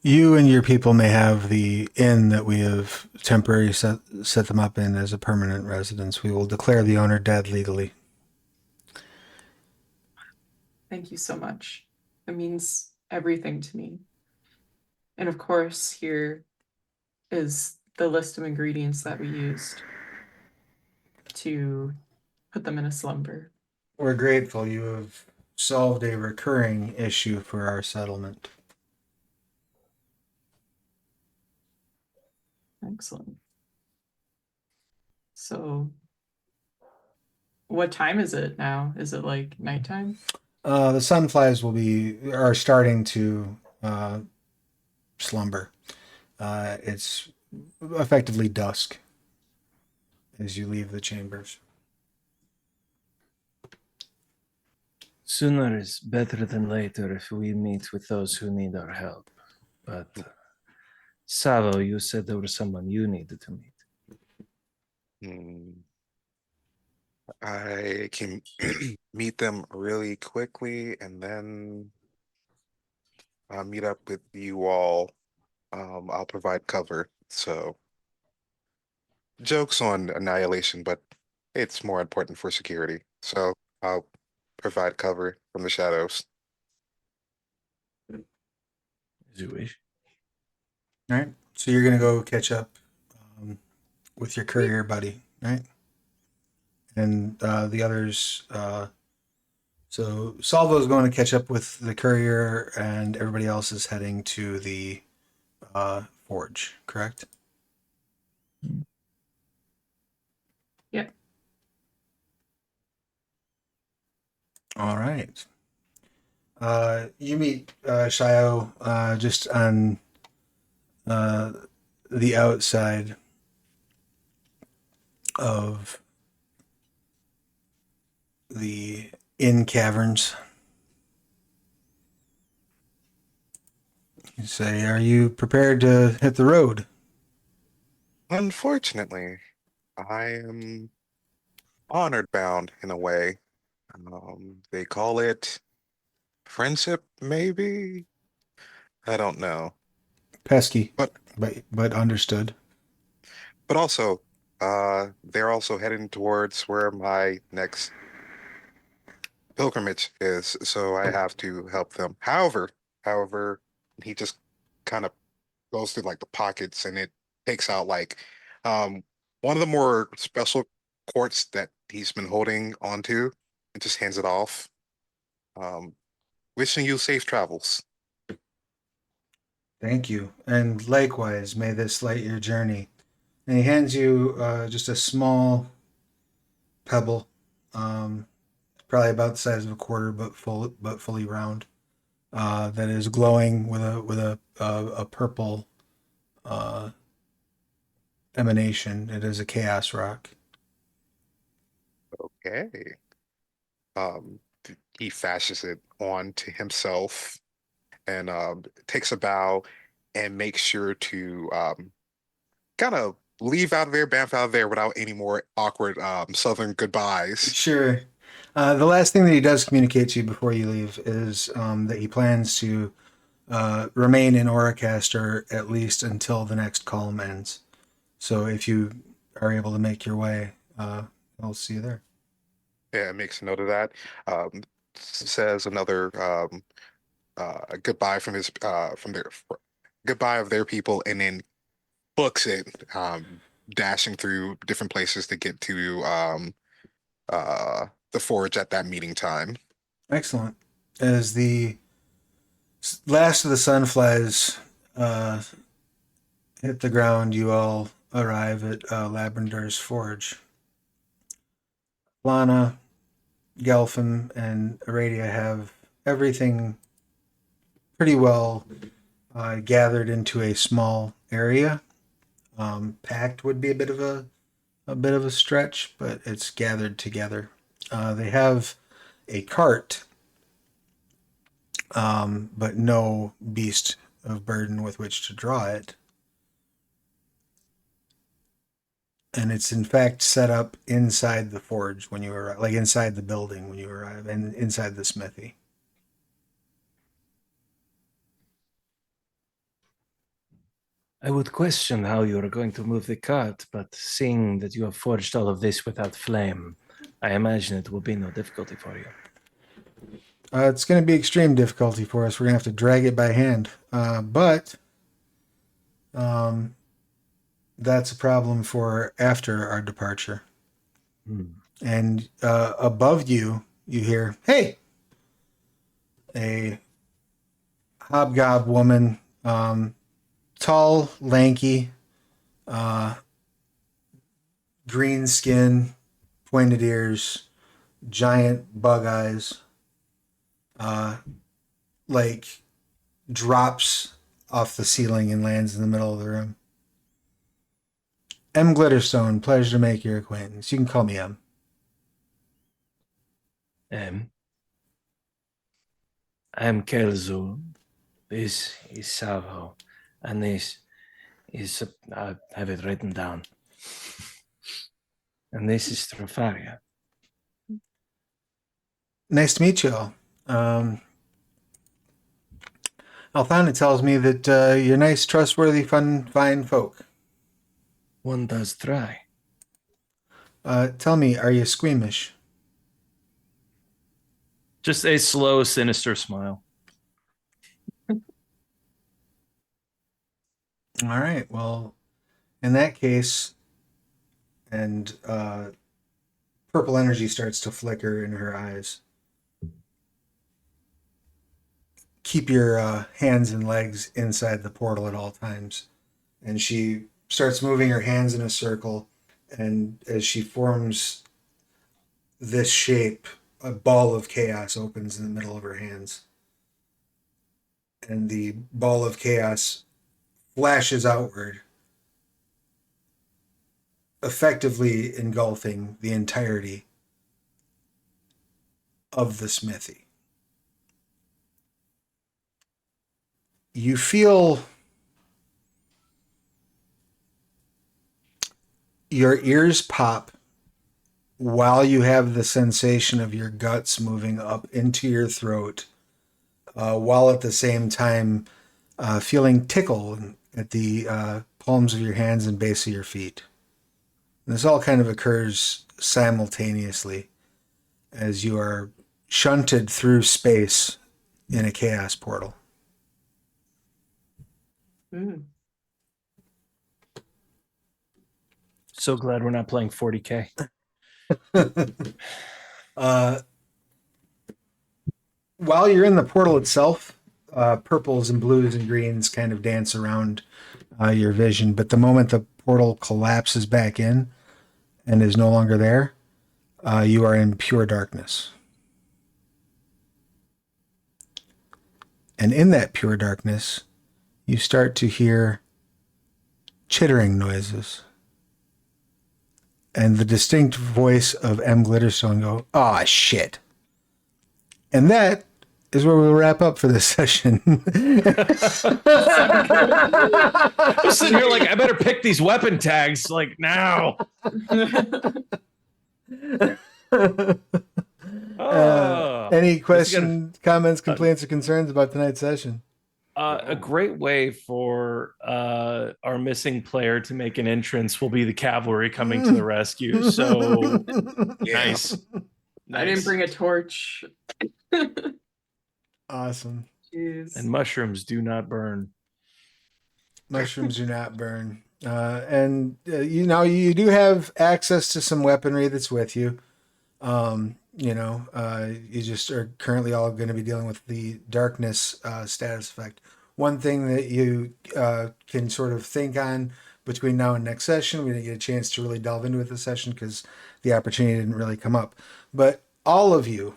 You and your people may have the inn that we have temporarily set them up in as a permanent residence. We will declare the owner dead legally. Thank you so much. It means everything to me. And of course, here is the list of ingredients that we used to put them in a slumber. We're grateful you have solved a recurring issue for our settlement. Excellent. So, what time is it now? Is it like nighttime? The sunflies are starting to slumber. It's effectively dusk as you leave the chambers. Sooner is better than later if we meet with those who need our help. But Savo, you said there was someone you needed to meet. I can meet them really quickly, and then meet up with you all. I'll provide cover. So, jokes on annihilation, but it's more important for security. So I'll provide cover from the shadows. As you wish. All right. So you're gonna go catch up with your courier buddy, right? And the others. So Salvo's going to catch up with the courier, and everybody else is heading to the forge. Correct? Yep. All right. You meet Shio just on the outside of the inn caverns. You say, are you prepared to hit the road? Unfortunately, I am honored bound in a way. They call it friendship, maybe? I don't know. Pesky, But but understood. also, they're also heading towards where my next pilgrimage is, so I have to help them. However, he just kind of goes through like the pockets and it takes out like um one of the more special quartz that he's been holding onto and just hands it off. Um, Wishing you safe travels. Thank you. And likewise, may this light your journey. And he hands you just a small pebble, um, probably about the size of a quarter, but fully round. That is glowing with a purple uh, emanation. It is a chaos rock. Okay. He fashes it on to himself and takes a bow and makes sure to kind of leave out of there, bamf out of there without any more awkward southern goodbyes. Sure. The last thing that he does communicate to you before you leave is that he plans to remain in Auracaster at least until the next column ends. So if you are able to make your way, I'll see you there. Yeah, it makes a note of that. Says another goodbye from his from their goodbye of their people, and then books it, dashing through different places to get to the forge at that meeting time. Excellent. As the last of the sunflies uh, hit the ground, you all arrive at Labrador's Forge. Lana, Gelfin, and Aradia have everything pretty well gathered into a small area. Packed would be a bit of a stretch, but it's gathered together. They have a cart, but no beast of burden with which to draw it. And it's in fact set up inside the forge when you arrive, like inside the building when you arrive, and inside the smithy. I would question how you are going to move the cart, but seeing that you have forged all of this without flame, I imagine it will be no difficulty for you. It's going to be extreme difficulty for us. We're going to have to drag it by hand. But that's a problem for after our departure. And above you, you hear, hey, a hobgob woman, tall, lanky, uh, green skin, pointed ears, giant bug eyes, like drops off the ceiling and lands in the middle of the room. M. Glitterstone, pleasure to make your acquaintance. You can call me M. I'm Kelzul. This is Salvo. And this is, I have it written down. And this is Strafaria. Nice to meet you all. Althana tells me that you're nice, trustworthy, fine folk. One does try. Tell me, are you squeamish? Just a slow, sinister smile. All right. Well, in that case, and purple energy starts to flicker in her eyes. Keep your hands and legs inside the portal at all times. And she starts moving her hands in a circle. And as she forms this shape, a ball of chaos opens in the middle of her hands. And the ball of chaos flashes outward, effectively engulfing the entirety of the smithy. you feel your ears pop while you have the sensation of your guts moving up into your throat, while at the same time feeling tickle at the palms of your hands and base of your feet. And this all kind of occurs simultaneously as you are shunted through space in a chaos portal. Mm. So glad we're not playing 40K. While you're in the portal itself, purples and blues and greens kind of dance around your vision. But the moment the portal collapses back in and is no longer there, you are in pure darkness. And in that pure darkness, you start to hear chittering noises. And the distinct voice of M. Glitterstone go, "Ah, shit." And that is where we'll wrap up for this session. I'm sitting here like, I better pick these weapon tags like now. Any questions, comments, complaints, or concerns about tonight's session? A great way for our missing player to make an entrance will be the cavalry coming to the rescue. So Yeah. nice. I didn't bring a torch. Awesome. Jeez. And mushrooms do not burn. Mushrooms do not burn. And you do have access to some weaponry that's with you. You just are currently all going to be dealing with the darkness status effect. One thing that you can sort of think on between now and next session, we didn't get a chance to really delve into it this session because the opportunity didn't really come up. But all of you,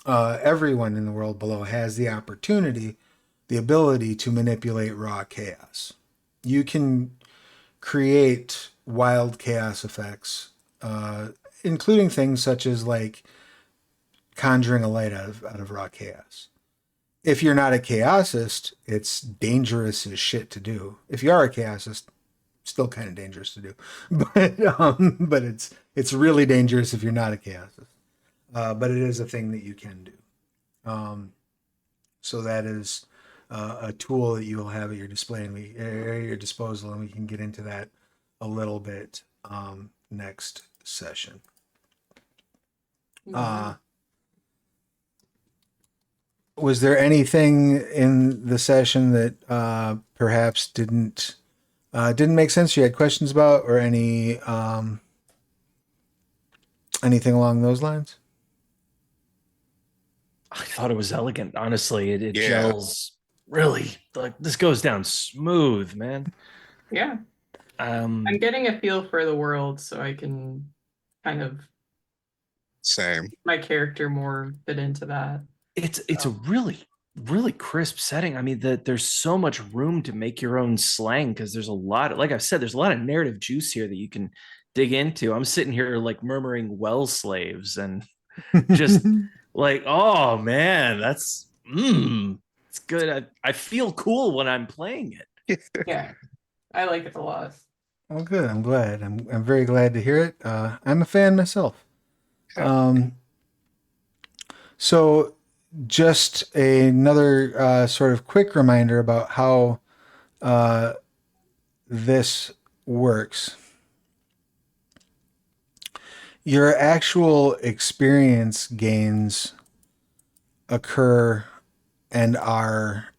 everyone in the world below has the opportunity, the ability to manipulate raw chaos. You can create wild chaos effects, including things such as like conjuring a light out of raw chaos. If you're not a chaosist, it's dangerous as shit to do. If you are a chaosist, still kind of dangerous to do. But it's really dangerous if you're not a chaosist. But it is a thing that you can do. So that is a tool that you will have at your display and your disposal, and we can get into that a little bit next session. Was there anything in the session that perhaps didn't make sense? You had questions about, or anything along those lines? I thought it was elegant. Honestly, it Yeah. gels really. Like this goes down smooth, man. Yeah. I'm getting a feel for the world so I can kind of Same. make my character more fit into that. It's a really crisp setting. I mean, there's so much room to make your own slang because there's a lot, like I've said, there's a lot of narrative juice here that you can dig into. I'm sitting here like murmuring well slaves and just like, oh man, that's it's good. I feel cool when I'm playing it. Yeah. I like it a lot. Well, good. I'm glad. I'm very glad to hear it. I'm a fan myself. So just another sort of quick reminder about how this works. Your actual experience gains occur and are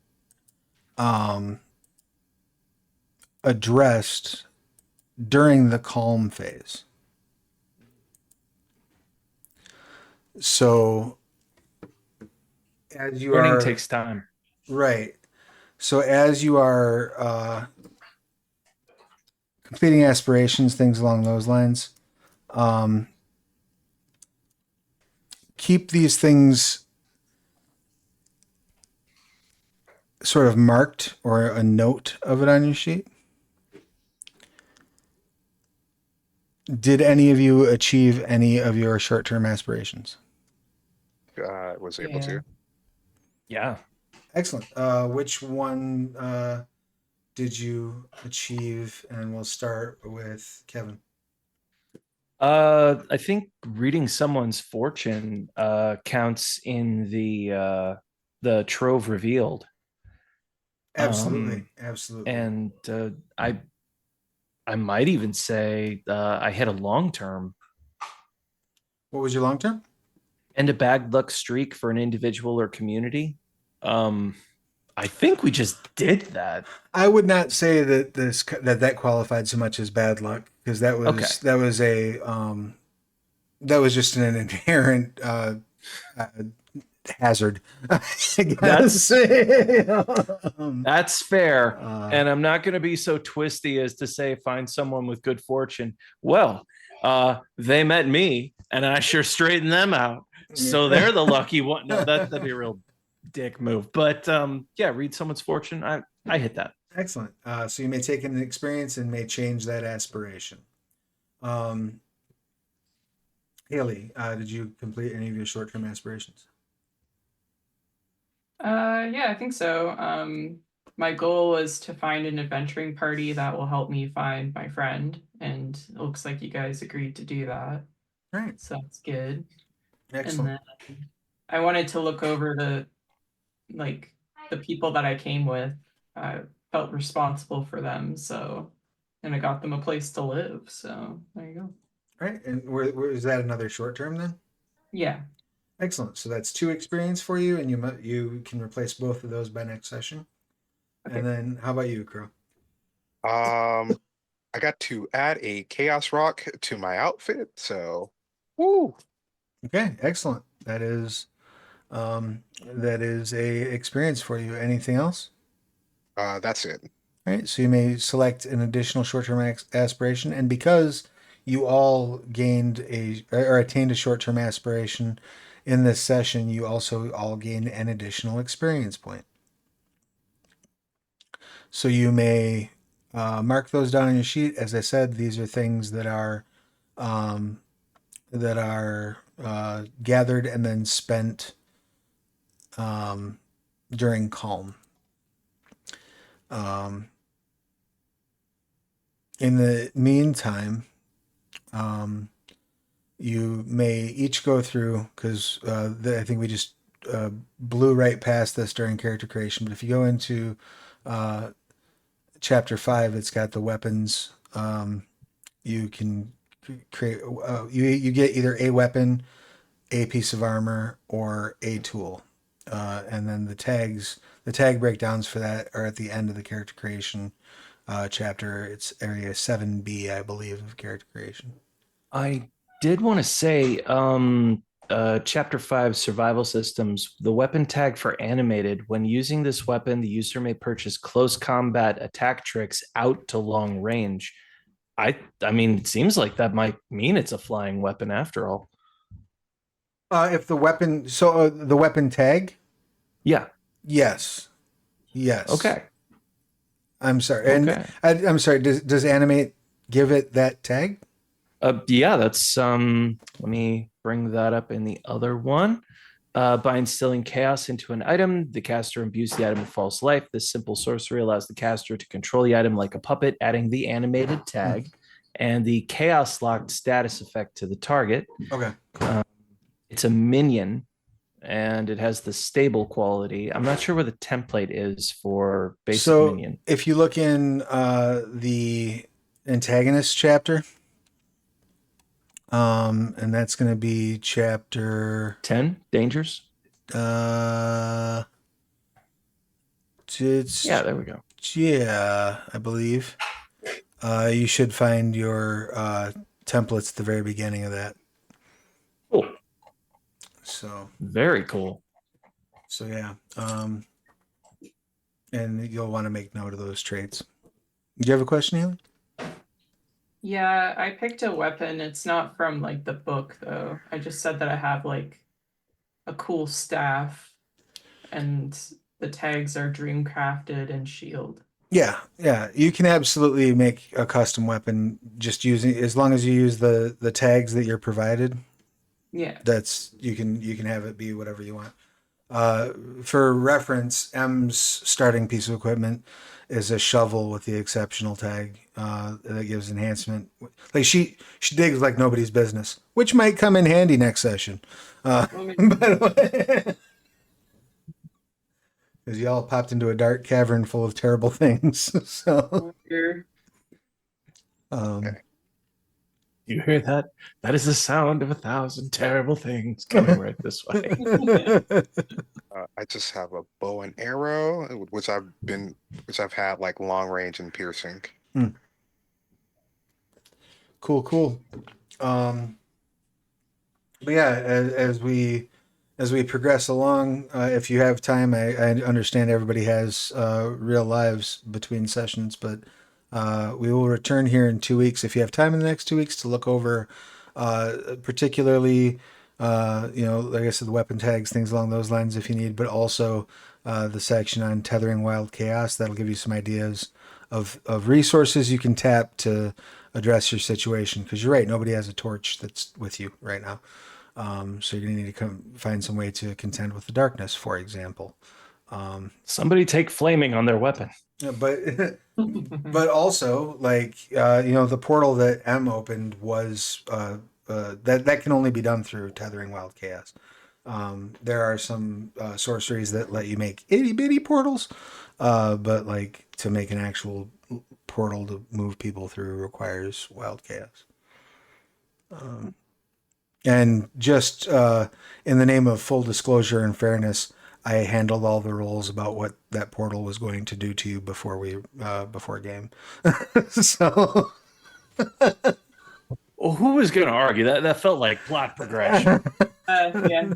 addressed during the calm phase. So as you Learning are takes time. right. So as you are completing aspirations, things along those lines, keep these things sort of marked or a note of it on your sheet. Did any of you achieve any of your short-term aspirations? Was able to. Yeah. Excellent. Which one did you achieve? And we'll start with Kevin. I think reading someone's fortune counts in the trove revealed. Absolutely, absolutely. And I might even say I hit a long term What was your long term? and a bad luck streak for an individual or community. Um, I think we just did that. I would not say that that qualified so much as bad luck, because Okay. that was just an inherent uh, hazard. I guess. That's fair. Uh, And I'm not going to be so twisty as to say find someone with good fortune. Well, they met me and I sure straightened them out. So they're the lucky one. No, that'd be a real dick move. But yeah, read someone's fortune. I hit that. Excellent. So you may take an experience and may change that aspiration. Um, Haley, did you complete any of your short-term aspirations? Yeah, I think so. My goal was to find an adventuring party that will help me find my friend, and it looks like you guys agreed to do that. All right. So that's good. And Excellent. then I wanted to look over the people that I came with. I felt responsible for them, and I got them a place to live. So there you go. All right. And where is that another short-term then? Yeah. Excellent. So that's 2 experience for you, and you can replace both of those by next session. Okay. And then how about you, Crow? I got to add a chaos rock to my outfit, so woo. Okay, excellent. That is a experience for you. Anything else? That's it. All right, so you may select an additional short-term aspiration, and because you all gained or attained a short-term aspiration in this session, you also all gain an additional experience point. So you may mark those down on your sheet. As I said, these are things that are um, gathered and then spent during calm. In the meantime, you may each go through, because I think we just blew right past this during character creation. But if you go into chapter 5, it's got the weapons. You can create. You get either a weapon, a piece of armor, or a tool, and then the tag breakdowns for that are at the end of the character creation chapter. It's area 7B, I believe, of character creation. I did want to say, chapter 5 survival systems, the weapon tag for animated. When using this weapon, the user may purchase close combat attack tricks out to long range. I mean, it seems like that might mean it's a flying weapon after all. If the weapon, so the weapon tag, Yeah. yes, yes. Okay. I'm sorry, and Okay. I'm sorry. Does animate give it that tag? Yeah, that's let me bring that up in the other one. By instilling chaos into an item, the caster imbues the item with false life. This simple sorcery allows the caster to control the item like a puppet, adding the animated tag and the chaos locked status effect to the target. Okay. It's a minion and it has the stable quality. I'm not sure where the template is for basic So minion. if you look in the antagonist chapter, and that's going to be chapter 10 dangers. It's Yeah, there we go. Yeah, I believe. You should find your templates at the very beginning of that. Cool. So Very cool. So yeah, and you'll want to make note of those traits. Do you have a question, Haley? Yeah, I picked a weapon. It's not from like the book though. I just said that I have like a cool staff and the tags are dream crafted and shield. Yeah, yeah. You can absolutely make a custom weapon just using, as long as you use the tags that you're provided. Yeah. That's you can have it be whatever you want. For reference, M's starting piece of equipment is a shovel with the exceptional tag that gives enhancement. Like she digs like nobody's business, which might come in handy next session. Well, Because y'all popped into a dark cavern full of terrible things. So, you're- um, You hear that? That is the sound of 1,000 terrible things coming right this way. I just have a bow and arrow, which I've had like long range and piercing. cool. But yeah, as we progress along, if you have time, I understand everybody has real lives between sessions, but we will return here in 2 weeks. If you have time in the next 2 weeks to look over, particularly, like I said, the weapon tags, things along those lines, if you need, but also the section on tethering wild chaos, that'll give you some ideas of resources you can tap to address your situation. Because you're right, nobody has a torch that's with you right now. So you're gonna need to find some way to contend with the darkness, for example. Somebody take flaming on their weapon. But but also like the portal that M opened was that can only be done through tethering wild chaos. There are some sorceries that let you make itty bitty portals, but like to make an actual portal to move people through requires wild chaos. And just in the name of full disclosure and fairness, I handled all the rules about what that portal was going to do to you before game. So Well, who was going to argue that? That felt like plot progression. yeah,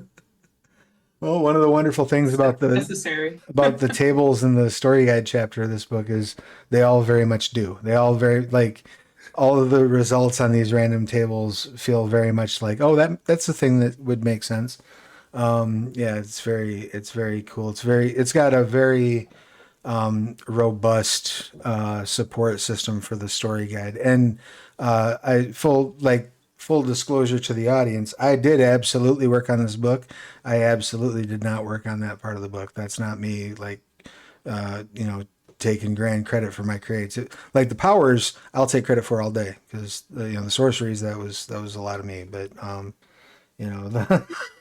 well, one of the wonderful things about necessary. the tables in the story guide chapter of this book is they all very much do. They all very like all of the results on these random tables feel very much like, oh, that's the thing that would make sense. Yeah, it's very cool. It's got a very robust support system for the story guide. And I full disclosure to the audience, I did absolutely work on this book. I absolutely did not work on that part of the book. That's not me like uh, you know taking grand credit for my creativity. Like the powers, I'll take credit for all day because the sorceries that was a lot of me. But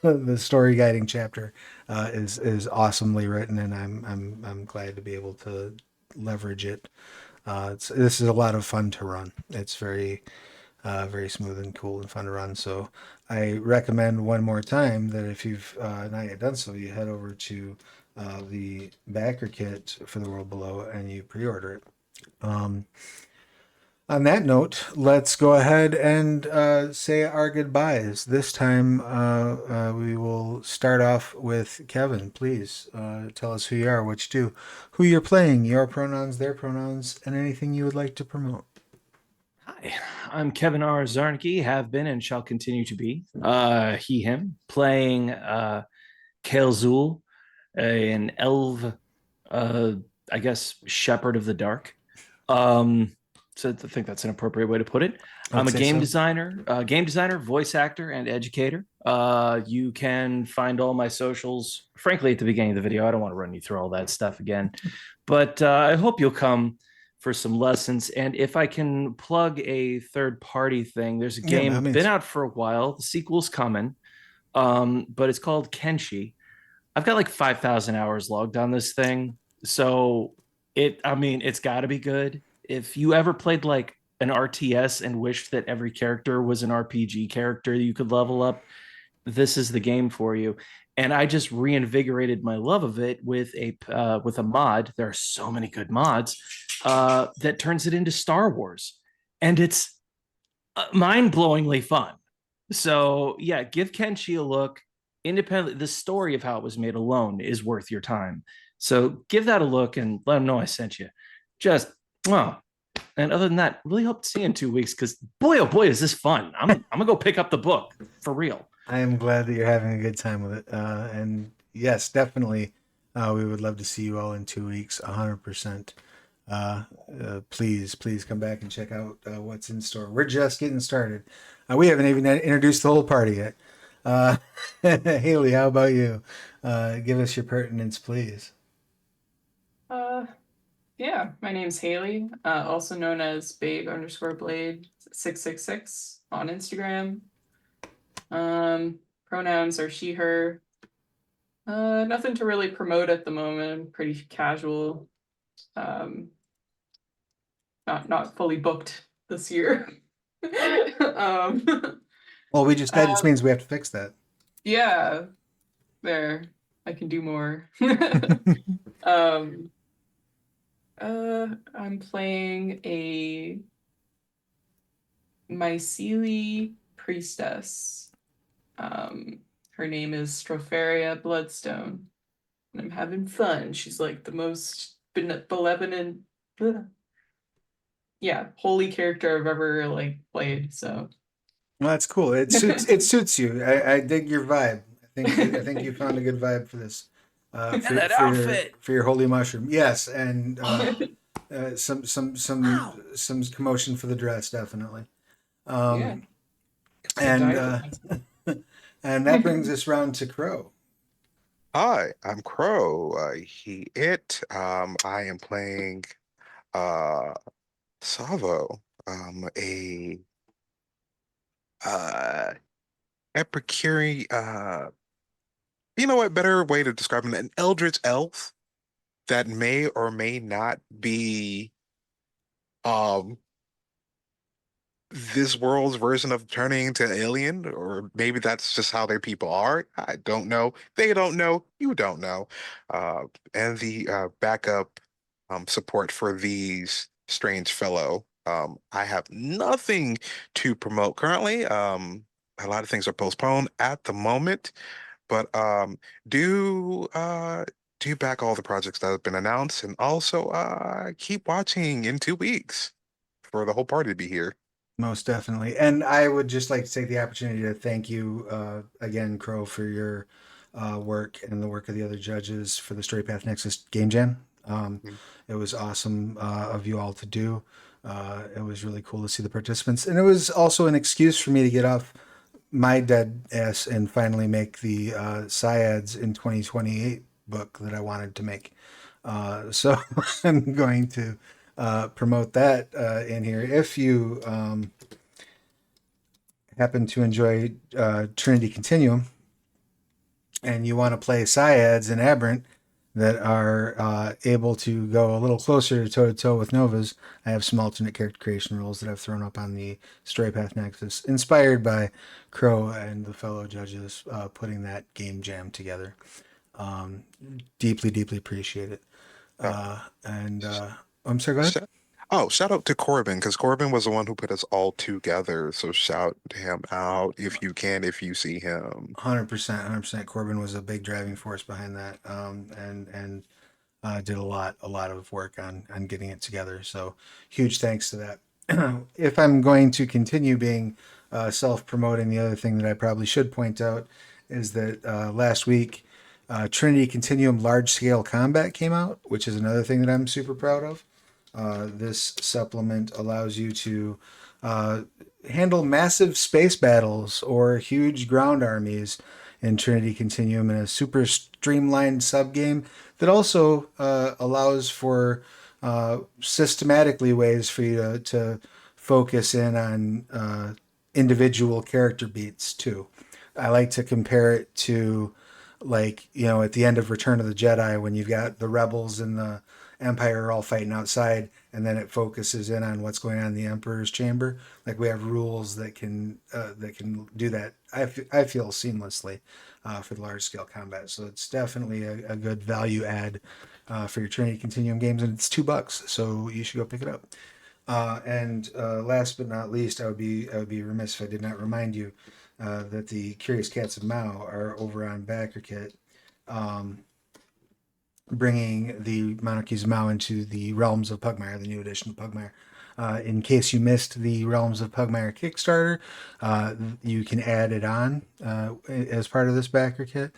the story guiding chapter is awesomely written, and I'm glad to be able to leverage it. This is a lot of fun to run. It's very smooth and cool and fun to run. So I recommend one more time that if you've not yet done so, you head over to the backer kit for the world below and you pre-order it. On that note, let's go ahead and say our goodbyes. This time, we will start off with Kevin. Please tell us who you are, what you do, who you're playing, your pronouns, their pronouns, and anything you would like to promote. Hi, I'm Kevin R. Zarnicki, have been and shall continue to be he, him, playing Kael'Zul, an elf, I guess, shepherd of the dark. So I think that's an appropriate way to put it. I'm a game designer, voice actor, and educator. You can find all my socials, frankly, at the beginning of the video. I don't want to run you through all that stuff again, but I hope you'll come for some lessons. And if I can plug a third party thing, there's a game been out for a while. The sequel's coming, but it's called Kenshi. I've got like 5,000 hours logged on this thing. So it's got to be good. If you ever played like an RTS and wished that every character was an RPG character you could level up, this is the game for you. And I just reinvigorated my love of it with a mod. There are so many good mods that turns it into Star Wars, and it's mind-blowingly fun. So yeah, give Kenshi a look. Independently, the story of how it was made alone is worth your time. So give that a look and let them know I sent you. Just well, and other than that, really hope to see you in 2 weeks because boy, oh boy, is this fun. I'm gonna go pick up the book for real. I am glad that you're having a good time with it. And yes, definitely, we would love to see you all in 2 weeks, 100%. Please come back and check out what's in store. We're just getting started. We haven't even introduced the whole party yet. Uh, Haley, how about you? Give us your pertinence, please. Uh, yeah, my name's Haley, also known as babe_blade666 on Instagram. Pronouns are she, her. Nothing to really promote at the moment. Pretty casual. Um, not fully booked this year. um, Well, that just uh, means we have to fix that. yeah, there. I can do more. um, I'm playing a Myceli priestess. Her name is Stropharia Bloodstone, and I'm having fun. She's like the most benevolent, yeah, holy character I've ever like played. So Well, that's cool. It suits you. I dig your vibe. I think you found a good vibe for this. And that outfit. For your holy mushroom. Yes, and some commotion for the dress, definitely. yeah, Um, I and died for myself. and that brings us round to Crow. Hi, I'm Crow. He, it. I am playing uh Savo, a uh Epicurean, you know what, better way to describe him, an eldritch elf that may or may not be um this world's version of turning into alien, or maybe that's just how their people are. I don't know. They don't know. You don't know. Uh, and the backup support for these strange fellow. I have nothing to promote currently. A lot of things are postponed at the moment, but do do back all the projects that have been announced, and also keep watching in 2 weeks for the whole party to be here. Most definitely. And I would just like to take the opportunity to thank you again, Crow, for your work and the work of the other judges for the Story Path Nexus Game Jam. Mm. It was awesome of you all to do. It was really cool to see the participants. And it was also an excuse for me to get off my dead ass and finally make the Syads in 2028 book that I wanted to make. So I'm going to promote that in here. If you happen to enjoy Trinity Continuum and you want to play Syads and Aberrant that are able to go a little closer toe to toe with Novas, I have some alternate character creation rules that I've thrown up on the Story Path Nexus, inspired by Crow and the fellow judges putting that game jam together. Um, Deeply, deeply appreciate it. Uh, And I'm sorry, go ahead. sh oh, shout out to Corbin, because Corbin was the one who put us all together. So shout him out if you can, if you see him. 100%, 100%. Corbin was a big driving force behind that, and did a lot of work on getting it together. So huge thanks to that. If I'm going to continue being self-promoting, the other thing that I probably should point out is that last week Trinity Continuum Large Scale Combat came out, which is another thing that I'm super proud of. This supplement allows you to uh, handle massive space battles or huge ground armies in Trinity Continuum in a super streamlined subgame that also allows for systematically ways for you to focus in on individual character beats too. I like to compare it to, like, at the end of Return of the Jedi when you've got the rebels and the Empire are all fighting outside, and then it focuses in on what's going on in the Emperor's chamber. Like, we have rules that can do that. I feel seamlessly for the large scale combat. So it's definitely a good value add for your Trinity Continuum games, and it's $2, so you should go pick it up. And last but not least, I would be remiss if I did not remind you that the Curious Cats of Mao are over on BackerKit, bringing the Monarchies of Mao into the Realms of Pugmire, the new edition of Pugmire. In case you missed the Realms of Pugmire Kickstarter, you can add it on as part of this backer kit.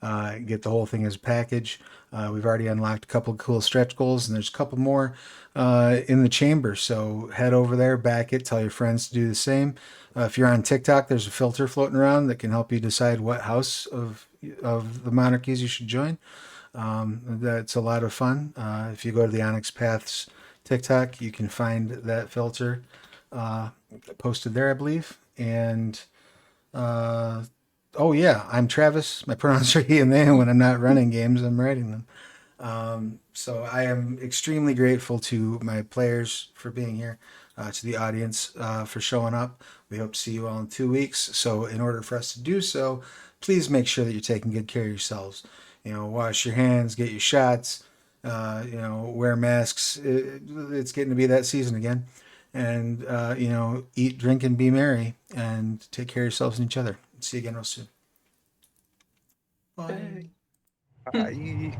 get the whole thing as a package. We've already unlocked a couple of cool stretch goals, and there's a couple more in the chamber. So head over there, back it, tell your friends to do the same. If you're on TikTok, there's a filter floating around that can help you decide what house of the monarchies you should join. That's a lot of fun. If you go to the Onyx Paths TikTok, you can find that filter posted there, I believe. And oh yeah, I'm Travis. My pronouns are he and they. When I'm not running games, I'm writing them. So I am extremely grateful to my players for being here, to the audience for showing up. We hope to see you all in 2 weeks. So in order for us to do so, please make sure that you're taking good care of yourselves. Wash your hands, get your shots, wear masks. It's getting to be that season again. And, eat, drink, and be merry, and take care of yourselves and each other. See you again real soon. Bye. Bye. Bye.